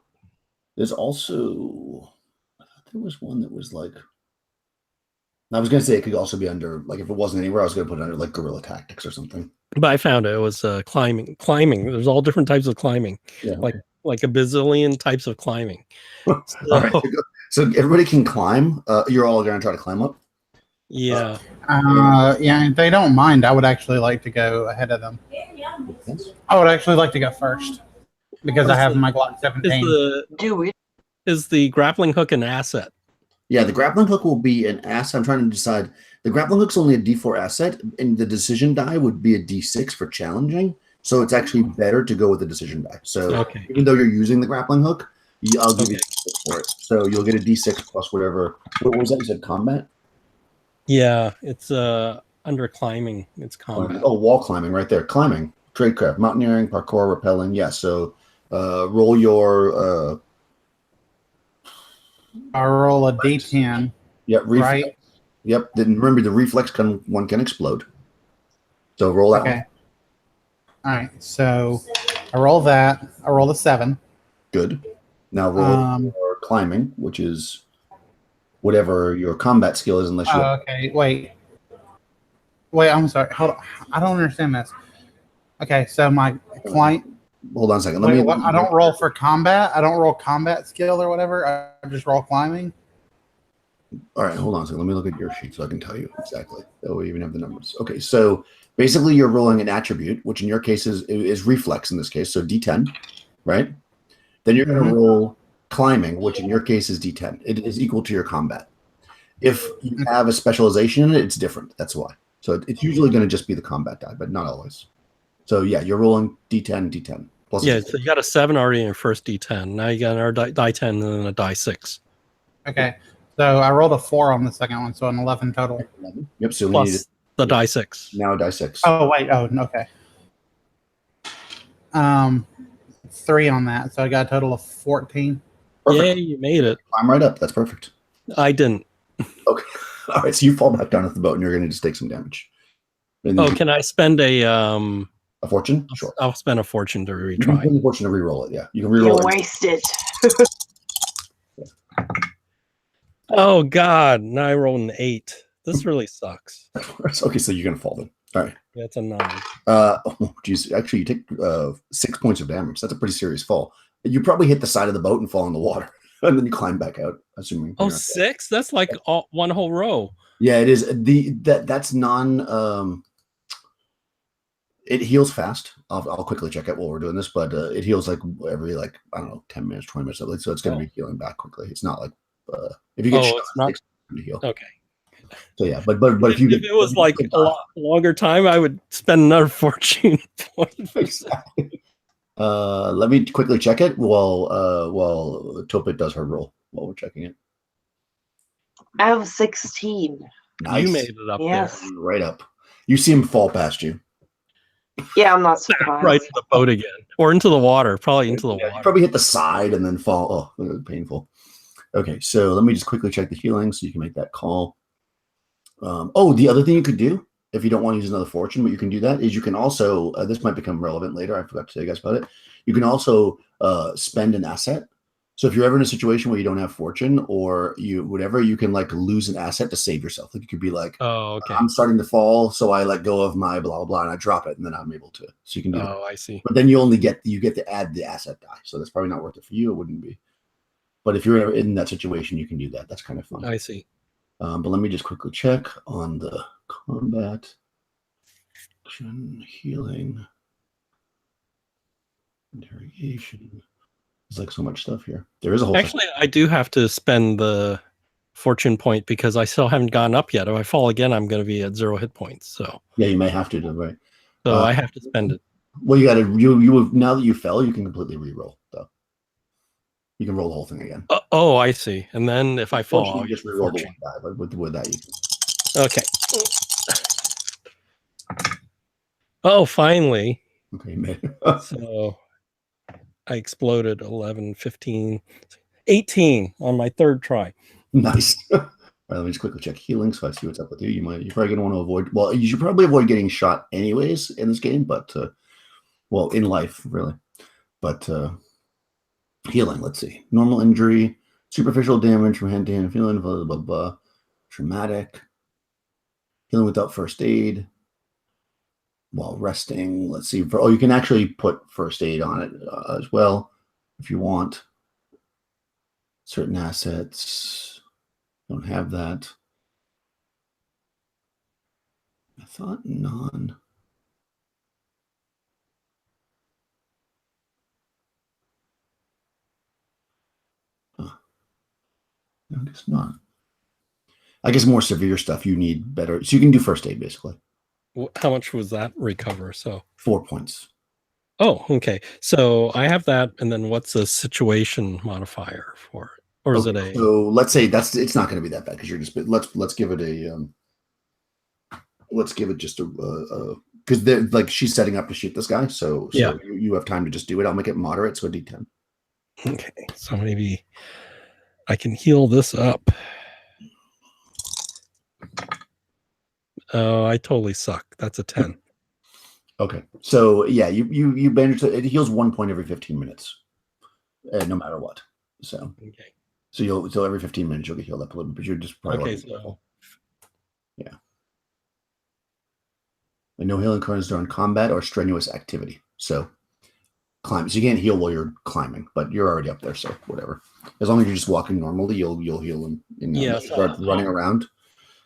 There's also. I thought there was one that was like. I was gonna say it could also be under, like, if it wasn't anywhere, I was gonna put it under like guerrilla tactics or something. But I found it was climbing. Climbing. There's all different types of climbing. Yeah. Like a bazillion types of climbing. All right. So everybody can climb. You're all gonna try to climb up. Yeah. Yeah, if they don't mind, I would actually like to go ahead of them. Yes. I would actually like to go first because I have my Glock Is 17. Do it. the grappling hook an asset? Yeah, the grappling hook will be an asset. I'm trying to decide. The grappling hook's only a D4 asset, and the decision die would be a D6 for challenging. So it's actually better to go with the decision die. So Okay. even though you're using the grappling hook, I'll give you D6 for it. So you'll get a D6 plus whatever. What was that? You said combat? Yeah, it's under climbing. It's combat. Oh, wall climbing right there. Climbing, tradecraft, mountaineering, parkour, rappelling. Yeah. So roll your. I roll a D10. Yep. Right. Yep. Then remember the reflex one can explode. So roll that Okay. one. All right. So I roll that. I roll a 7. Good. Now roll your climbing, which is whatever your combat skill is, unless you. Okay. Wait. I'm sorry. Hold on. I don't understand this. Okay. So my client. Hold on a second. I don't roll for combat. I don't roll combat skill or whatever. I just roll climbing. All right, hold on a second. Let me look at your sheet so I can tell you exactly. Oh, we even have the numbers. Okay, so basically you're rolling an attribute, which in your case is reflex in this case, so D10, right? Then you're going to roll climbing, which in your case is D10. It is equal to your combat. If you have a specialization in it, it's different. That's why. So it's usually going to just be the combat die, but not always. So yeah, you're rolling D10, D10. Plus Yeah, so you got a 7 already in your first D10. Now you got another die 10 and then a die 6. Okay. So I rolled a 4 on the second one, so an 11 total. 11. Yep, so we Plus need the die 6. now die 6. Oh wait. Oh, okay. 3 on that, so I got a total of 14. Perfect. Yay, you made it. Climb right up. That's perfect. I didn't. Okay. All right, so you fall back down at the boat and you're going to just take some damage. And Oh, can I spend a fortune? Sure. I'll spend a fortune to You can retry. spend a fortune to re-roll it, yeah. You can You re-roll it. waste it. Oh god, now I rolled an 8. This really sucks. Okay, so you're going to fall then. All right. That's a 9. Oh, geez. Actually, you take 6 points of damage. That's a pretty serious fall. You probably hit the side of the boat and fall in the water. And then you climb back out, assuming. Oh, you're not dead. 6? That's like one whole row. Yeah, it is. That's non. It heals fast. I'll quickly check it while we're doing this, but it heals like every, like, I don't know, 10 minutes, 20 minutes. So it's going to be healing back quickly. It's not like if you get shot, it's not. it takes time to heal. Okay. So yeah, but if you if it was like a lot longer time, I would spend another fortune point. Exactly. Let me quickly check it while Topit does her roll while we're checking it. I have 16. Nice. You made it up Yes. Right up. You see him fall past you. Yeah, I'm not there. surprised. Right to the boat again. Or into the water. Probably into the Yeah, you water. probably hit the side and then fall. Oh, it was painful. Okay, so let me just quickly check the healing so you can make that call. The other thing you could do, if you don't want to use another fortune, but you can do that, is you can also, this might become relevant later. I forgot to tell you guys about it. You can also spend an asset. So if you're ever in a situation where you don't have fortune or you can like lose an asset to save yourself. Like you could be like, Oh, okay. I'm starting to fall, so I let go of my blah, blah, blah, and I drop it, and then I'm able to. So you can do that. Oh, I see. But then you get to add the asset die. So that's probably not worth it for you. It wouldn't be. But if you're ever in that situation, you can do that. That's kind of fun. I see. But let me just quickly check on the combat. Healing. Interrogation. There's like so much stuff here. There is a whole. Actually, I do have to spend the fortune point because I still haven't gone up yet. If I fall again, I'm going to be at 0 hit points. So Yeah, you may have to do right. so I have to spend it. Well, you got to you now that you fell, you can completely re-roll though. You can roll the whole thing again. Oh, I see. And then if I fall, You just re-roll the one die, but with that you can. Okay. Oh, finally. Okay, you made it. So I exploded 11, 15, 18 on my third try. Nice. All right, let me just quickly check healing so I see what's up with you. You're probably going to want to avoid. Well, you should probably avoid getting shot anyways in this game, but well, in life really. But healing. Let's see. Normal injury, superficial damage from hand to hand feeling, blah blah blah. Traumatic. Healing without first aid. While resting. Let's see. You can actually put first aid on it as well if you want. Certain assets don't have that. I thought none. Huh. I guess not. I guess more severe stuff you need better. So you can do first aid basically. How much was that recover? So 4 points. Oh, okay. So I have that, and then what's the situation modifier for it? Or is it a? So let's say it's not going to be that bad because you're just. Let's give it a. Let's give it just a because like she's setting up to shoot this guy, so Yeah. you have time to just do it. I'll make it moderate, so a D10. Okay, so maybe I can heal this up. Oh, I totally suck. That's a 10. Okay, so yeah, you bandage it. It heals 1 point every 15 minutes, no matter what. So Okay. So every 15 minutes you'll get healed up a little bit, but you're just probably Okay. So yeah. And no healing occurs during combat or strenuous activity. So climb. So you can't heal while you're climbing, but you're already up there, so whatever. As long as you're just walking normally, you'll heal and Yeah, start running around.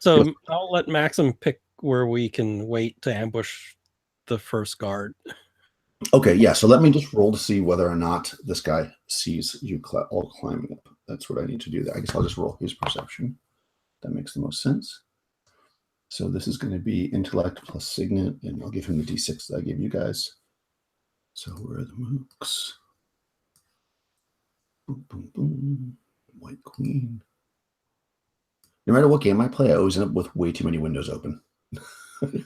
So I'll let Maxim pick where we can wait to ambush the first guard. Okay, yeah. So let me just roll to see whether or not this guy sees you all climbing up. That's what I need to do there. I guess I'll just roll his perception. That makes the most sense. So this is going to be intellect plus signet, and I'll give him the d6 that I gave you guys. So where are the mooks? Boom, boom, boom. White queen. No matter what game I play, I always end up with way too many windows open.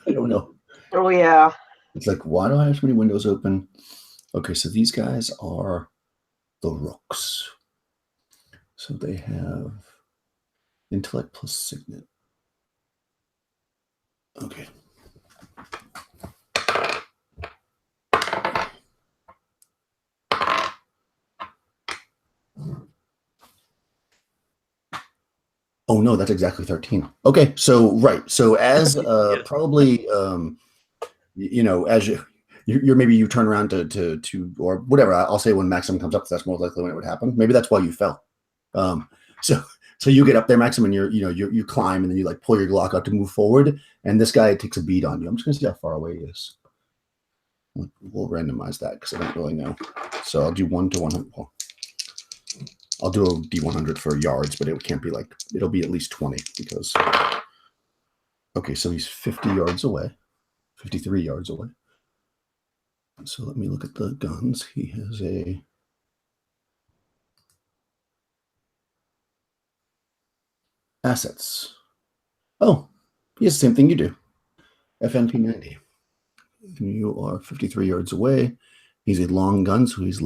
I don't know. Oh yeah. It's like, why do I have so many windows open? Okay, so these guys are the rooks. So they have intellect plus signet. Okay. Oh no, that's exactly 13. Okay, so right. So as probably as you're maybe you turn around to or whatever. I'll say when Maxim comes up, that's more likely when it would happen. Maybe that's why you fell. So you get up there, Maxim, and you climb, and then you like pull your Glock out to move forward, and this guy takes a bead on you. I'm just gonna see how far away he is. We'll randomize that because I don't really know. So I'll do 1 to 100. Well, I'll do a D100 for yards, but it can't be like it'll be at least 20 because. Okay, so he's 50 yards away, 53 yards away. So let me look at the guns. He has a. Assets. Oh, he has the same thing you do. FNP 90. You are 53 yards away. He's a long gun, so he's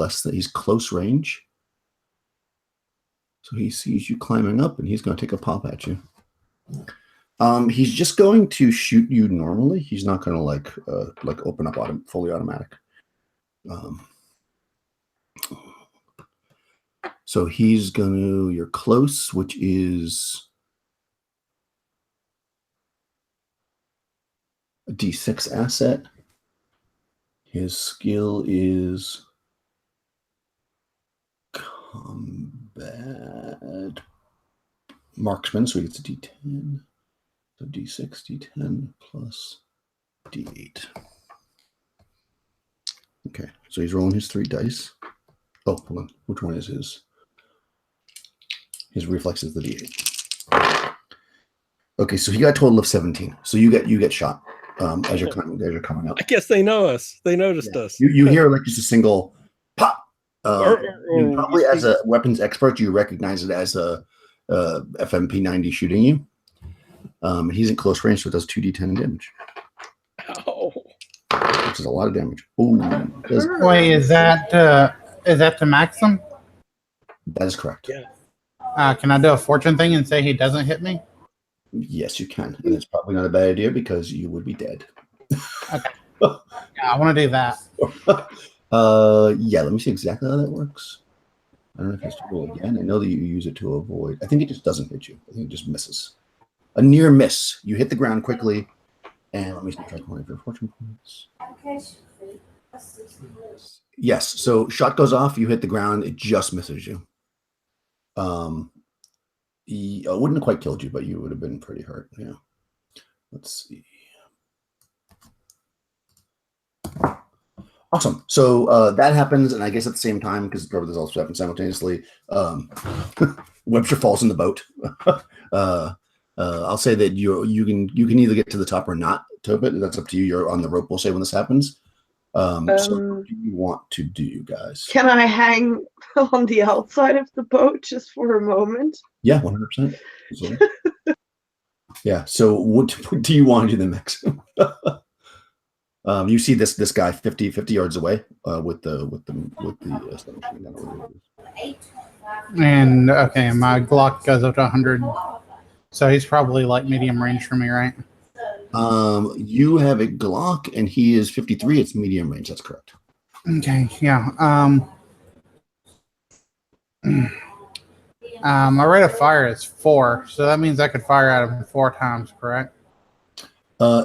close range. So he sees you climbing up, and he's going to take a pop at you. He's just going to shoot you normally. He's not going to like open up fully automatic. So he's going to. You're close, which is a D6 asset. His skill is combat marksman, so he gets a D10. So D6, D10 plus D8. Okay, so he's rolling his 3 dice. Oh, hold on. Which one is his? His reflex is the D8. Okay, so he got a total of 17. So you get shot as you're coming out. I guess they know us. They noticed us. You hear like just a single pop. You probably, you as see- a weapons expert, you recognize it as a FMP 90 shooting you. He's in close range, so it does 2d10 damage, Ow. which is a lot of damage. Ooh, Wait, is that the maximum? that is correct. Yeah. Can I do a fortune thing and say he doesn't hit me? Yes, you can, and it's probably not a bad idea because you would be dead. Yeah, I want to do that. Yeah. Let me see exactly how that works. I don't know if it's to roll again. I know that you use it to avoid. I think it just doesn't hit you. I think it just misses. A near miss. You hit the ground quickly, and let me subtract one of your fortune points. Yes. So shot goes off. You hit the ground. It just misses you. It wouldn't have quite killed you, but you would have been pretty hurt. Yeah. Let's see. Awesome. So that happens, and I guess at the same time, because probably this also happens simultaneously, Webster falls in the boat. I'll say that you can either get to the top or not, Tobit. That's up to you. You're on the rope, we'll say, when this happens. So what do you want to do, guys? Can I hang on the outside of the boat just for a moment? Yeah, 100%. Yeah. So what do you want to do, the mix? You see this guy 50 yards away with the submachine gun. And okay, my Glock goes up to 100, so he's probably like medium range for me, right? You have a Glock, and he is 53. It's medium range. That's correct. Okay, yeah. My rate of fire is 4, so that means I could fire at him 4 times, correct?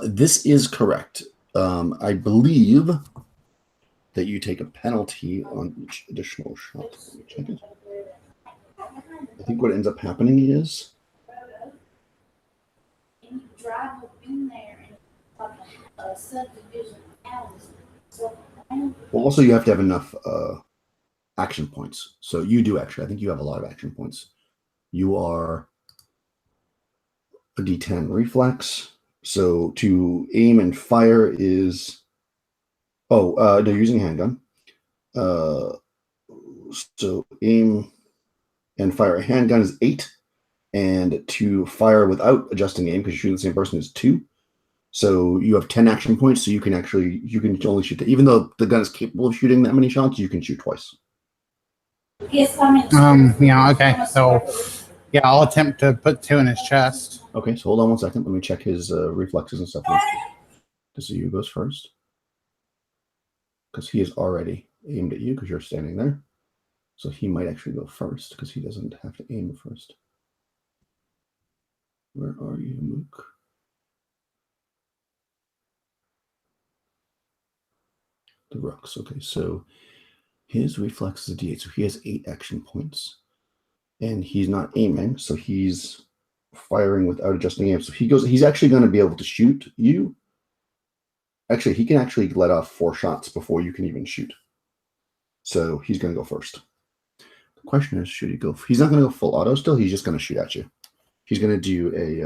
This is correct. I believe that you take a penalty on each additional shot. Let me check it. I think what ends up happening is also you have to have enough action points. So you do actually. I think you have a lot of action points. You are a D10 reflex. So to aim and fire is they're using a handgun. So aim and fire a handgun is 8, and to fire without adjusting aim because you're shooting the same person is 2. So you have 10 action points. So you can only shoot even though the gun is capable of shooting that many shots, you can shoot twice. Yeah. Okay. So yeah, I'll attempt to put 2 in his chest. Okay, so hold on 1 second. Let me check his reflexes and stuff to see who goes first. Because he is already aimed at you because you're standing there. So he might actually go first because he doesn't have to aim first. Where are you, Mook? The rooks. Okay, so his reflex is a D8, so he has 8 action points. And he's not aiming, so he's firing without adjusting aim. So he's actually going to be able to shoot you. Actually, he can actually let off 4 shots before you can even shoot. So he's going to go first. The question is, should he go? He's not going to go full auto still. He's just going to shoot at you. He's going to do a...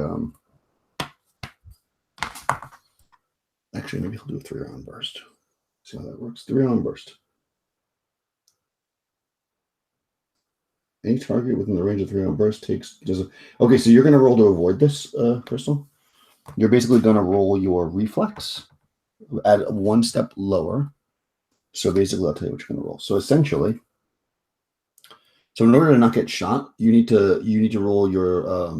Actually, maybe he'll do a 3-round burst. See how that works. 3-round burst. Any target within the range of 3-round burst takes... Okay, so you're going to roll to avoid this, Crystal. You're basically going to roll your reflex at 1 step lower. So basically, I'll tell you what you're going to roll. So essentially, in order to not get shot, you need to roll your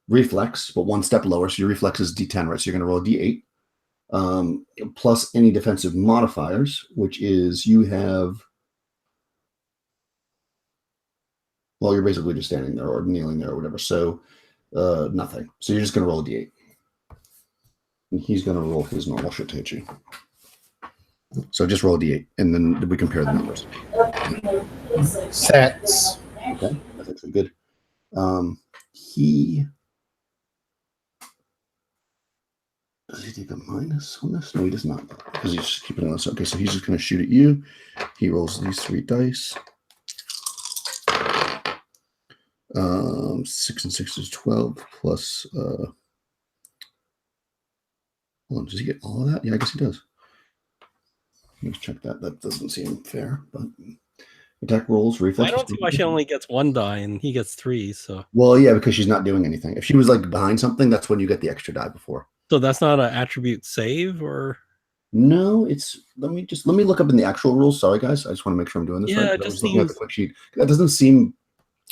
reflex, but 1 step lower. So your reflex is D10, right? So you're going to roll a D8 plus any defensive modifiers, which is you have. Well, you're basically just standing there or kneeling there or whatever. So nothing. So you're just going to roll a D8. And he's going to roll his normal shit to hit you. So just roll a D8, and then we compare the numbers. Sets. Okay, that's actually good. He Does he take a minus on this? No, he does not, because he's just keeping it on this. Okay, so he's just going to shoot at you. He rolls these 3 dice. 6 and 6 is 12 plus. Hold on, does he get all of that? Yeah, I guess he does. Let's check that. That doesn't seem fair, but attack rolls, reflex. I don't see why she only gets 1 die and he gets 3. So Well, yeah, because she's not doing anything. If she was like behind something, that's when you get the extra die before. that's not an attribute save, or No, it's let me look up in the actual rules. Sorry, guys, I just want to make sure I'm doing this Yeah, right. it I just was looking at the seems- quick sheet. That doesn't seem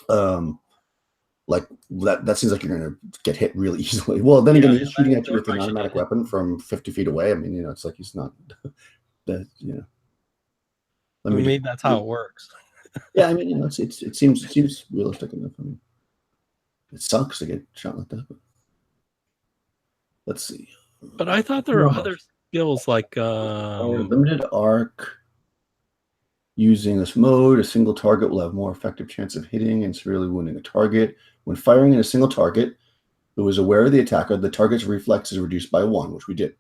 like that. That seems like you're going to get hit really easily. Well, then again, Yeah, he's shooting I at you with don't an actually automatic get hit. weapon from 50 feet away. I mean, it's like he's not. That Let me. maybe that's how it works. Yeah, I mean, it seems realistic enough. I mean, it sucks to get shot like that. But let's see. But I thought there were No. other skills like Limited arc. Using this mode, a single target will have more effective chance of hitting and severely wounding a target. When firing at a single target who is aware of the attacker, the target's reflex is reduced by 1, which we did.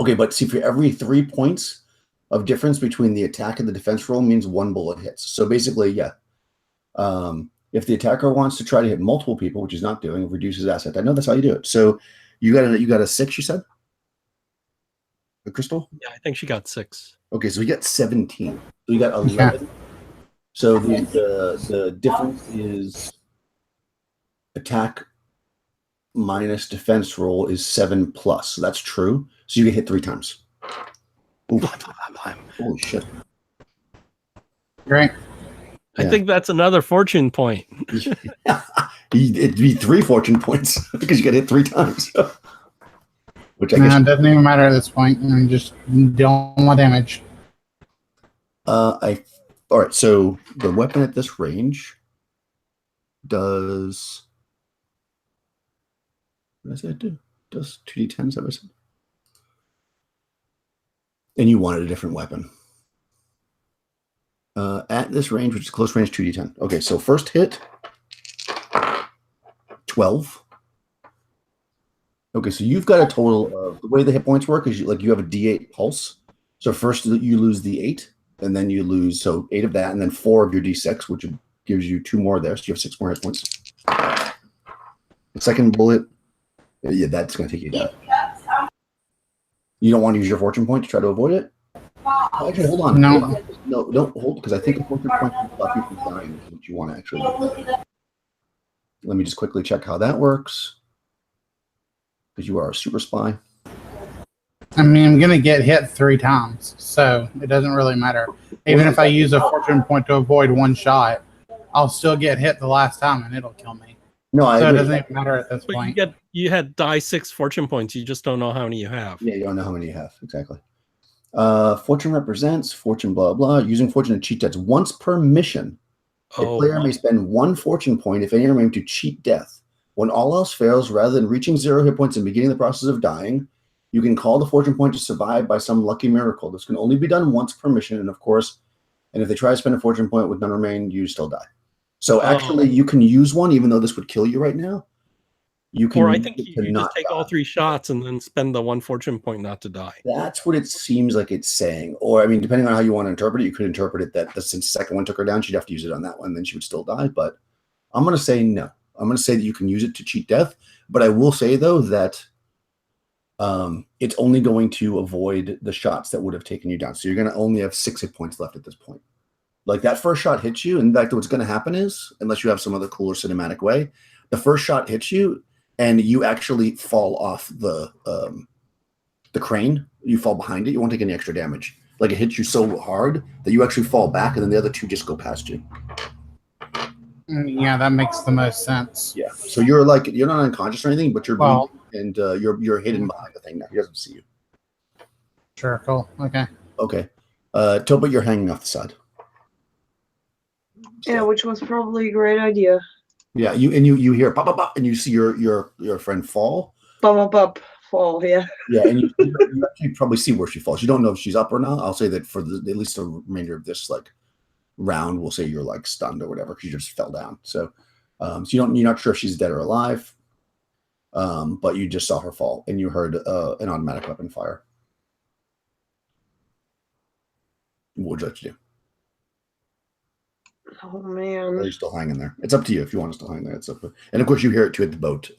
Okay, but see, for every 3 points of difference between the attack and the defense roll means 1 bullet hits. So basically, yeah. If the attacker wants to try to hit multiple people, which he's not doing, it reduces asset. I know that's how you do it. So you got a 6, you said? A crystal? yeah, I think she got 6. Okay, so we got 17. So we got 11. So the difference is attack minus defense roll is 7 plus. So that's true. So you get hit 3 times. Oof. Holy shit. Great. I Yeah. think that's another fortune point. It'd be 3 fortune points because you get hit 3 times. Which I No, guess. it doesn't even matter at this point. I'm just dealing with damage. All right. So the weapon at this range does. What does that do? Does 2d10s, ever said? And you wanted a different weapon. At this range, which is close range, 2d10. Okay, so first hit, 12. Okay, so you've got a total of, the way the hit points work is you have a d8 pulse. So first you lose the 8, and then you lose, so 8 of that, and then 4 of your d6, which gives you 2 more there, so you have 6 more hit points. The second bullet, yeah, that's going to take you down. You don't want to use your fortune point to try to avoid it? Actually, hold on. No. Hold on. No, don't hold, because I think a fortune point can stop you from dying, is what you want to actually do. Let me just quickly check how that works. Because you are a super spy. I mean, I'm going to get hit 3 times, so it doesn't really matter. Even if I use a fortune point to avoid 1 shot, I'll still get hit the last time and it'll kill me. No, I So it agree. doesn't even matter at this But point. you had die 6 fortune points. You just don't know how many you have. Yeah, you don't know how many you have. Exactly. Fortune represents fortune, blah, blah. Using fortune to cheat deaths once per mission. A player may spend 1 fortune point if any remain to cheat death. When all else fails, rather than reaching 0 hit points and beginning the process of dying, you can call the fortune point to survive by some lucky miracle. This can only be done once per mission, and of course, and if they try to spend a fortune point with none remain, you still die. So actually, you can use one, even though this would kill you right now. You can. Or I use think it you to just not take all die. 3 shots and then spend the 1 fortune point not to die. That's what it seems like it's saying. Or, I mean, depending on how you want to interpret it, you could interpret it that since the second one took her down, she'd have to use it on that one, then she would still die. But I'm going to say no. I'm going to say that you can use it to cheat death. But I will say, though, that it's only going to avoid the shots that would have taken you down. So you're going to only have 6 hit points left at this point. Like, that first shot hits you. In fact, what's going to happen is, unless you have some other cooler cinematic way, the first shot hits you, and you actually fall off the crane. You fall behind it. You won't take any extra damage. Like, it hits you so hard that you actually fall back, and then the other 2 just go past you. Yeah, that makes the most sense. Yeah. So you're not unconscious or anything, but you're Well- bleeding, and you're hidden behind the thing now. He doesn't see you. Sure, cool. Okay. Okay. Toba, you're hanging off the side. Yeah, which was probably a great idea. Yeah. You hear pop, pop, pop, and you see your friend fall. Up, fall, yeah. Yeah, and you actually probably see where she falls. You don't know if she's up or not. I'll say that for at least the remainder of this round, we'll say you're stunned or whatever because you just fell down. So, you're not sure if she's dead or alive. but you just saw her fall, and you heard an automatic weapon fire. What would you like to do? Oh Or are man. you still hanging there? It's up to you if you want to still hang there. It's up. And of course, you hear it too at the boat,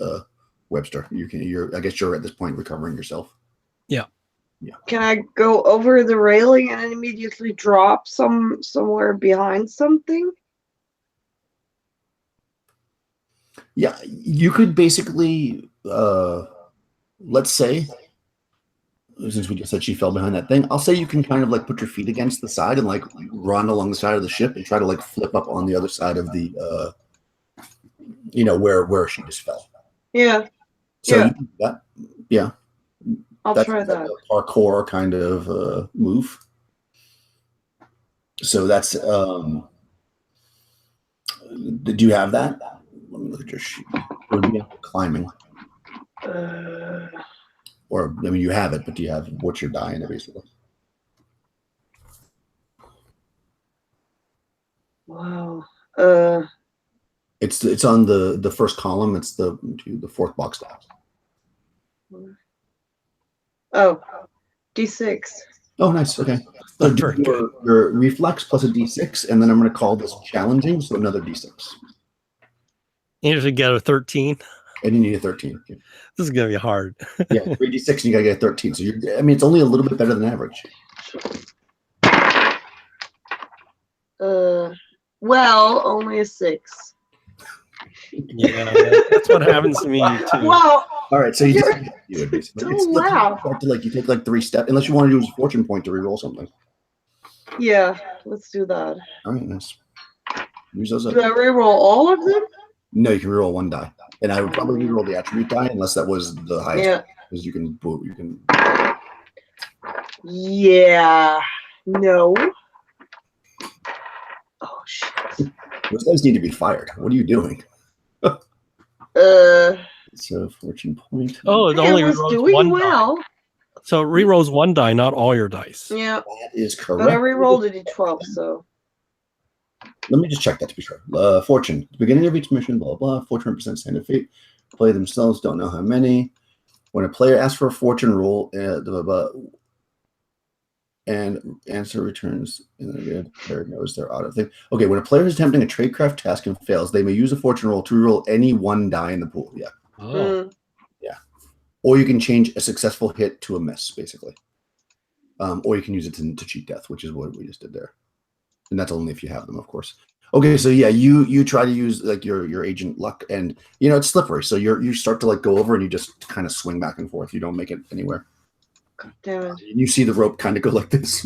Webster. I guess you're at this point recovering yourself. Can I go over the railing and immediately drop somewhere behind something? Yeah, you could basically, let's say, since we just said she fell behind that thing, I'll say you can kind of like put your feet against the side and like run along the side of the ship and try to like flip up on the other side of the, where she just fell. Yeah, So Yeah. you can do that, yeah, I'll that's try like that. a parkour kind of move. So that's, do you have that? Let me look at your sheet. It would be climbing. Or, I mean, you have it, but do you have what's your die in it, basically? Wow. It's on the first column. It's the fourth box down. Oh, D6. Oh, nice. Okay. It's So not do very good. your reflex plus a d6, and then I'm going to call this challenging, so another d6. You usually get a 13. And you need a 13. Okay. This is gonna be hard. Yeah, 3d6, and you got to get a 13. So it's only a little bit better than average. Well, only a 6. Yeah, that's what happens to me too. Well, All right, so you You're just do it, basically. don't laugh. You take like 3 steps, unless you want to use a fortune point to reroll something. Yeah, let's do that. All right, nice. Use those up. Do I reroll all of them? No, you can reroll 1 die, and I would probably reroll the attribute die unless that was the highest. Yeah. Because you can. Yeah. No. Oh shit. Those guys need to be fired. What are you doing? So fortune point. Oh, it I only was rerolls doing one die. well. So it rerolls 1 die, not all your dice. Yeah, That is but I correct. rerolled a d12, so. Let me just check that to be sure. Fortune. At the beginning of each mission, blah, blah, fortune represents standard fate. Play themselves, don't know how many. When a player asks for a fortune roll, blah, blah, and answer returns, and the player knows they're out of thing. Okay, when a player is attempting a tradecraft task and fails, they may use a fortune roll to reroll any 1 die in the pool. Yeah. Oh. Or you can change a successful hit to a miss, basically. Or you can use it to cheat death, which is what we just did there. And that's only if you have them, of course. Okay, so yeah, you try to use like your agent luck, and it's slippery. So you start to like go over and you just kind of swing back and forth. You don't make it anywhere. God damn it. You see the rope kind of go like this.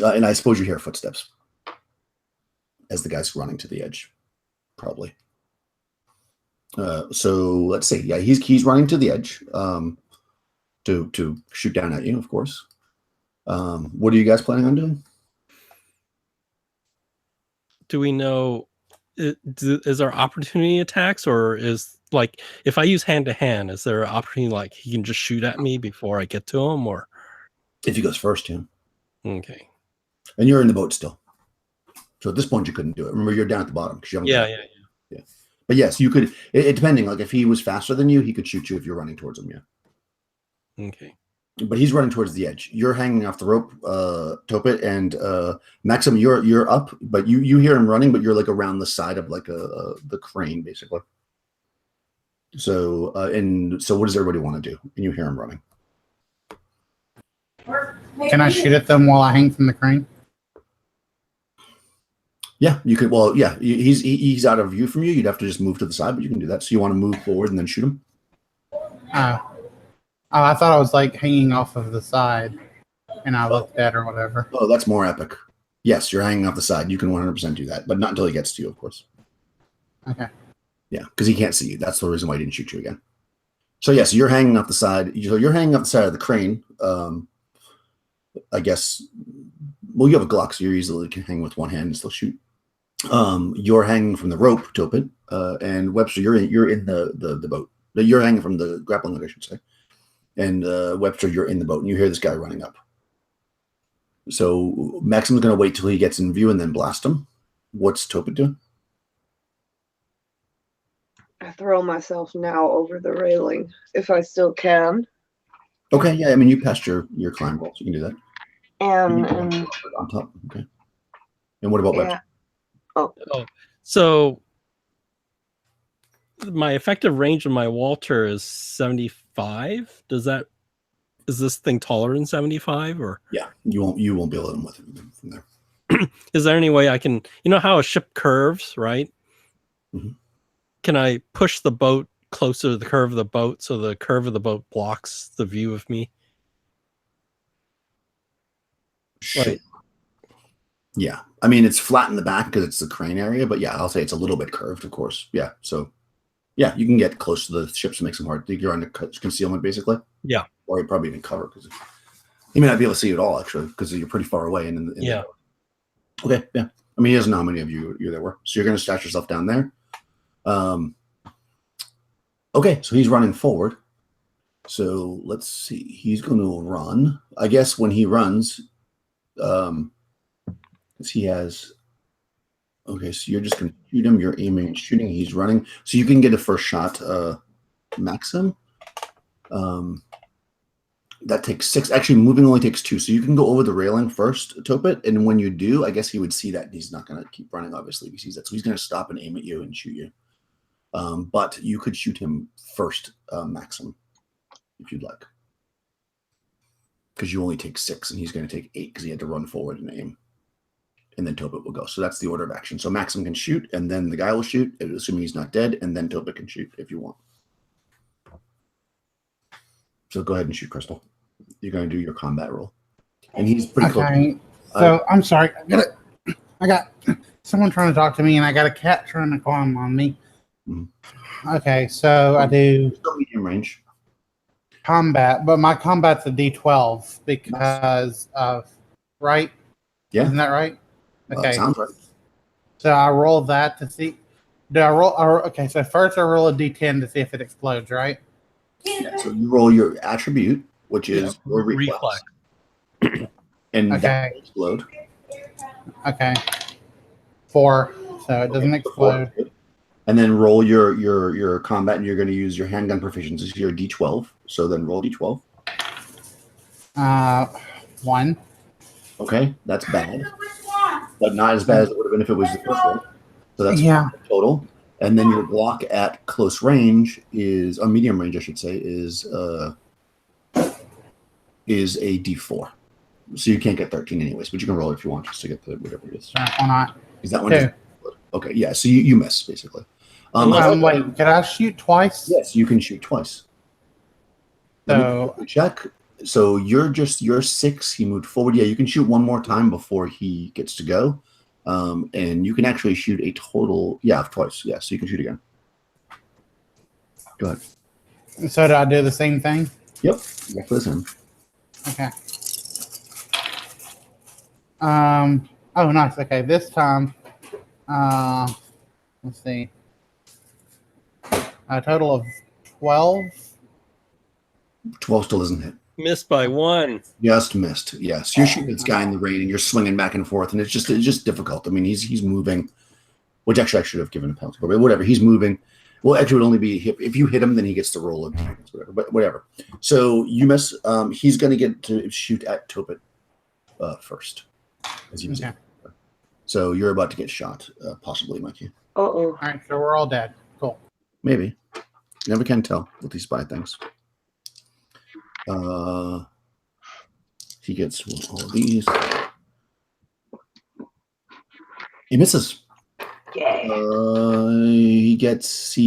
And I suppose you hear footsteps as the guy's running to the edge, probably. So let's see. Yeah, he's running to the edge to shoot down at you, of course. What are you guys planning on doing? Do we know? Is there opportunity attacks, or is like if I use hand to hand, is there an opportunity like he can just shoot at me before I get to him, or If he goes first, yeah. okay? And you're in the boat still. So at this point, you couldn't do it. Remember, you're down at the bottom because you haven't. Yeah. But yes, you could. It depending, like if he was faster than you, he could shoot you if you're running towards him. Yeah. Okay. But he's running towards the edge. You're hanging off the rope, Topit, and Maxim. You're up, but you hear him running, but you're like around the side of like the crane, basically. So so what does everybody want to do? And you hear him running. Can I shoot at them while I hang from the crane? Yeah, you could. Well, yeah, he's out of view from you. You'd have to just move to the side, but you can do that. So you want to move forward and then shoot him? I thought I was like hanging off of the side, and I looked dead or whatever. Oh, that's more epic. Yes, you're hanging off the side. You can 100% do that, but not until he gets to you, of course. Okay. Yeah, because he can't see you. That's the reason why he didn't shoot you again. So yes, you're hanging off the side. You're hanging off the side of the crane. I guess. Well, you have a Glock, so you easily can hang with one hand and still shoot. You're hanging from the rope, Topit, and Webster, you're in the boat. You're hanging from the grappling hook, I should say. And Webster, you're in the boat, and you hear this guy running up. So Maxim's going to wait till he gets in view and then blast him. What's Topit doing? I throw myself now over the railing if I still can. Okay, yeah, I mean you passed your climb roll, so you can do that. And On top. Okay. And what about Webster? yeah. Oh, So my effective range of my Walter is 75. Is this thing taller than 75 or? Yeah, you won't be able to hit him with it from there. Is there any way I can, how a ship curves, right? Mhm. Can I push the boat closer to the curve of the boat so the curve of the boat blocks the view of me? Sure. Like, Yeah, I mean it's flat in the back because it's the crane area, but yeah, I'll say it's a little bit curved, of course. Yeah, so yeah, you can get close to the ships to make some hard. You're under concealment basically. Yeah, or you're probably even cover because he may not be able to see you at all actually because you're pretty far away. Yeah. Okay, yeah. I mean, he doesn't know how many of you there were, so you're going to stash yourself down there. Okay, so he's running forward. So let's see. He's going to run. I guess when he runs, because he has. Okay, so you're just going to shoot him. You're aiming and shooting. He's running, so you can get a first shot, Maxim. That takes 6. Actually, moving only takes 2, so you can go over the railing first, Topet, and when you do, I guess he would see that, and he's not going to keep running. Obviously, if he sees that, so he's going to stop and aim at you and shoot you. But you could shoot him first, Maxim, if you'd like, because you only take 6, and he's going to take 8 because he had to run forward and aim. And then Topet will go. So that's the order of action. So Maxim can shoot, and then the guy will shoot, assuming he's not dead, and then Topet can shoot if you want. So go ahead and shoot, Crystal. You're going to do your combat roll. And he's pretty close. So I'm sorry. I got someone trying to talk to me, and I got a cat trying to climb on me. Mm-hmm. Okay, so I do still medium range combat, but my combat's a D12 because of right. Yeah, isn't that right? Okay, sounds right. So I roll that to see. Do I roll? Okay, so first I roll a D10 to see if it explodes, right? Yeah, so you roll your attribute, which is your reflex. And okay. that will explode. Okay. 4, so it doesn't explode. 4. And then roll your combat, and you're going to use your handgun proficiency, your D12. So then roll D12. 1. Okay, that's bad, but not as bad as it would have been if it was the first one. So that's total. And then your block at close range is, or medium range, I should say, is a D4. So you can't get 13 anyways, but you can roll it if you want just to get the whatever it is. Why not? Is that one? Okay, yeah. So you miss basically. Wait, can I shoot twice? Yes, you can shoot twice. So check. So you're 6. He moved forward. Yeah, you can shoot one more time before he gets to go. And you can actually shoot a total, of twice. Yeah, so you can shoot again. Go ahead. So do I do the same thing? Yep, exactly the same. Okay. Oh, nice. Okay, this time, let's see. A total of 12. 12 still doesn't hit. Missed by 1. Just missed. Yes, you're shooting this guy in the rain, and you're swinging back and forth, and it's just difficult. I mean, he's moving, which actually I should have given a penalty, but whatever. He's moving. Well, actually, it would only be if you hit him, then he gets to roll it, whatever. But whatever. So you miss. He's going to get to shoot at Topet first, as you say. So you're about to get shot, possibly, Mikey. All right, so we're all dead. Cool. Maybe. Never can tell with these spy things. He gets all of these. He misses. He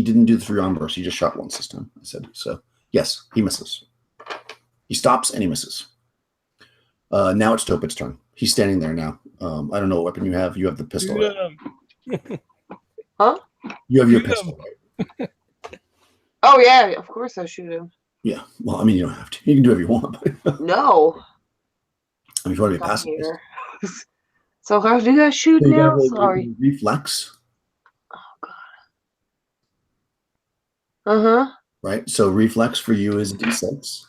didn't do the 3-arm burst. He just shot once this time, I said. So, yes, he misses. He stops and he misses. Now it's Topet's turn. He's standing there now. I don't know what weapon you have. You have the pistol. Right? Huh? You have your pistol, right? Oh, yeah, of course I shoot him. Yeah. Well, I mean, you don't have to. You can do whatever you want. But no. I mean, if you want to be passive. So how do you guys shoot now? Sorry. Reflex. Oh, God. Uh-huh. Right? So reflex for you is D6.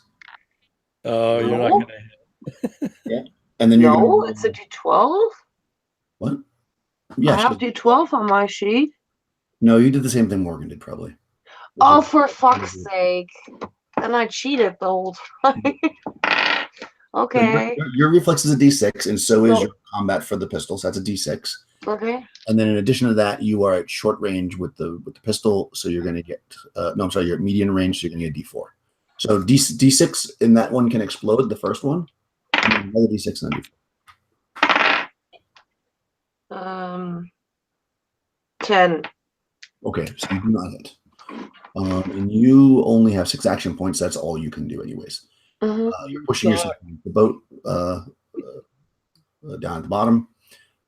Oh, you're not going to hit. Yeah. And then you're it's a D12? What? Yeah. I have D12 on my sheet. No, you did the same thing Morgan did, probably. Oh, for fuck's sake! And I cheated the whole time. Okay. Your reflex is a D6, and so is So- your combat for the pistol. So that's a D6. Okay. And then in addition to that, you are at short range with the pistol, so you're going to get no, I'm sorry, you're at medium range, so you're going to get D4. So D6 in that one can explode, the first one, and then another D6 and then D4. 10. Okay, so you do not hit. And you only have 6 action points. That's all you can do, anyways. Mhm. You're pushing yourself into the boat down at the bottom,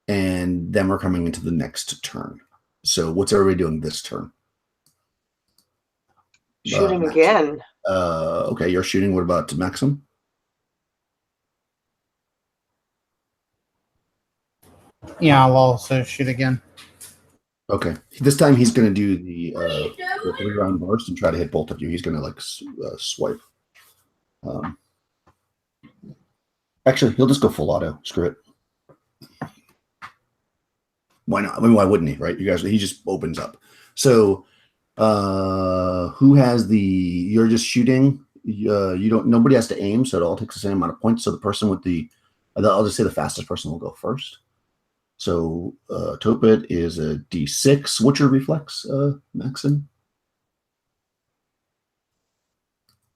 and then we're coming into the next turn. So what's everybody doing this turn? Shooting Maxim. again. Okay, you're shooting. What about Maxim? Yeah, I'll also shoot again. Okay, this time he's going to do the 3-round burst and try to hit both of you. He's going to like swipe. Actually, he'll just go full auto. Screw it. Why not? I mean, why wouldn't he? Right? You guys, he just opens up. So, who has the? You're just shooting. You don't. Nobody has to aim, so it all takes the same amount of points. So the person with the, I'll just say the fastest person will go first. So Topit is a D6. What's your reflex, Maxim?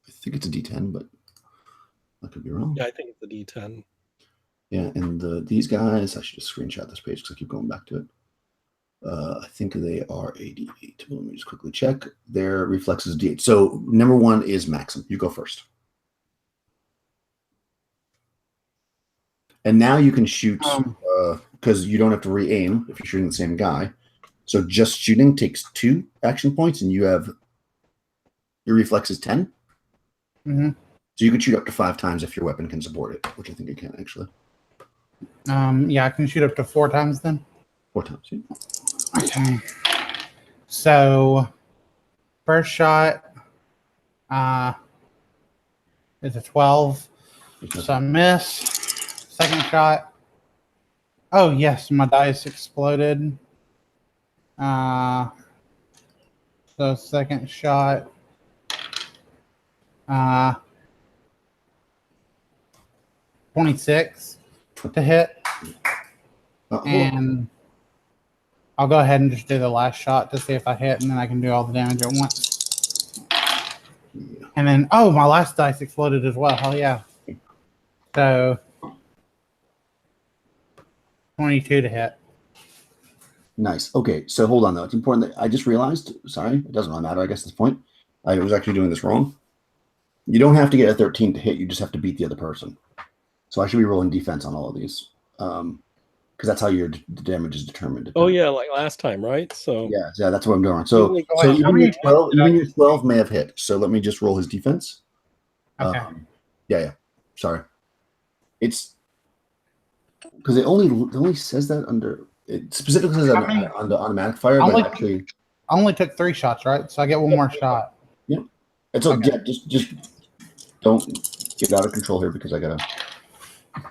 I think it's a D10, but I could be wrong. Yeah, I think it's a D10. Yeah, and these guys, I should just screenshot this page because I keep going back to it. I think they are a D8. Let me just quickly check. Their reflex is D8. So number 1 is Maxim. You go first. And now you can shoot because you don't have to re-aim if you're shooting the same guy. So just shooting takes 2 action points, and you have your reflex is 10. Mm-hmm. So you can shoot up to 5 times if your weapon can support it, which I think it can actually. Yeah, I can shoot up to 4 times then. 4 times. Yeah. Okay. So, first shot is a 12. So I miss. Second shot. Oh, yes, my dice exploded. So, second shot. 26 to hit. And I'll go ahead and just do the last shot to see if I hit, and then I can do all the damage at once. And then, oh, my last dice exploded as well. Hell yeah. So, 22 to hit. Nice. Okay, so hold on though. It's important that I just realized. Sorry, it doesn't really matter. I guess at this point, I was actually doing this wrong. You don't have to get a 13 to hit. You just have to beat the other person. So I should be rolling defense on all of these, because that's how your damage is determined. Oh yeah, like last time, right? So yeah, that's what I'm doing. So How even many your 12 may have hit. So let me just roll his defense. Okay. Yeah. Sorry, it's because it only says that under. It specifically says that on the automatic fire, but actually, I only took 3 shots, right? So I get one more shot. Yeah. It's okay. Yeah, just don't get out of control here because I gotta.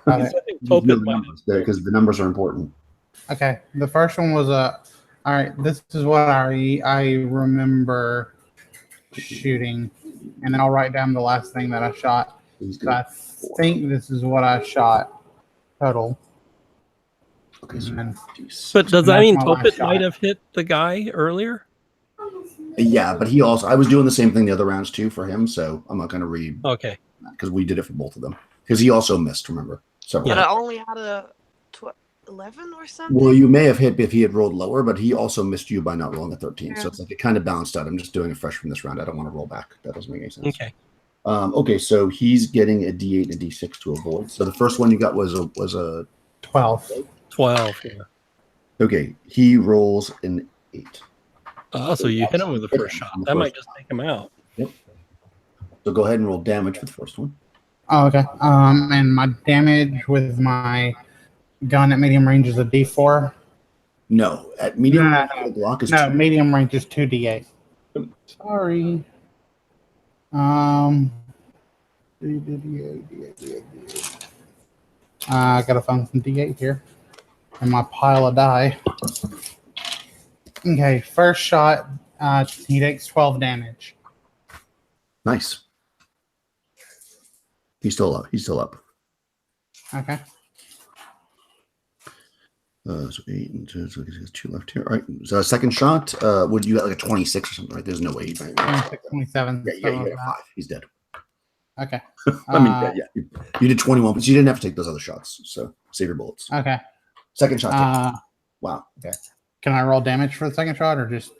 Okay. Because the numbers are important. Okay. The first one was all right. This is what I remember shooting, and then I'll write down the last thing that I shot. So I think this is what I shot total. Okay, so but does that mean Topit shot. might have hit the guy earlier? Yeah, but he also, I was doing the same thing the other rounds too for him, so I'm not going to read. Okay. Because we did it for both of them. Because he also missed, remember? But I only had a 11 or something. Well, you may have hit if he had rolled lower, but he also missed you by not rolling a 13. Yeah. So it's like it kind of balanced out. I'm just doing it fresh from this round. I don't want to roll back. That doesn't make any sense. Okay. Okay, so he's getting a D8 and a D6 to avoid. So the first one you got was a 12. 12. Yeah. Okay, he rolls an 8. So you hit him with the first shot. That might just take him out. Yep. So go ahead and roll damage for the first one. Oh, okay. And my damage with my gun at medium range is a D4. No, at medium range, the block is 2. Medium range is 2D8. Sorry. I gotta find some D8 here in my pile of die. Okay, first shot He takes 12 damage. Nice. He's still up. He's still up. Okay. So 8 and 2, so there's 2 left here. All right. So second shot, would you got like a 26 or something, right? There's no way. 26, 27. Yeah, you got a 5. He's dead. Okay. I mean, yeah. You did 21, but you didn't have to take those other shots. So save your bullets. Okay. Second shot. Wow. Okay. Can I roll damage for the second shot or just?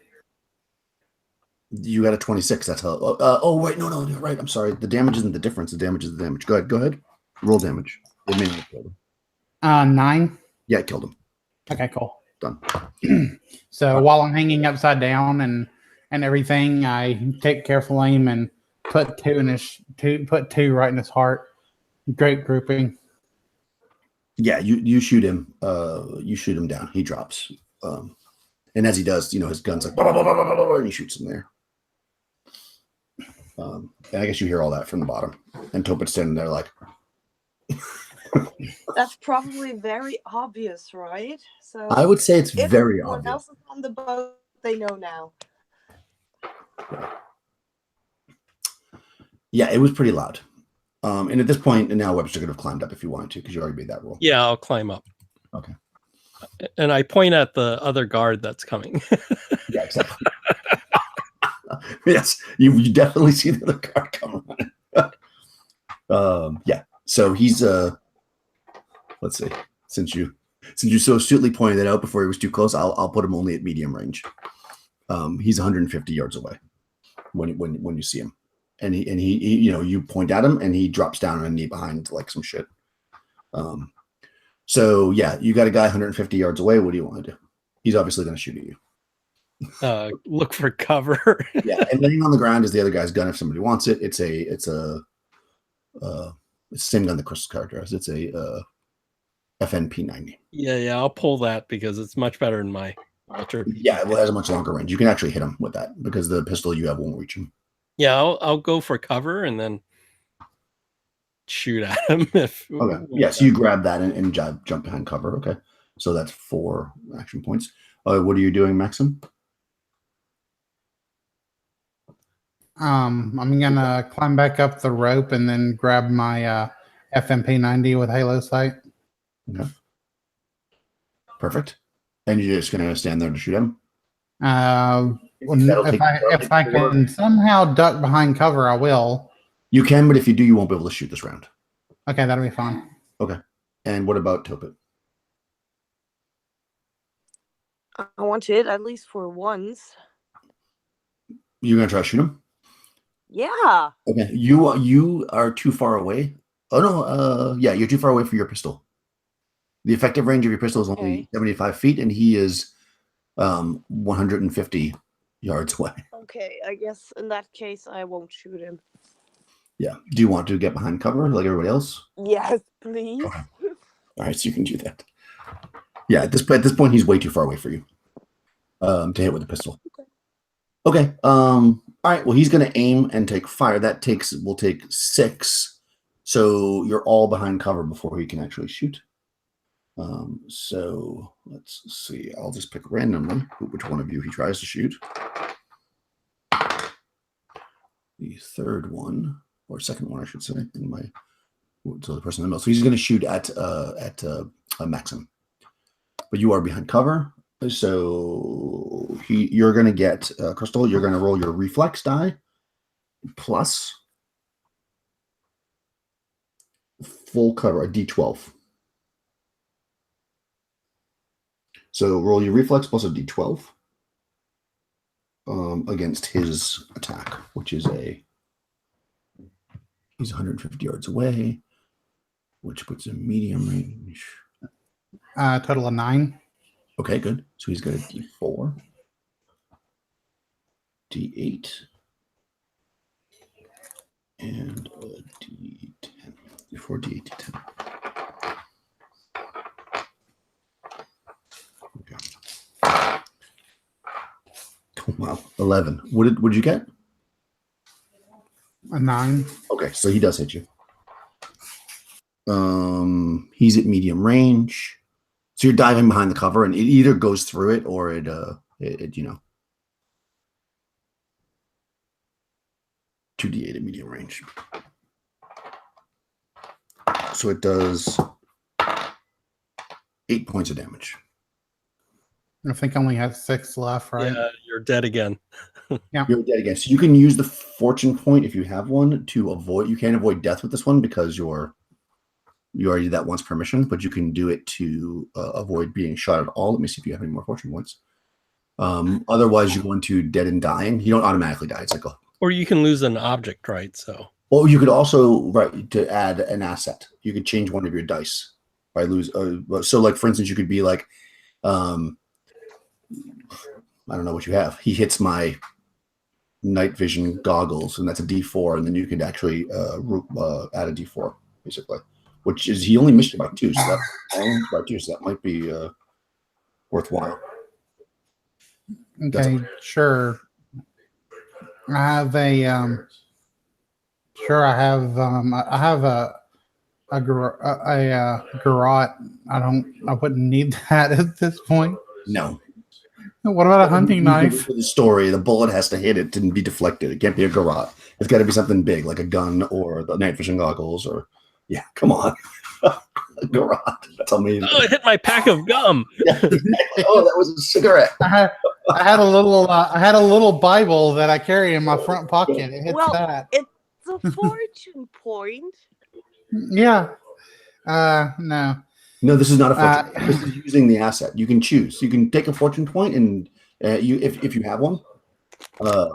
You got a 26. That's how. Wait. No, you're right. I'm sorry. The damage isn't the difference. The damage is the damage. Go ahead. Roll damage. It may not kill him. 9. Yeah, it killed him. Okay, cool. Done. So while I'm hanging upside down and everything, I take careful aim and put two right in his heart. Great grouping. Yeah, you shoot him. You shoot him down. He drops. And as he does, his gun's like, blah, blah, blah, blah, blah, blah, and he shoots him there. And I guess you hear all that from the bottom. And Topet's standing there like. That's probably very obvious, right? So I would say it's if very everyone obvious. else is on the boat, they know now. Yeah, it was pretty loud. And at this point, now Webster could have climbed up if you wanted to, because you already made that roll. Yeah, I'll climb up. Okay. And I point at the other guard that's coming. Yeah, exactly. Yes, you definitely see the other car coming on. Yeah. So he's let's see. Since you so astutely pointed that out before he was too close, I'll put him only at medium range. He's 150 yards away when you see him. And he you point at him and he drops down on a knee behind like some shit. So yeah, you got a guy 150 yards away. What do you want to do? He's obviously going to shoot at you. Look for cover. Yeah, and laying on the ground is the other guy's gun if somebody wants it. It's the same gun the Crystal character has. It's a FNP 90. Yeah, I'll pull that because it's much better than my Ultra. Yeah, well, it has a much longer range. You can actually hit him with that because the pistol you have won't reach him. Yeah, I'll go for cover and then shoot at him. Okay. Yeah, so you grab that and jump behind cover. Okay. So that's 4 action points. What are you doing, Maxim? I'm gonna climb back up the rope and then grab my FMP 90 with Halo sight. Okay. Perfect. And you're just gonna stand there to shoot him? If I can somehow duck behind cover, I will. You can, but if you do, you won't be able to shoot this round. Okay, that'll be fine. Okay. And what about Topet? I want to hit at least for once. You're gonna try to shoot him? Yeah. Okay. You are too far away. Oh no, yeah, you're too far away for your pistol. The effective range of your pistol is only 75 feet, and he is 150 yards away. Okay, I guess in that case I won't shoot him. Yeah. Do you want to get behind cover like everybody else? Yes, please. Okay. All right, so you can do that. Yeah, at this point, he's way too far away for you to hit with the pistol. Okay. All right. Well, he's going to aim and take fire. That will take 6. So you're all behind cover before he can actually shoot. So let's see. I'll just pick randomly which one of you he tries to shoot. The third one, or second one, I should say, so the person in the middle. So he's going to shoot at Maxim, but you are behind cover. So you're going to get Crystal. You're going to roll your reflex die plus full cover, a D12. So roll your reflex plus a D12 against his attack, which is he's 150 yards away, which puts him medium range. Total of 9. Okay, good. So he's got a D4, D8, and a D10. D4, D8, D10. Okay. Oh, wow, 11. What did you get? A 9. Okay, so he does hit you. He's at medium range. So you're diving behind the cover, and it either goes through it or it 2d8 at medium range. So it does 8 points of damage. I think I only have 6 left, right? Yeah, you're dead again. You're dead again. So you can use the fortune point if you have one to avoid. You can't avoid death with this one because you already did that once per mission, but you can do it to avoid being shot at all. Let me see if you have any more fortune points. Otherwise, you're going to dead and dying. You don't automatically die. It's like Or you can lose an object, right? So. Or you could also to add an asset. You could change one of your dice by lose. So, like for instance, you could be like, I don't know what you have. He hits my night vision goggles, and that's a D4, and then you could actually add a D4 basically. Which is he only missed it by 2, so that might be worthwhile. Okay, sure. I have a sure. I have a garrote. I wouldn't need that at this point. No. What about a hunting knife? For the story, the bullet has to hit it and be deflected. It can't be a garrote. It's got to be something big, like a gun or the night vision goggles, or come on, a garrote. That's amazing. Oh, it hit my pack of gum. Oh, that was a cigarette. I had a little Bible that I carry in my front pocket. It hits that. It's a fortune point. Yeah. No. No, this is not a fortune. This is using the asset. You can choose. You can take a fortune point, and if you have one,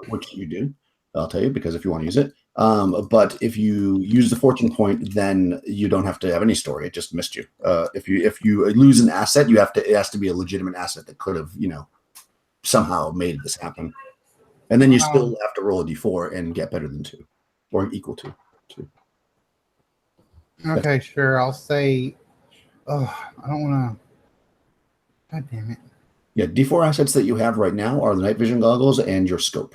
which you do, I'll tell you because if you want to use it. But if you use the fortune point, then you don't have to have any story. It just missed you. If you lose an asset, it has to be a legitimate asset that could have somehow made this happen, and then you still have to roll a d4 and get better than 2 or equal to 2. Okay, sure. I'll say. Oh, I don't want to. God damn it. Yeah, D4 assets that you have right now are the night vision goggles and your scope.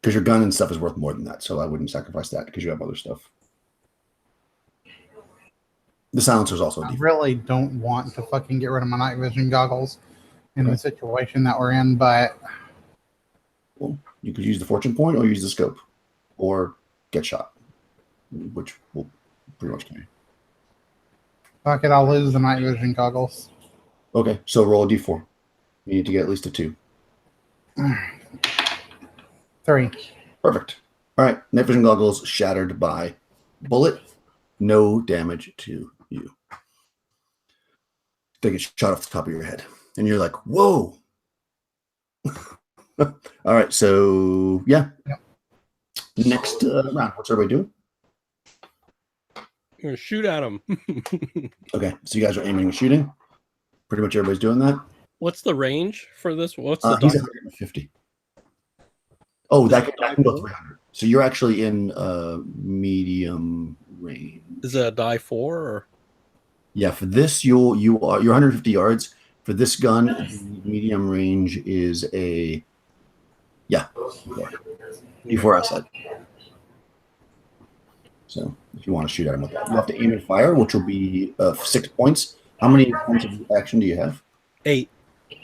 Because your gun and stuff is worth more than that, so I wouldn't sacrifice that because you have other stuff. The silencer is also a I D4. really don't want to fucking get rid of my night vision goggles in the situation that we're in, but. Well, you could use the fortune point or use the scope or get shot, which will pretty much carry. Fuck it, I'll lose the night vision goggles. Okay, so roll a d4. You need to get at least a 2. 3. Perfect. All right, night vision goggles shattered by bullet. No damage to you. Take a shot off the top of your head. And you're like, whoa. All right, so yeah. Yep. Next round, what's everybody doing? I'm gonna shoot at him. Okay, so you guys are aiming and shooting. Pretty much everybody's doing that. What's the range for this? What's the He's die? 150. Oh, that can go 300. So you're actually in medium range. Is it a die 4 or? Yeah, for this you're 150 yards. For this gun, medium range is a D4 asset. So if you want to shoot at him with that, you have to aim and fire, which will be 6 points. How many points of action do you have? 8.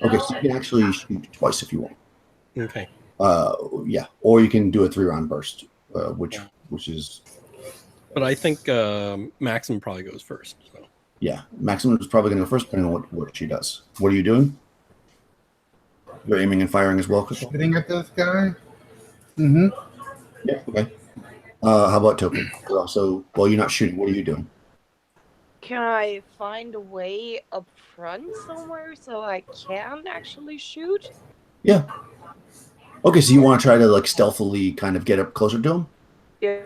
Okay, so you can actually shoot twice if you want. Okay. Or you can do a 3-round burst, which is. But I think Maxim probably goes first. So. Yeah, Maximum is probably going to go first, depending on what she does. What are you doing? You're aiming and firing as well, Crystal? Shooting at this guy? Mm-hmm. Yeah, okay. How about Token? Also, while you're not shooting, what are you doing? Can I find a way up front somewhere so I can actually shoot? Yeah. Okay, so you want to try to stealthily kind of get up closer to him? Yeah.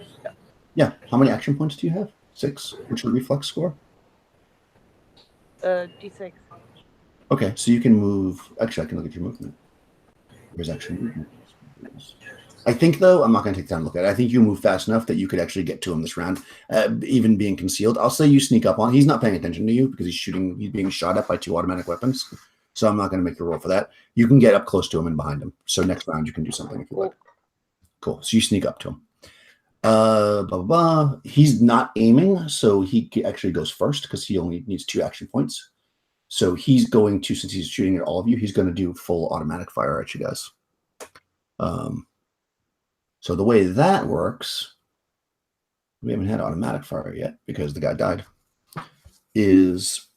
Yeah. How many action points do you have? 6. What's your reflex score? D6. Okay, so you can move. Actually, I can look at your movement. Where's action movement? I think, though, I'm not going to take time to look at it. I think you move fast enough that you could actually get to him this round, even being concealed. I'll say you sneak up on. He's not paying attention to you because he's being shot at by 2 automatic weapons. So I'm not going to make a roll for that. You can get up close to him and behind him. So next round you can do something if you like. Cool. So you sneak up to him. Blah, blah, blah. He's not aiming, so he actually goes first because he only needs 2 action points. So he's going to, since he's shooting at all of you, he's going to do full automatic fire at you guys. So the way that works, we haven't had automatic fire yet because the guy died, is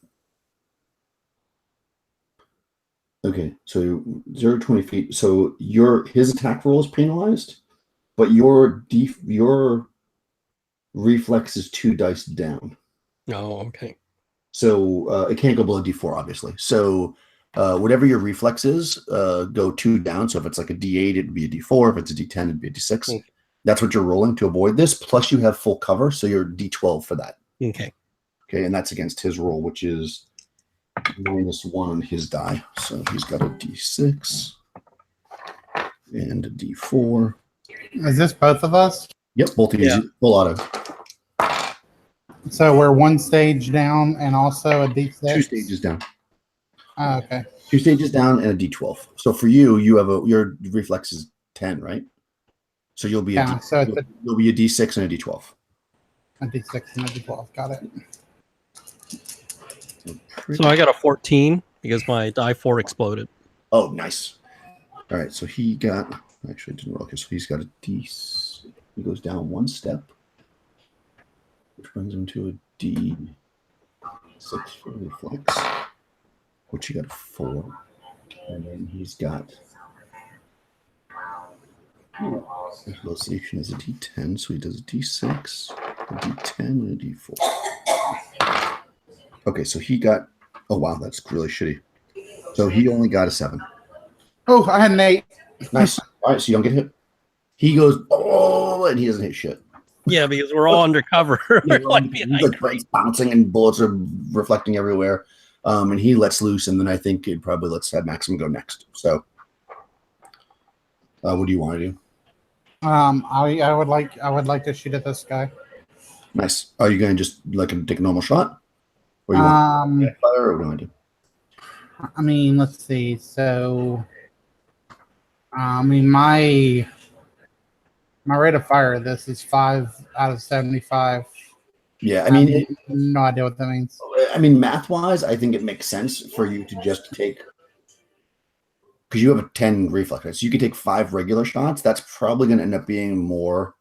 okay. So 0 to 20 feet. So his attack roll is penalized, but your reflex is 2 dice down. Oh, okay. So it can't go below D4, obviously. So whatever your reflex is, go 2 down. So if it's like a D8, it'd be a D4. If it's a D10, it'd be a D6. Okay. That's what you're rolling to avoid this. Plus, you have full cover, so you're D12 for that. Okay. Okay, and that's against his roll, which is -1 on his die. So he's got a D6 and a D4. Is this both of us? Yep, both of you. Yeah. Full auto. So we're 1 stage down and also a D6? 2 stages down. Oh, okay. 2 stages down and a D12. So for you, your reflex is 10, right? So you'll be you'll be a D6 and a D12. A D6 and a D12. Got it. So I got a 14 because my die 4 exploded. Oh, nice. All right, so he got actually it didn't roll. Okay, so he's got a D6. He goes down 1 step, which brings him to a D6 for reflex, which he got a 4, and then he's got. His Association is a D10, so he does a D6, a D10, and a D4. Okay, so he got. Oh wow, that's really shitty. So he only got a 7. Oh, I had an 8. Nice. All right, so you don't get hit. He goes, oh, and he doesn't hit shit. Yeah, because we're all undercover. Yeah, We're like he's behind like bouncing and bullets are reflecting everywhere. And he lets loose, and then I think it probably lets Maxim go next. So, what do you want to do? I would like to shoot at this guy. Nice. Are you going to just take a normal shot, or you want to fire, or what do you want to do? I mean, let's see. So, I mean, my rate of fire. This is 5 out of 75. Yeah, I mean, no idea what that means. I mean, math-wise, I think it makes sense for you to just take. Because you have a 10 reflex, right? So you could take 5 regular shots. That's probably going to end up being more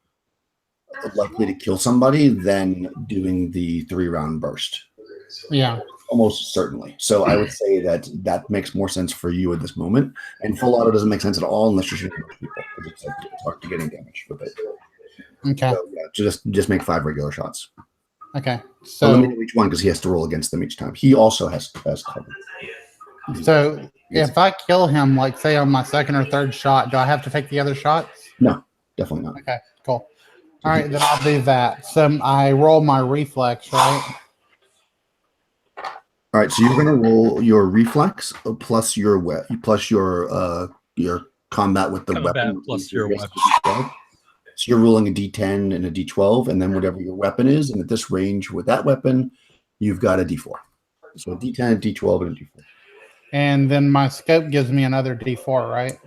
likely to kill somebody than doing the 3-round burst. Yeah. Almost certainly. So I would say that makes more sense for you at this moment. And full auto doesn't make sense at all unless you're shooting people. It's hard to getting damage with it. Okay. So yeah, just make 5 regular shots. Okay. So So let me do each one because he has to roll against them each time. He also has cover. So if I kill him, like say on my 2nd or 3rd shot, do I have to take the other shots? No, definitely not. Okay, cool. All right, then I'll do that. So I roll my reflex, right? All right, so you're going to roll your reflex plus your combat with the weapon plus your weapon. So you're rolling a D10 and a D12, and then whatever your weapon is, and at this range with that weapon, you've got a D4. So a D10, a D12, and a D4. And then my scope gives me another D4, right?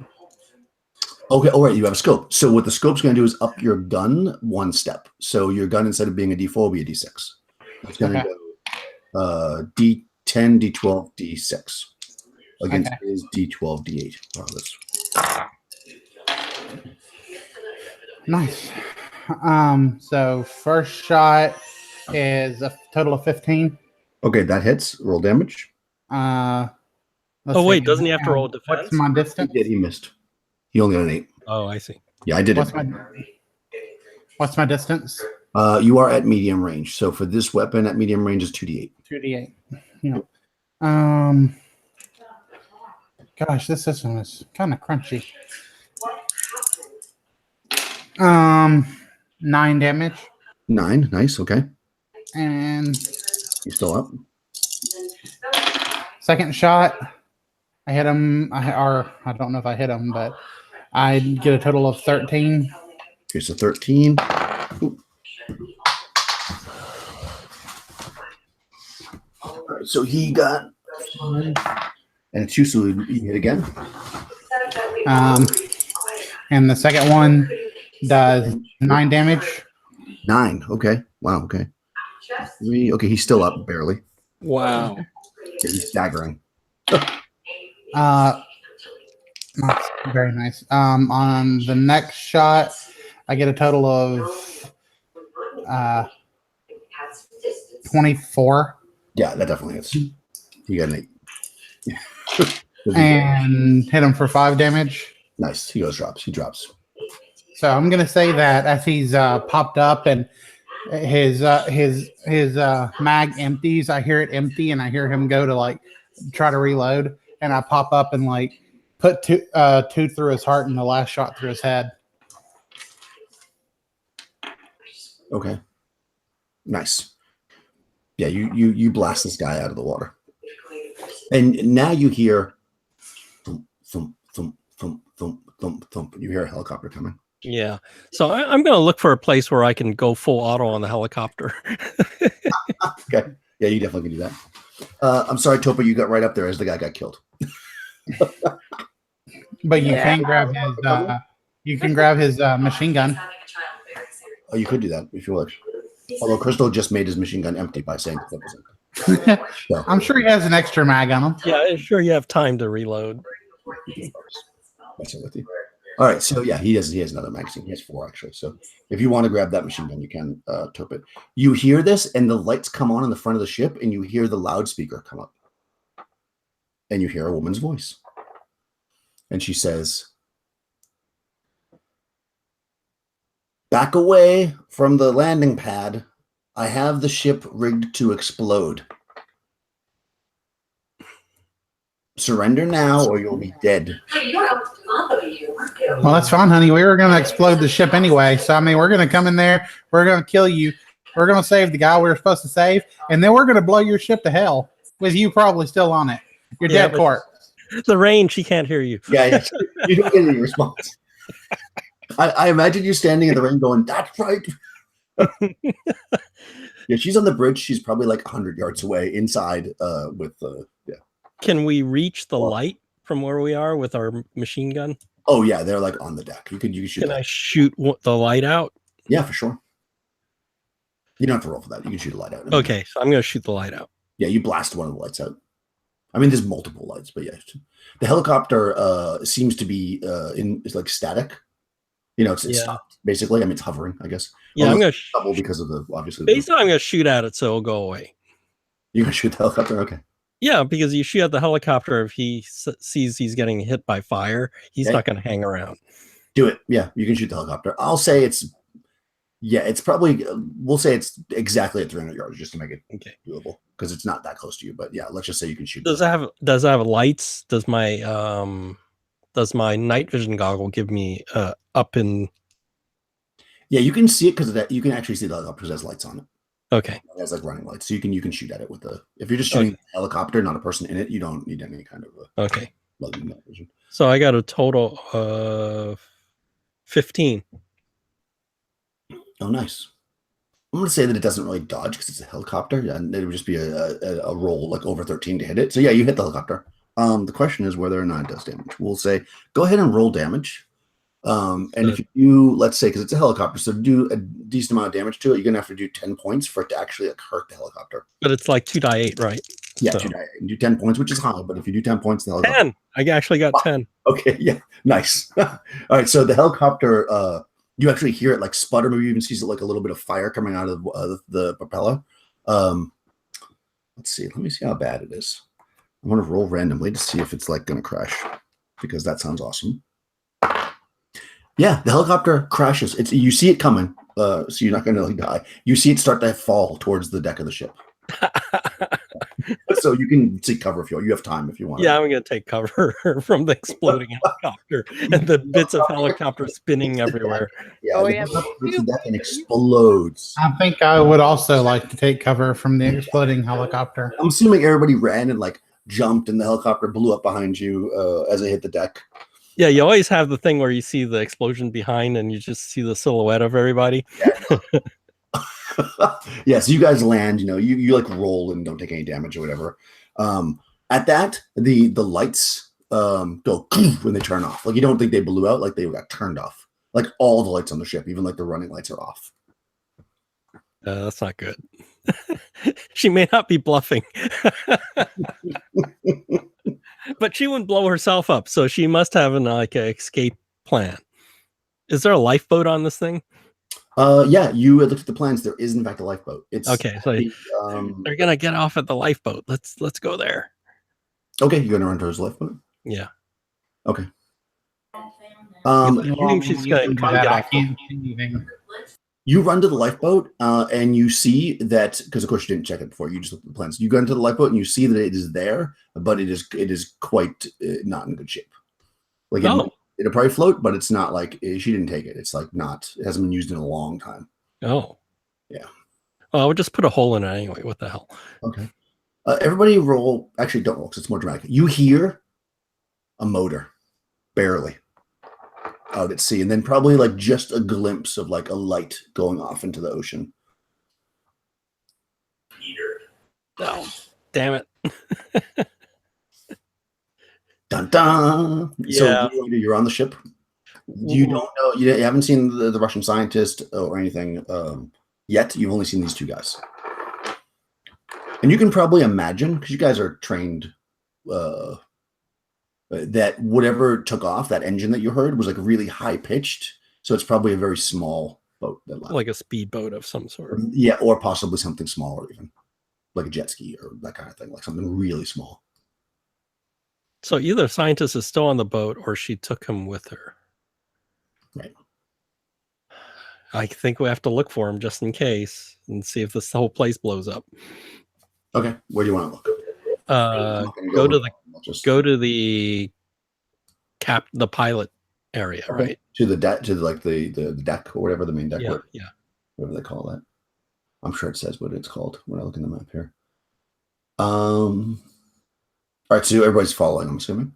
Okay, all right, you have a scope. So what the scope's going to do is up your gun 1 step. So your gun, instead of being a D4, will be a D6. It's going to go D10, D12, D6 against his D12, D8. Wow, that's... Nice. So first shot is a total of 15. Okay, that hits. Roll damage. Let's wait, see. doesn't he have to roll defense? What's my distance? He missed. He only got an 8. Oh, I see. Yeah, I did it. What's my distance? You are at medium range. So for this weapon, at medium range is 2d8. 2d8. Yeah. Gosh, this system is kind of crunchy. 9 damage. 9. Nice. Okay. And You still up? second shot, I hit him. I don't know if I hit him, but I get a total of 13. Okay, so 13. Ooh. All right, so he got 5. And it's you, so you hit again. And the second one does 9 damage. 9. Okay. Wow. Okay. 3. Okay, he's still up barely. Wow. Okay, he's staggering. That's very nice. On the next shot, I get a total of 24. Yeah, that definitely hits. You got an 8. And hit him for 5 damage. Nice. He drops. He drops. So I'm gonna say that as he's popped up and his mag empties, I hear it empty, and I hear him go to like try to reload, and I pop up and like put two through his heart and the last shot through his head. Okay. Nice. Yeah, you blast this guy out of the water. And now you hear thump, thump, thump, thump, thump, thump, thump. You hear a helicopter coming. Yeah. So I'm going to look for a place where I can go full auto on the helicopter. Okay. Yeah, you definitely can do that. I'm sorry, Topa, you got right up there as the guy got killed. But you can grab his machine gun. Oh, you could do that if you wish. Although Crystal just made his machine gun empty by saying that. So, I'm sure he has an extra mag on him. Yeah, sure you have time to reload. messing with you. All right, so yeah, he has another magazine. He has 4 actually. So if you want to grab that machine gun, you can tope it. You hear this, and the lights come on in the front of the ship, and you hear the loudspeaker come up, and you hear a woman's voice, and she says, "Back away from the landing pad. I have the ship rigged to explode. Surrender now, or you'll be dead." Well, that's fine, honey. We were going to explode the ship anyway. So, I mean, we're going to come in there. We're going to kill you. We're going to save the guy we were supposed to save. And then we're going to blow your ship to hell with you probably still on it. Your dead corpse. The rain, she can't hear you. Yeah, you don't get any response. I imagine you standing in the rain going, "That's right." Yeah, she's on the bridge. She's probably like 100 yards away inside with yeah. Can we reach the light from where we are with our machine gun? Oh yeah, they're like on the deck. You can shoot. Can I shoot the light out? Yeah, for sure. You don't have to roll for that. You can shoot a light out. Okay, so I'm going to shoot the light out. Yeah, you blast one of the lights out. I mean, there's multiple lights, but yeah, the helicopter seems to be it's like static. You know, it's stopped basically. I mean, it's hovering, I guess. Yeah, I'm going to double because of the obviously. Basically, I'm going to shoot at it so it'll go away. You're going to shoot the helicopter, okay? Yeah, because you shoot at the helicopter, if he sees he's getting hit by fire, he's not going to hang around. Do it. Yeah, you can shoot the helicopter. I'll say it's probably, we'll say it's exactly at 300 yards just to make it doable because it's not that close to you. But yeah, let's just say you can shoot. Does it have lights? Does my night vision goggle give me up in? Yeah, you can see it because you can actually see the helicopter because it has lights on it. Okay. It has like running lights, so you can shoot at it with if you're just shooting a helicopter, not a person in it, you don't need any kind of night vision. So I got a total of 15. Oh, nice. I'm going to say that it doesn't really dodge because it's a helicopter, and it would just be a roll like over 13 to hit it. So yeah, you hit the helicopter. The question is whether or not it does damage. We'll say go ahead and roll damage. And if you let's say because it's a helicopter, so do a decent amount of damage to it, you're gonna have to do 10 points for it to actually hurt the helicopter. But it's like 2d8, right? Yeah, so 2d8. You do 10 points, which is high, but if you do 10 points, the helicopter 10. I actually got 10. Okay, yeah, nice. All right, so the helicopter, you actually hear it like sputter. Maybe you even see like a little bit of fire coming out of the propeller. Let's see. Let me see how bad it is. I'm gonna roll randomly to see if it's like gonna crash because that sounds awesome. Yeah, the helicopter crashes. You see it coming, so you're not going to die. You see it start to fall towards the deck of the ship. So you can take cover if you have time if you want. Yeah, I'm going to take cover from the exploding helicopter and the bits of helicopter spinning everywhere. Yeah, the deck and explodes. I think I would also like to take cover from the exploding helicopter. I'm assuming everybody ran and like jumped, and the helicopter blew up behind you as it hit the deck. Yeah, you always have the thing where you see the explosion behind and you just see the silhouette of everybody. Yeah, so you guys land, you like roll and don't take any damage or whatever. At that, the lights go when they turn off. Like you don't think they blew out, like they got turned off. Like all the lights on the ship, even like the running lights are off. That's not good. She may not be bluffing. But she wouldn't blow herself up, so she must have an escape plan. Is there a lifeboat on this thing? Yeah, you had looked at the plans. There is in fact a lifeboat. It's Okay, so they're gonna get off at the lifeboat. Let's go there. okay. You're gonna run towards the lifeboat. Yeah. Okay. I found that. You think she's gonna come get I off? can't see anything. You run to the lifeboat, and you see that because, of course, you didn't check it before. You just looked at the plans. You go into the lifeboat, and you see that it is there, but it is quite not in good shape. Like it'll probably float, but it's not like she didn't take it. It's like not. It hasn't been used in a long time. Oh. Yeah. Well, I would just put a hole in it anyway. What the hell? Okay. Everybody roll. Actually, don't roll because it's more dramatic. You hear a motor, barely, out at sea, and then probably like just a glimpse of like a light going off into the ocean. Oh, damn it. Dun dun. Yeah. So you're on the ship. You don't know. You haven't seen the Russian scientist or anything yet. You've only seen these two guys, and you can probably imagine because you guys are trained that whatever took off, that engine that you heard was like really high pitched. So it's probably a very small boat that left. Like a speedboat of some sort. Yeah, or possibly something smaller, even like a jet ski or that kind of thing, like something really small. So either the scientist is still on the boat or she took him with her. Right. I think we have to look for him just in case and see if this whole place blows up. Okay, where do you want to look? Go to the pilot area, Okay. right? To the deck, to the deck or whatever the main deck. Yeah. Whatever they call that. I'm sure it says what it's called when I look in the map here. All right, so everybody's following, I'm assuming.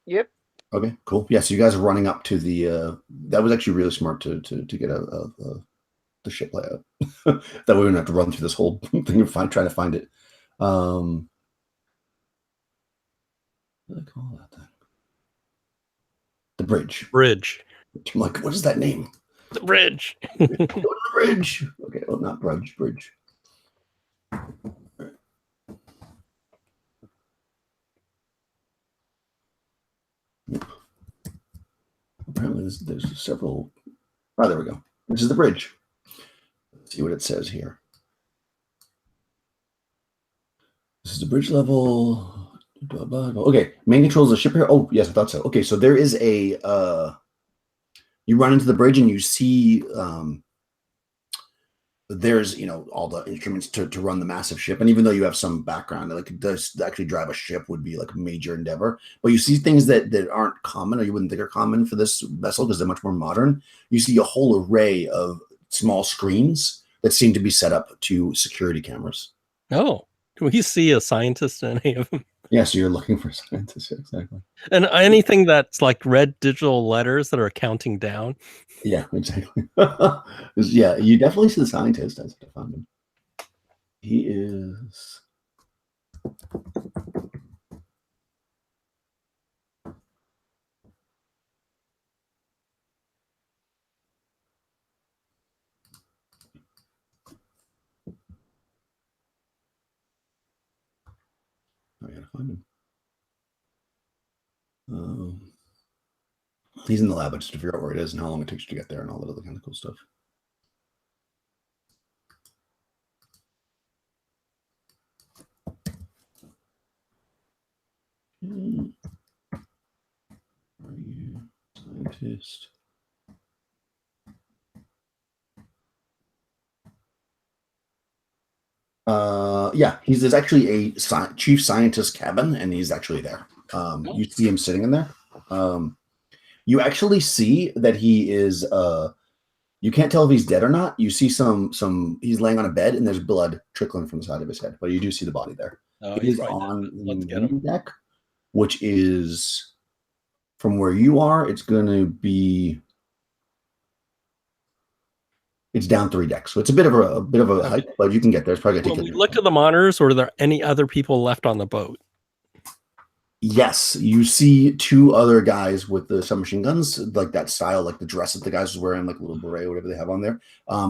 Yep. Okay, cool. Yeah, so you guys are running up to the. That was actually really smart to get the ship layout. That way we don't have to run through this whole thing and try to find it. What do they call that thing? The bridge. Bridge. I'm like, what is that name? The bridge. Go to the bridge. Okay, well, not bridge. Bridge. Apparently, there's several. Oh, there we go. This is the bridge. Let's see what it says here. This is the bridge level. Okay, main controls of the ship here. Oh, yes, I thought so. Okay, so there is a. You run into the bridge and you see there's all the instruments to run the massive ship, and even though you have some background, like does actually drive a ship would be like a major endeavor, but you see things that aren't common or you wouldn't think are common for this vessel because they're much more modern. You see a whole array of small screens that seem to be set up to security cameras. Oh, can we see a scientist in any of them? Yeah, so you're looking for scientists, exactly. And anything that's like red digital letters that are counting down. Yeah, exactly. Yeah, you definitely see the scientist. I found him. He is. I gotta find him. He's in the lab, but just to figure out where it is and how long it takes you to get there and all that other kind of cool stuff. Are you scientist? Yeah, there's actually a chief scientist cabin, and he's actually there. You see him sitting in there. You actually see that he is. You can't tell if he's dead or not. You see some. He's laying on a bed, and there's blood trickling from the side of his head, but you do see the body there. Oh, He's on the main deck, which is from where you are. It's going to be. It's down 3 decks, so it's a bit of a hike, but you can get there. It's probably going to take. We looked at the monitors. Or are there any other people left on the boat? Yes, you see 2 other guys with the submachine guns, like that style, like the dress that the guys was wearing, like a little beret, or whatever they have on there.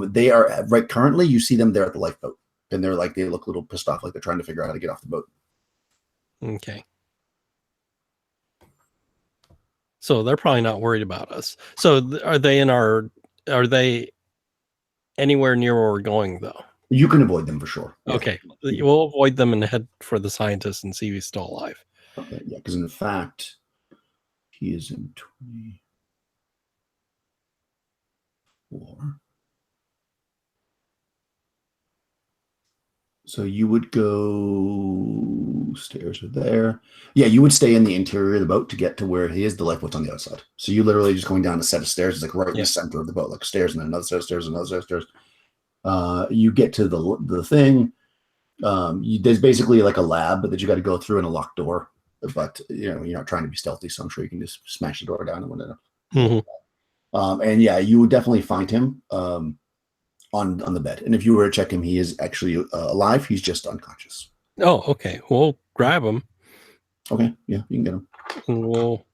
They are right currently. You see them there at the lifeboat, and they look a little pissed off, like they're trying to figure out how to get off the boat. Okay. So they're probably not worried about us. So are they anywhere near where we're going though? You can avoid them for sure. Yeah. Okay. We'll avoid them and head for the scientist and see if he's still alive. Okay, yeah, because in fact, he is in 24. So you would go stairs are there. Yeah, you would stay in the interior of the boat to get to where he is. The lifeboat's on the outside. So you literally just going down a set of stairs. It's like right in the center of the boat, like stairs and then another set of stairs, another set of stairs. You get to the thing. There's basically like a lab that you got to go through and a locked door. But you're not trying to be stealthy, so I'm sure you can just smash the door down and whatever. And yeah, you would definitely find him on the bed. And if you were to check him, he is actually alive. He's just unconscious. Oh, okay. We'll grab him. Okay, yeah, you can get him. And we'll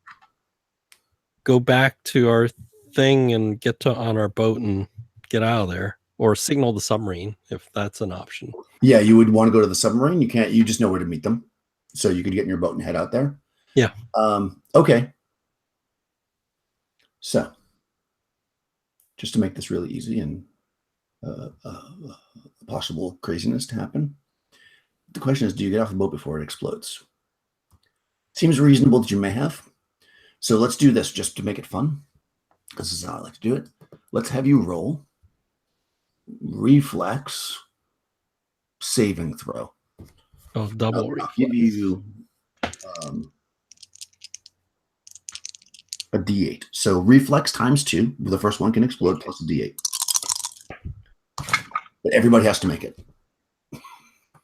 go back to our thing and get on our boat and get out of there, or signal the submarine if that's an option. Yeah, you would want to go to the submarine. You just know where to meet them. So you could get in your boat and head out there. Yeah. Okay. So just to make this really easy and possible craziness to happen, the question is, do you get off the boat before it explodes? Seems reasonable that you may have. So let's do this just to make it fun, because this is how I like to do it. Let's have you roll reflex saving throw. Oh, double I'll reflex. give you a D8. So reflex times 2. The first one can explode plus a D8. But everybody has to make it.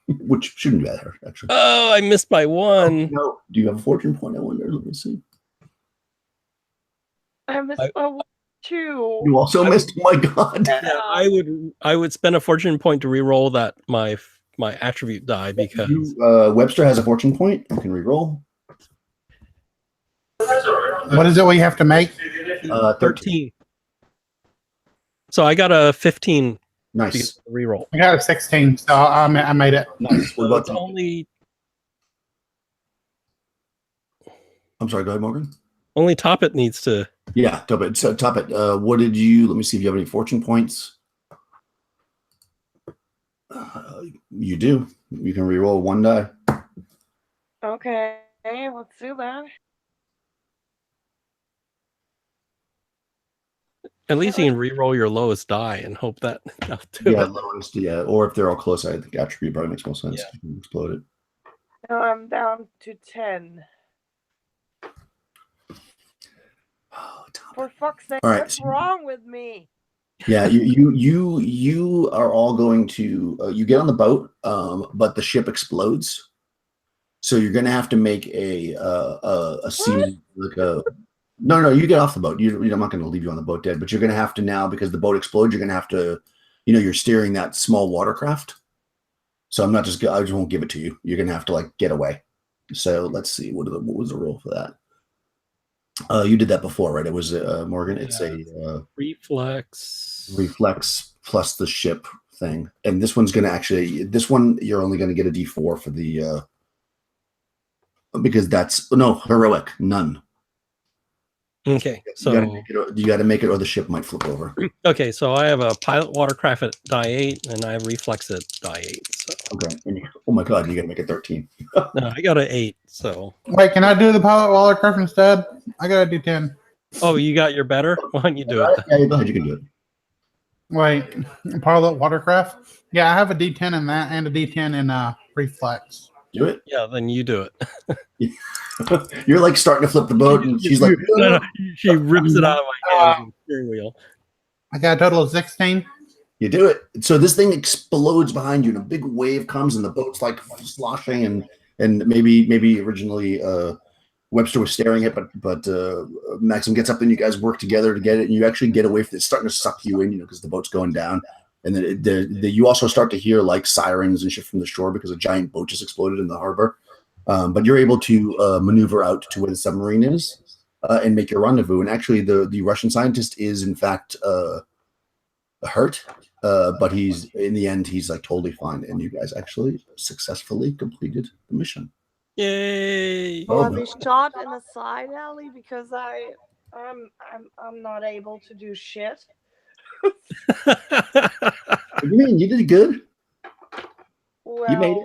Which shouldn't be that hard, actually. Oh, I missed by 1. Oh, no. Do you have a fortune point? I wonder. Let me see. I missed by 1 too. You also missed. Oh my God. Yeah, I would spend a fortune point to re-roll that my attribute die because Webster has a fortune point. You can re-roll. What is it we have to make? 13. So I got a 15. Nice. Re-roll. I got a 16, so I made it. Nice. What about It's only I'm sorry. Go ahead, Morgan. only Toppet needs to. Yeah, top it. So top it. What did you? Let me see if you have any fortune points. You do. You can re-roll 1 die. Okay, let's do that. At least you can re-roll your lowest die and hope that that'll do Yeah, it. lowest. Yeah, or if they're all close, I think attribute probably makes more sense. Yeah. You can explode it. Now I'm down to 10. Oh, top For fuck's sake, All right, what's so- wrong with me? Yeah, you are all going to you get on the boat, but the ship explodes, so you're going to have to make a scene like a. No, you get off the boat. I'm not going to leave you on the boat dead, but you're going to have to now because the boat explodes. You're going to have to, you're steering that small watercraft. So I just won't give it to you. You're going to have to like get away. So let's see what was the rule for that. You did that before, right? It was Morgan. It's a reflex plus the ship thing, and this one's gonna you're only gonna get a D4 for the because that's heroic none. Okay, so you got to make it, or the ship might flip over. okay, so I have a pilot watercraft at die 8, and I have reflex at die 8. So Okay. Oh my God, you got to make it 13. no, I got an 8. So Wait, can I do the pilot watercraft instead? I got to do 10. oh, you got your better. Why don't you do it? Yeah, go ahead. You can do it. Wait, pilot watercraft? Yeah, I have a D10 in that and a D10 in reflex. Do it. Yeah, then you do it. You're like starting to flip the boat, and she's like, No, she rips it out of my hands with the steering wheel. I got a total of 16. You do it. So this thing explodes behind you, and a big wave comes, and the boat's like sloshing, and maybe originally Webster was staring it, but Maxim gets up, and you guys work together to get it, and you actually get away from it. It's starting to suck you in, because the boat's going down, and then you also start to hear like sirens and shit from the shore because a giant boat just exploded in the harbor. But you're able to maneuver out to where the submarine is and make your rendezvous. And actually, the Russian scientist is in fact hurt, but in the end he's like totally fine. And you guys actually successfully completed the mission. Yay! Will Oh, I be no. shot in a side alley because I'm not able to do shit? What do you mean? You did good. You made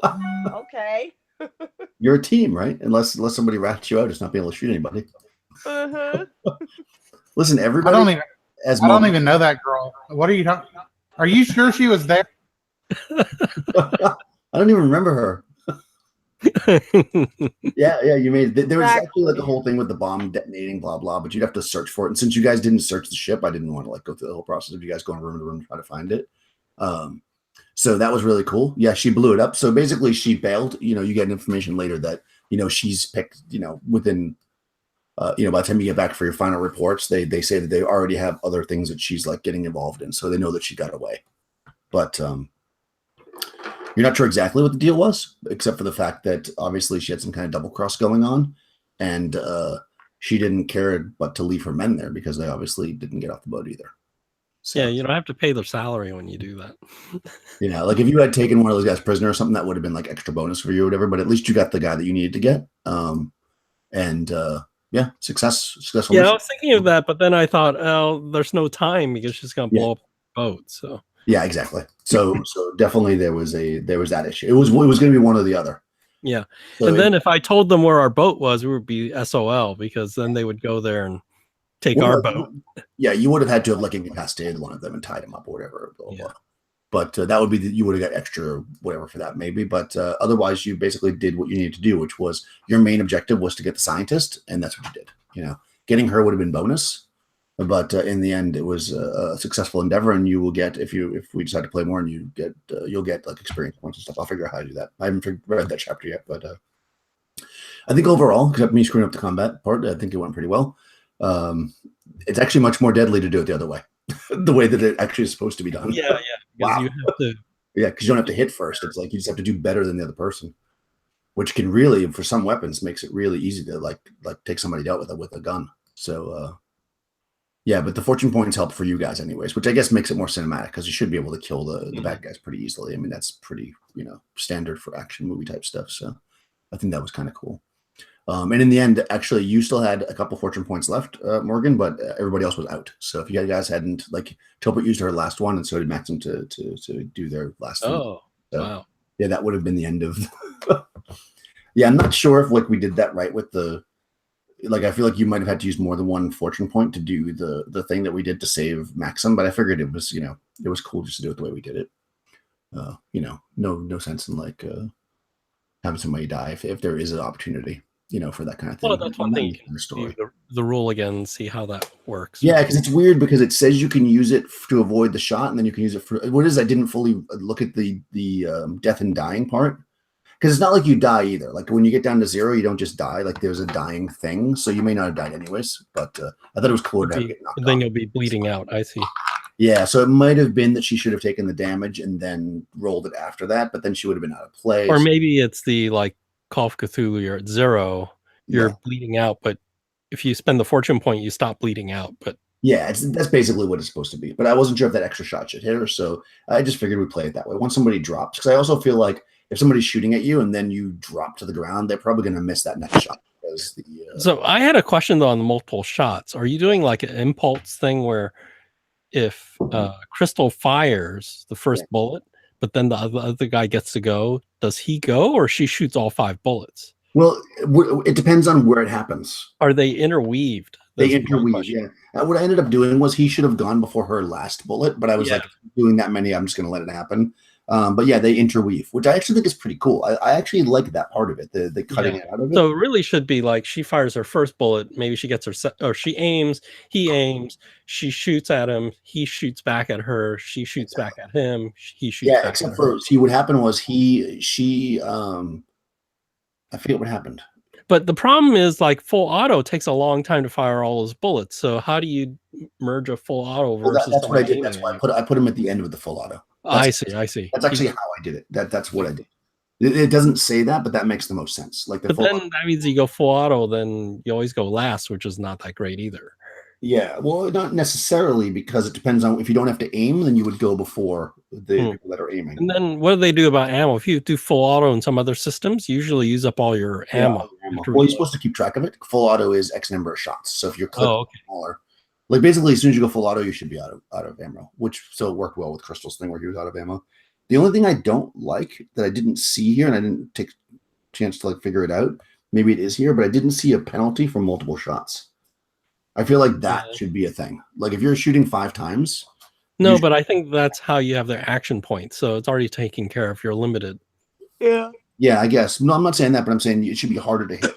Well, okay. You're a team, right? Unless somebody rats you out, just not being able to shoot anybody. Uh-huh. Listen, I everybody. I don't even know that girl. What are you talking? Are you sure she was there? I don't even remember her. Yeah, you made it. There was actually like a whole thing with the bomb detonating, blah blah. But you'd have to search for it. And since you guys didn't search the ship, I didn't want to like go through the whole process of you guys going room to room to try to find it. So that was really cool. Yeah, she blew it up. So basically, she bailed. You get information later that she's picked. Within by the time you get back for your final reports, they say that they already have other things that she's like getting involved in. So they know that she got away. But you're not sure exactly what the deal was, except for the fact that obviously she had some kind of double cross going on, and she didn't care but to leave her men there because they obviously didn't get off the boat either. So, yeah, you don't have to pay their salary when you do that. like if you had taken one of those guys prisoner or something, that would have been like extra bonus for you or whatever. But at least you got the guy that you needed to get. Yeah, successful. Yeah, I was thinking of that, but then I thought, oh, there's no time because she's gonna blow up the boat. So yeah, exactly. So definitely there was that issue. It was going to be one or the other. yeah, So and then if I told them where our boat was, we would be SOL because then they would go there and take our boat. Yeah, you would have had to have like incapacitated one of them and tied him up or whatever. Blah, blah. But that would be you would have got extra whatever for that maybe. But otherwise, you basically did what you needed to do, which was your main objective was to get the scientist, and that's what you did. Getting her would have been bonus, but in the end, it was a successful endeavor, and you will get if we decide to play more, and you'll get like experience points and stuff. I'll figure out how to do that. I haven't read that chapter yet, but I think overall, except me screwing up the combat part, I think it went pretty well. It's actually much more deadly to do it the other way, the way that it actually is supposed to be done. Yeah. Wow. You have to. Yeah, because you don't have to hit first. It's like you just have to do better than the other person, which can really, for some weapons, makes it really easy to like take somebody out with a gun. So, yeah, but the fortune points help for you guys anyways, which I guess makes it more cinematic because you should be able to kill the bad guys pretty easily. I mean, that's pretty standard for action movie type stuff. So, I think that was kind of cool. And in the end, actually, you still had a couple fortune points left, Morgan, but everybody else was out. So if you guys hadn't, like, Topet used her last one, and so did Maxim to do their last one. Oh, so, wow. Yeah, that would have been the end of. Yeah, I'm not sure if like we did that right with the. Like, I feel like you might have had to use more than one fortune point to do the thing that we did to save Maxim, but I figured it was it was cool just to do it the way we did it. No sense in like having somebody die if there is an opportunity. For that kind of thing. Well, that's one thing. The rule again, see how that works. Yeah, because it's weird because it says you can use it to avoid the shot, and then you can use it for what is. I didn't fully look at the death and dying part because it's not like you die either. Like when you get down to 0, you don't just die. Like there's a dying thing, so you may not have died anyways. But I thought it was cool to have it get knocked then off. you'll be bleeding out. I see. Yeah, so it might have been that she should have taken the damage and then rolled it after that, but then she would have been out of play. Or maybe it's the like Call of Cthulhu, you're at 0, you're bleeding out, but if you spend the fortune point, you stop bleeding out. But yeah, that's basically what it's supposed to be. But I wasn't sure if that extra shot should hit her, so I just figured we'd play it that way. Once somebody drops, because I also feel like if somebody's shooting at you and then you drop to the ground, they're probably going to miss that next shot. Because so I had a question though on the multiple shots. Are you doing like an impulse thing where if Crystal fires the first bullet, but then the other guy gets to go, does he go or she shoots all 5 bullets? Well, it depends on where it happens. Are they interweaved? They interweave, yeah. What I ended up doing was he should have gone before her last bullet, but I was like, doing that many, I'm just going to let it happen. But yeah, they interweave, which I actually think is pretty cool. I actually like that part of it, the cutting it out of it. So it really should be like she fires her first bullet, maybe she gets her or she aims, he aims, she shoots at him, he shoots back at her, she shoots back at him, he shoots back except at for her. See, what happened was she I forget what happened. But the problem is like full auto takes a long time to fire all those bullets. So how do you merge a full auto versus that's what I did. That's why I put him at the end with the full auto. I see. That's actually how I did it. That's what I did. It doesn't say that, but that makes the most sense. Like but then that means you go full auto, then you always go last, which is not that great either. Yeah, well, not necessarily because it depends on if you don't have to aim, then you would go before the people that are aiming. And then what do they do about ammo? If you do full auto in some other systems, you usually use up all your ammo. Well, you're supposed to keep track of it. Full auto is X number of shots. So if your clip Oh, okay. smaller, like basically as soon as you go full auto, you should be out of ammo. Which so it worked well with Crystal's thing where he was out of ammo. The only thing I don't like that I didn't see here, and I didn't take a chance to like figure it out. Maybe it is here, but I didn't see a penalty for multiple shots. I feel like that should be a thing. Like if you're shooting 5 times. No, but I think that's how you have their action points. So it's already taken care of. You're limited. Yeah. Yeah, I guess. No, I'm not saying that, but I'm saying it should be harder to hit.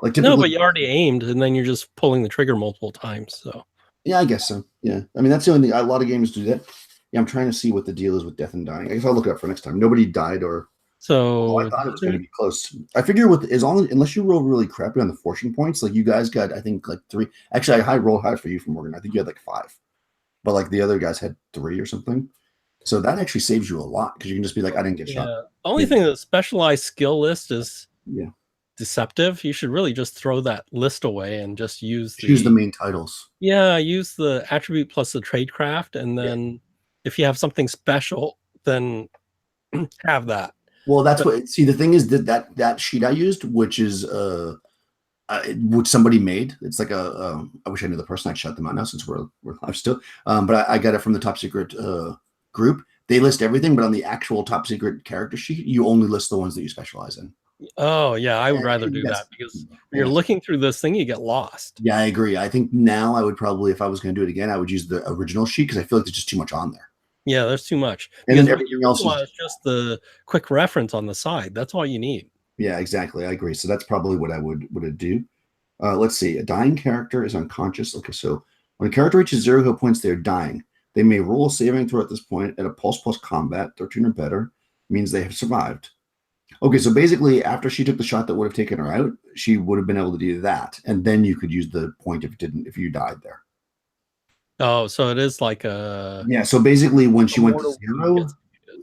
Like no, but you already aimed, and then you're just pulling the trigger multiple times. So yeah, I guess so. Yeah, I mean that's the only thing. A lot of games do that. Yeah, I'm trying to see what the deal is with death and dying. I guess I'll look it up for next time. Nobody died or. So I thought it was going to be close. I figure with unless you roll really crappy on the fortune points, like you guys got, I think like 3. Actually, I rolled high for you from Morgan. I think you had like 5, but like the other guys had 3 or something. So that actually saves you a lot because you can just be like, I didn't get shot. The only thing that specialized skill list is deceptive. You should really just throw that list away and just use the main titles. Yeah, use the attribute plus the tradecraft, and then if you have something special, then have that. Well, that's what. See, the thing is that sheet I used, which is which somebody made. It's like I wish I knew the person. I'd shut them out now since we're live still. But I got it from the Top Secret group. They list everything, but on the actual Top Secret character sheet, you only list the ones that you specialize in. Oh yeah, I would rather do that because when you're looking through this thing, you get lost. Yeah, I agree. I think now I would probably, if I was going to do it again, I would use the original sheet because I feel like there's just too much on there. Yeah, there's too much. And then everything else is just the quick reference on the side. That's all you need. Yeah, exactly. I agree. So that's probably what I would do. Let's see. A dying character is unconscious. Okay, so when a character reaches 0 hit points, they're dying. They may roll a saving throw at this point at a pulse plus combat, 13 or better, means they have survived. Okay, so basically, after she took the shot that would have taken her out, she would have been able to do that, and then you could use the point if you died there. Oh, so it is like a So basically, when she went to 0,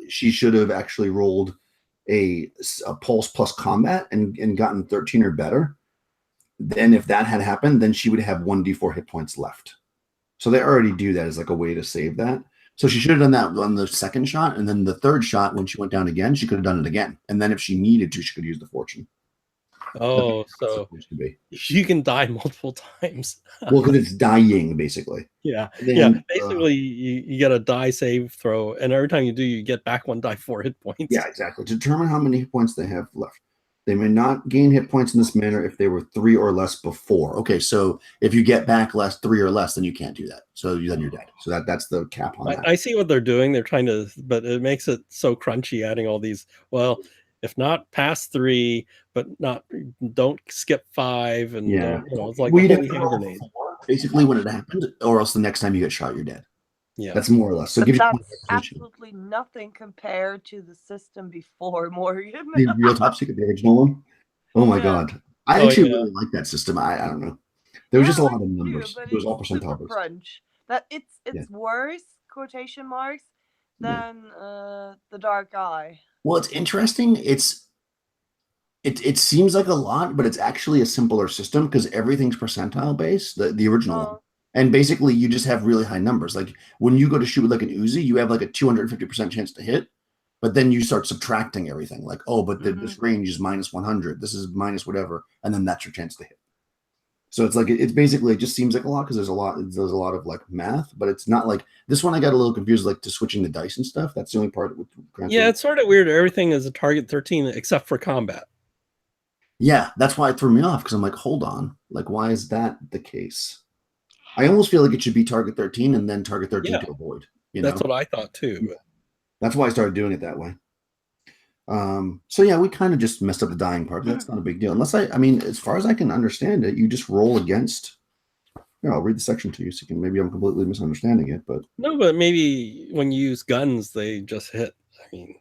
she should have actually rolled a pulse plus combat and gotten 13 or better. Then, if that had happened, then she would have 1d4 hit points left. So they already do that as like a way to save that. So she should have done that on the second shot, and then the third shot, when she went down again, she could have done it again. And then if she needed to, she could use the fortune. Oh, so you can die multiple times. Well, because it's dying, basically. Yeah, then, basically, you get a die save throw, and every time you do, you get back 1 die 4 hit points. Yeah, exactly. To determine how many hit points they have left. They may not gain hit points in this manner if they were 3 or less before. Okay, so if you get back 3 or less, then you can't do that. So then you're dead. So that's the cap on that. I see what they're doing. They're trying to, but it makes it so crunchy adding all these. Well, if not past 3, but don't skip 5, and it's like grenade. Basically, when it happened, or else the next time you get shot, you're dead. Yeah, that's more or less. So that's absolutely nothing compared to the system before, Morgan. The real Top Secret, the original one. Oh my god, I actually really like that system. I don't know. There was just a lot of numbers. It was all percentile. Crunch. That it's worse quotation marks than the Dark Eye. Well, it's interesting. It seems like a lot, but it's actually a simpler system because everything's percentile based. The original one. And basically, you just have really high numbers. Like when you go to shoot with like an Uzi, you have like a 250% chance to hit, but then you start subtracting everything. Like, oh, but this range is minus 100. This is minus whatever, and then that's your chance to hit. So it's like it's basically, it just seems like a lot because there's a lot of like math, but it's not like this one. I got a little confused like to switching the dice and stuff. That's the only part. It's sort of weird. Everything is a target 13 except for combat. Yeah, that's why it threw me off because I'm like, hold on, like why is that the case? I almost feel like it should be target 13 and then target 13 to avoid. That's what I thought too. But. That's why I started doing it that way. So yeah, we kind of just messed up the dying part. But that's not a big deal. Unless I mean, as far as I can understand it, you just roll against. I'll read the section to you so you can. Maybe I'm completely misunderstanding it, but no. But maybe when you use guns, they just hit. I mean,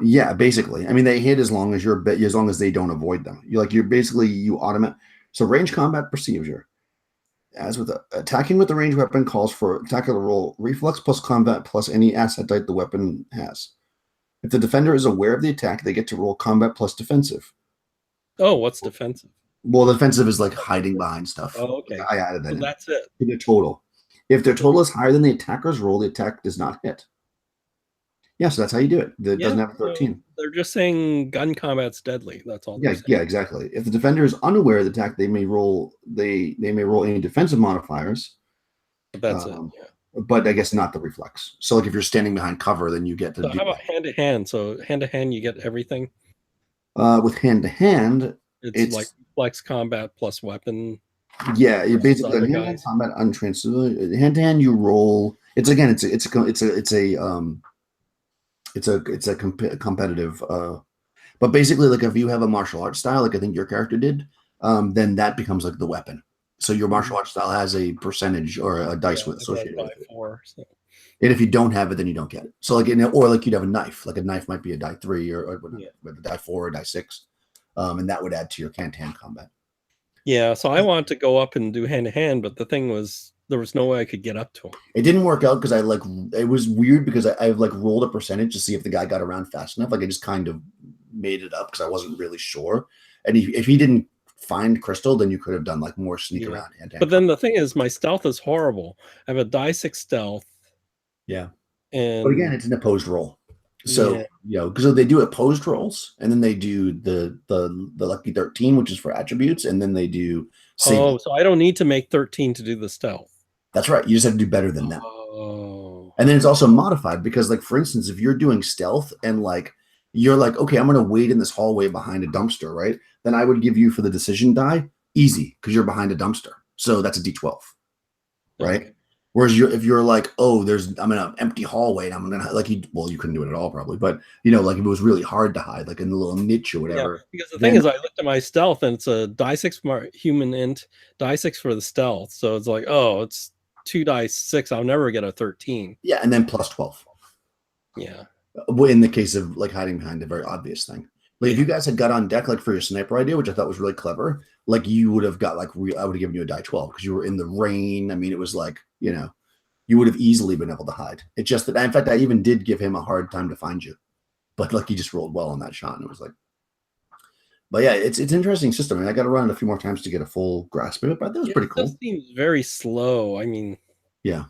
yeah, basically. I mean, they hit as long as they don't avoid them. You automate. So range combat procedure. As with attacking with the ranged weapon calls for attacker to roll reflex plus combat plus any asset type the weapon has. If the defender is aware of the attack, they get to roll combat plus defensive. Oh, what's defensive? Well, defensive is like hiding behind stuff. Oh, okay. I added that So in. that's it. To the total. If their total is higher than the attacker's roll, the attack does not hit. Yeah, so that's how you do it. It doesn't have a 13. They're just saying gun combat's deadly. That's all. Yeah, yeah, exactly. If the defender is unaware of the attack, they may roll. They may roll any defensive modifiers. That's it. Yeah. But I guess not the reflex. So, like if you're standing behind cover, then you get to. So how about hand to hand? So hand to hand, you get everything. With hand to hand, it's like flex combat plus weapon. Yeah, you basically hand to hand combat untransferable. Hand to hand, you roll. It's a competitive. But basically, like if you have a martial arts style, like I think your character did, then that becomes like the weapon. So your martial arts style has a percentage or a dice with associated with it. 4, so. And if you don't have it, then you don't get it. So like or like you'd have a knife. Like a knife might be a die 3 or a die 4 or die 6, and that would add to your hand-to-hand combat. Yeah, so I wanted to go up and do hand to hand, but the thing was there was no way I could get up to him. It didn't work out because it was weird because I like rolled a percentage to see if the guy got around fast enough. Like I just kind of made it up because I wasn't really sure. And if he didn't find Crystal, then you could have done like more sneak around. But then the thing is, my stealth is horrible. I have a die 6 stealth. Yeah. But again, it's an opposed roll. So because they do opposed rolls, and then they do the lucky 13, which is for attributes, and then they do. So I don't need to make 13 to do the stealth. That's right. You just have to do better than them. Oh. And then it's also modified because, like, for instance, if you're doing stealth and like you're like, okay, I'm going to wait in this hallway behind a dumpster, right? Then I would give you for the decision die easy because you're behind a dumpster. So that's a D12, right? Okay. Whereas if you're like, oh, I'm in an empty hallway and I'm gonna you couldn't do it at all probably, but like if it was really hard to hide, like in a little niche or whatever. Yeah, because the thing is, I looked at my stealth and it's a die 6 for human int, die 6 for the stealth. So it's like, oh, it's 2 die 6. I'll never get a 13. Yeah, and then plus 12. Yeah. In the case of like hiding behind a very obvious thing. Like if you guys had got on deck like for your sniper idea, which I thought was really clever, like you would have got like I would have given you a die 12 because you were in the rain. I mean, it was like, you would have easily been able to hide. It's just that, in fact, I even did give him a hard time to find you, but like he just rolled well on that shot, and it was like. But yeah, it's an interesting system. I mean, I got to run it a few more times to get a full grasp of it, but that was pretty cool. It seems very slow. I mean, yeah,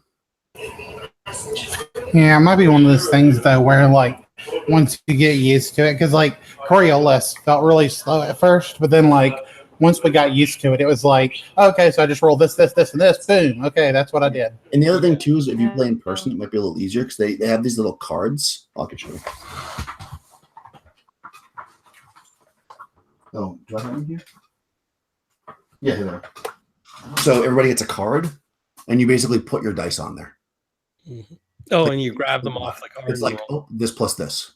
it might be one of those things though, where like once you get used to it, because like Coriolis felt really slow at first, but then like. Once we got used to it, it was like, okay, so I just roll this, and this. Boom. Okay, that's what I did. And the other thing, too, is if you play in person, it might be a little easier because they have these little cards. I can show you. Oh, do I have one here? Yeah, here. So everybody gets a card, and you basically put your dice on there. Mm-hmm. Oh, like, and you grab them off the card. It's like, oh, this plus this,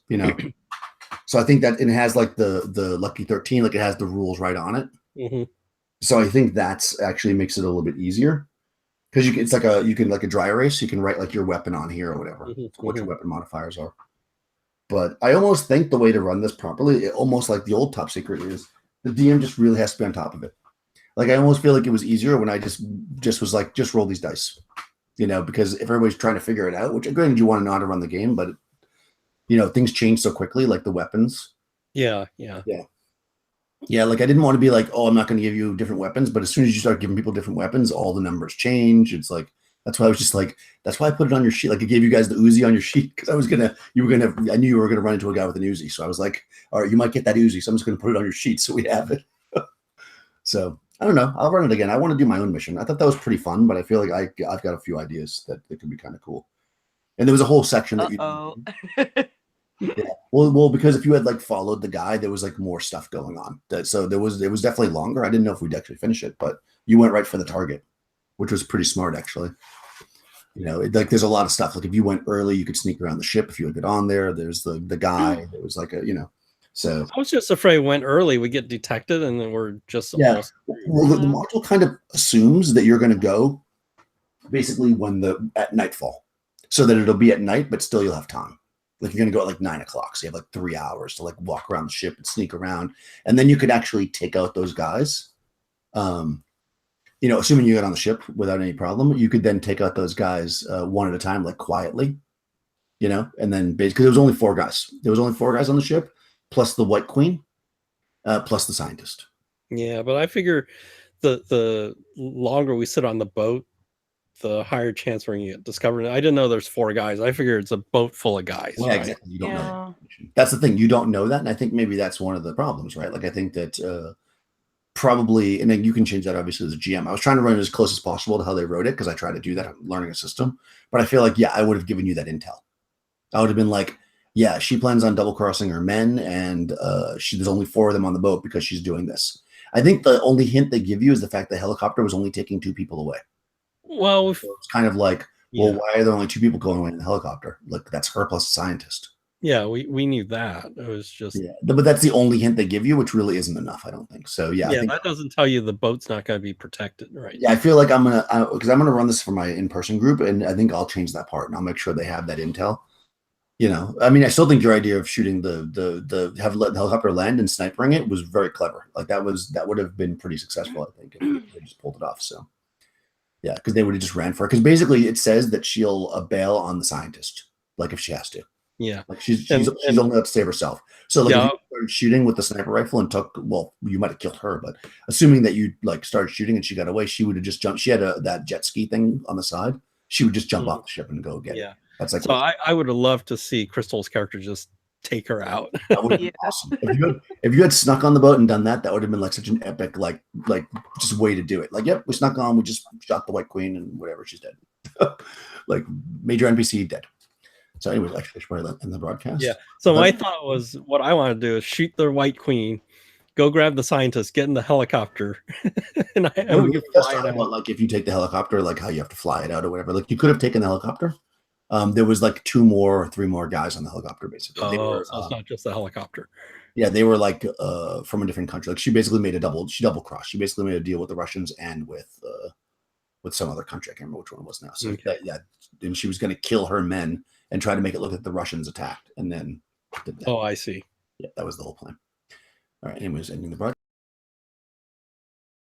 So I think that it has like the lucky 13, like it has the rules right on it. Mm-hmm. So I think that's actually makes it a little bit easier because it's like you can like a dry erase. You can write like your weapon on here or whatever, what your weapon modifiers are. But I almost think the way to run this properly, almost like the old Top Secret, is the DM just really has to be on top of it. Like I almost feel like it was easier when I just was like, just roll these dice, because if everybody's trying to figure it out, which granted you want to know how to run the game, but things change so quickly, like the weapons. Yeah. Yeah, like I didn't want to be like, oh, I'm not going to give you different weapons, but as soon as you start giving people different weapons, all the numbers change. It's like that's why I was just like, that's why I put it on your sheet. Like I gave you guys the Uzi on your sheet because I knew you were gonna run into a guy with an Uzi, so I was like, all right, you might get that Uzi, so I'm just gonna put it on your sheet so we have it. So I don't know, I'll run it again. I want to do my own mission. I thought that was pretty fun, but I feel like I've got a few ideas that could be kind of cool. And there was a whole section that you. Yeah. Well, because if you had like followed the guy, there was like more stuff going on. So it was definitely longer. I didn't know if we'd actually finish it, but you went right for the target, which was pretty smart actually. Like there's a lot of stuff. Like if you went early, you could sneak around the ship if you would get on there. There's the guy. There was like So I was just afraid went early, we get detected, and then we're just almost. Well, the module kind of assumes that you're going to go basically at nightfall, so that it'll be at night, but still you'll have time. Like you're going to go at like 9 o'clock. So you have like 3 hours to like walk around the ship and sneak around. And then you could actually take out those guys. Assuming you get on the ship without any problem, you could then take out those guys one at a time, like quietly, and then basically there was only 4 guys. There was only 4 guys on the ship, plus the White Queen, plus the scientist. Yeah, but I figure the longer we sit on the boat, the higher chance we're gonna get discovered. I didn't know there's 4 guys. I figure it's a boat full of guys, Yeah, right? exactly. You don't know that Yeah. information. That's the thing. You don't know that, and I think maybe that's one of the problems, right? Like I think that probably, and then you can change that obviously as a GM. I was trying to run it as close as possible to how they wrote it because I try to do that. I'm learning a system, but I feel like I would have given you that intel. I would have been like, yeah, she plans on double crossing her men, and there's only 4 of them on the boat because she's doing this. I think the only hint they give you is the fact the helicopter was only taking 2 people away. Well, So it's kind of like, well, yeah. why are there only 2 people going away in the helicopter? Like that's her plus a scientist. Yeah, we knew that. It was just But that's the only hint they give you, which really isn't enough, I don't think. So I think that doesn't tell you the boat's not going to be protected, right? I feel like I'm gonna run this for my in-person group, and I think I'll change that part, and I'll make sure they have that intel. I mean, I still think your idea of shooting let the helicopter land and snipering it was very clever. Like that would have been pretty successful, I think, if they just pulled it off. So yeah, because they would have just ran for it. Because basically, it says that she'll bail on the scientist, like if she has to. Yeah, like she's only out to save herself. So like if you started shooting with the sniper rifle and you might have killed her, but assuming that you like started shooting and she got away, she would have just jumped. She had that jet ski thing on the side. She would just jump off the ship and go get it. That's like so I would have loved to see Crystal's character just take her out. That would have been awesome. If you had snuck on the boat and done that, that would have been like such an epic like just way to do it. Like, yep, we snuck on, we just shot the White Queen and whatever, she's dead. Like major NPC dead. So anyways, actually, should probably in the broadcast. Yeah. So my thought was, what I want to do is shoot the White Queen, go grab the scientist, get in the helicopter, and we could fly it out. About, like if you take the helicopter, like how you have to fly it out or whatever. Like you could have taken the helicopter. There was like 2 more or 3 more guys on the helicopter basically. So it's not just the helicopter. Yeah, they were like from a different country. Like she basically made double cross. She basically made a deal with the Russians and with some other country. I can't remember which one it was now. So and she was going to kill her men and try to make it look like the Russians attacked, and then did that. Oh, I see. Yeah, that was the whole plan. All right. Anyways, ending the broadcast.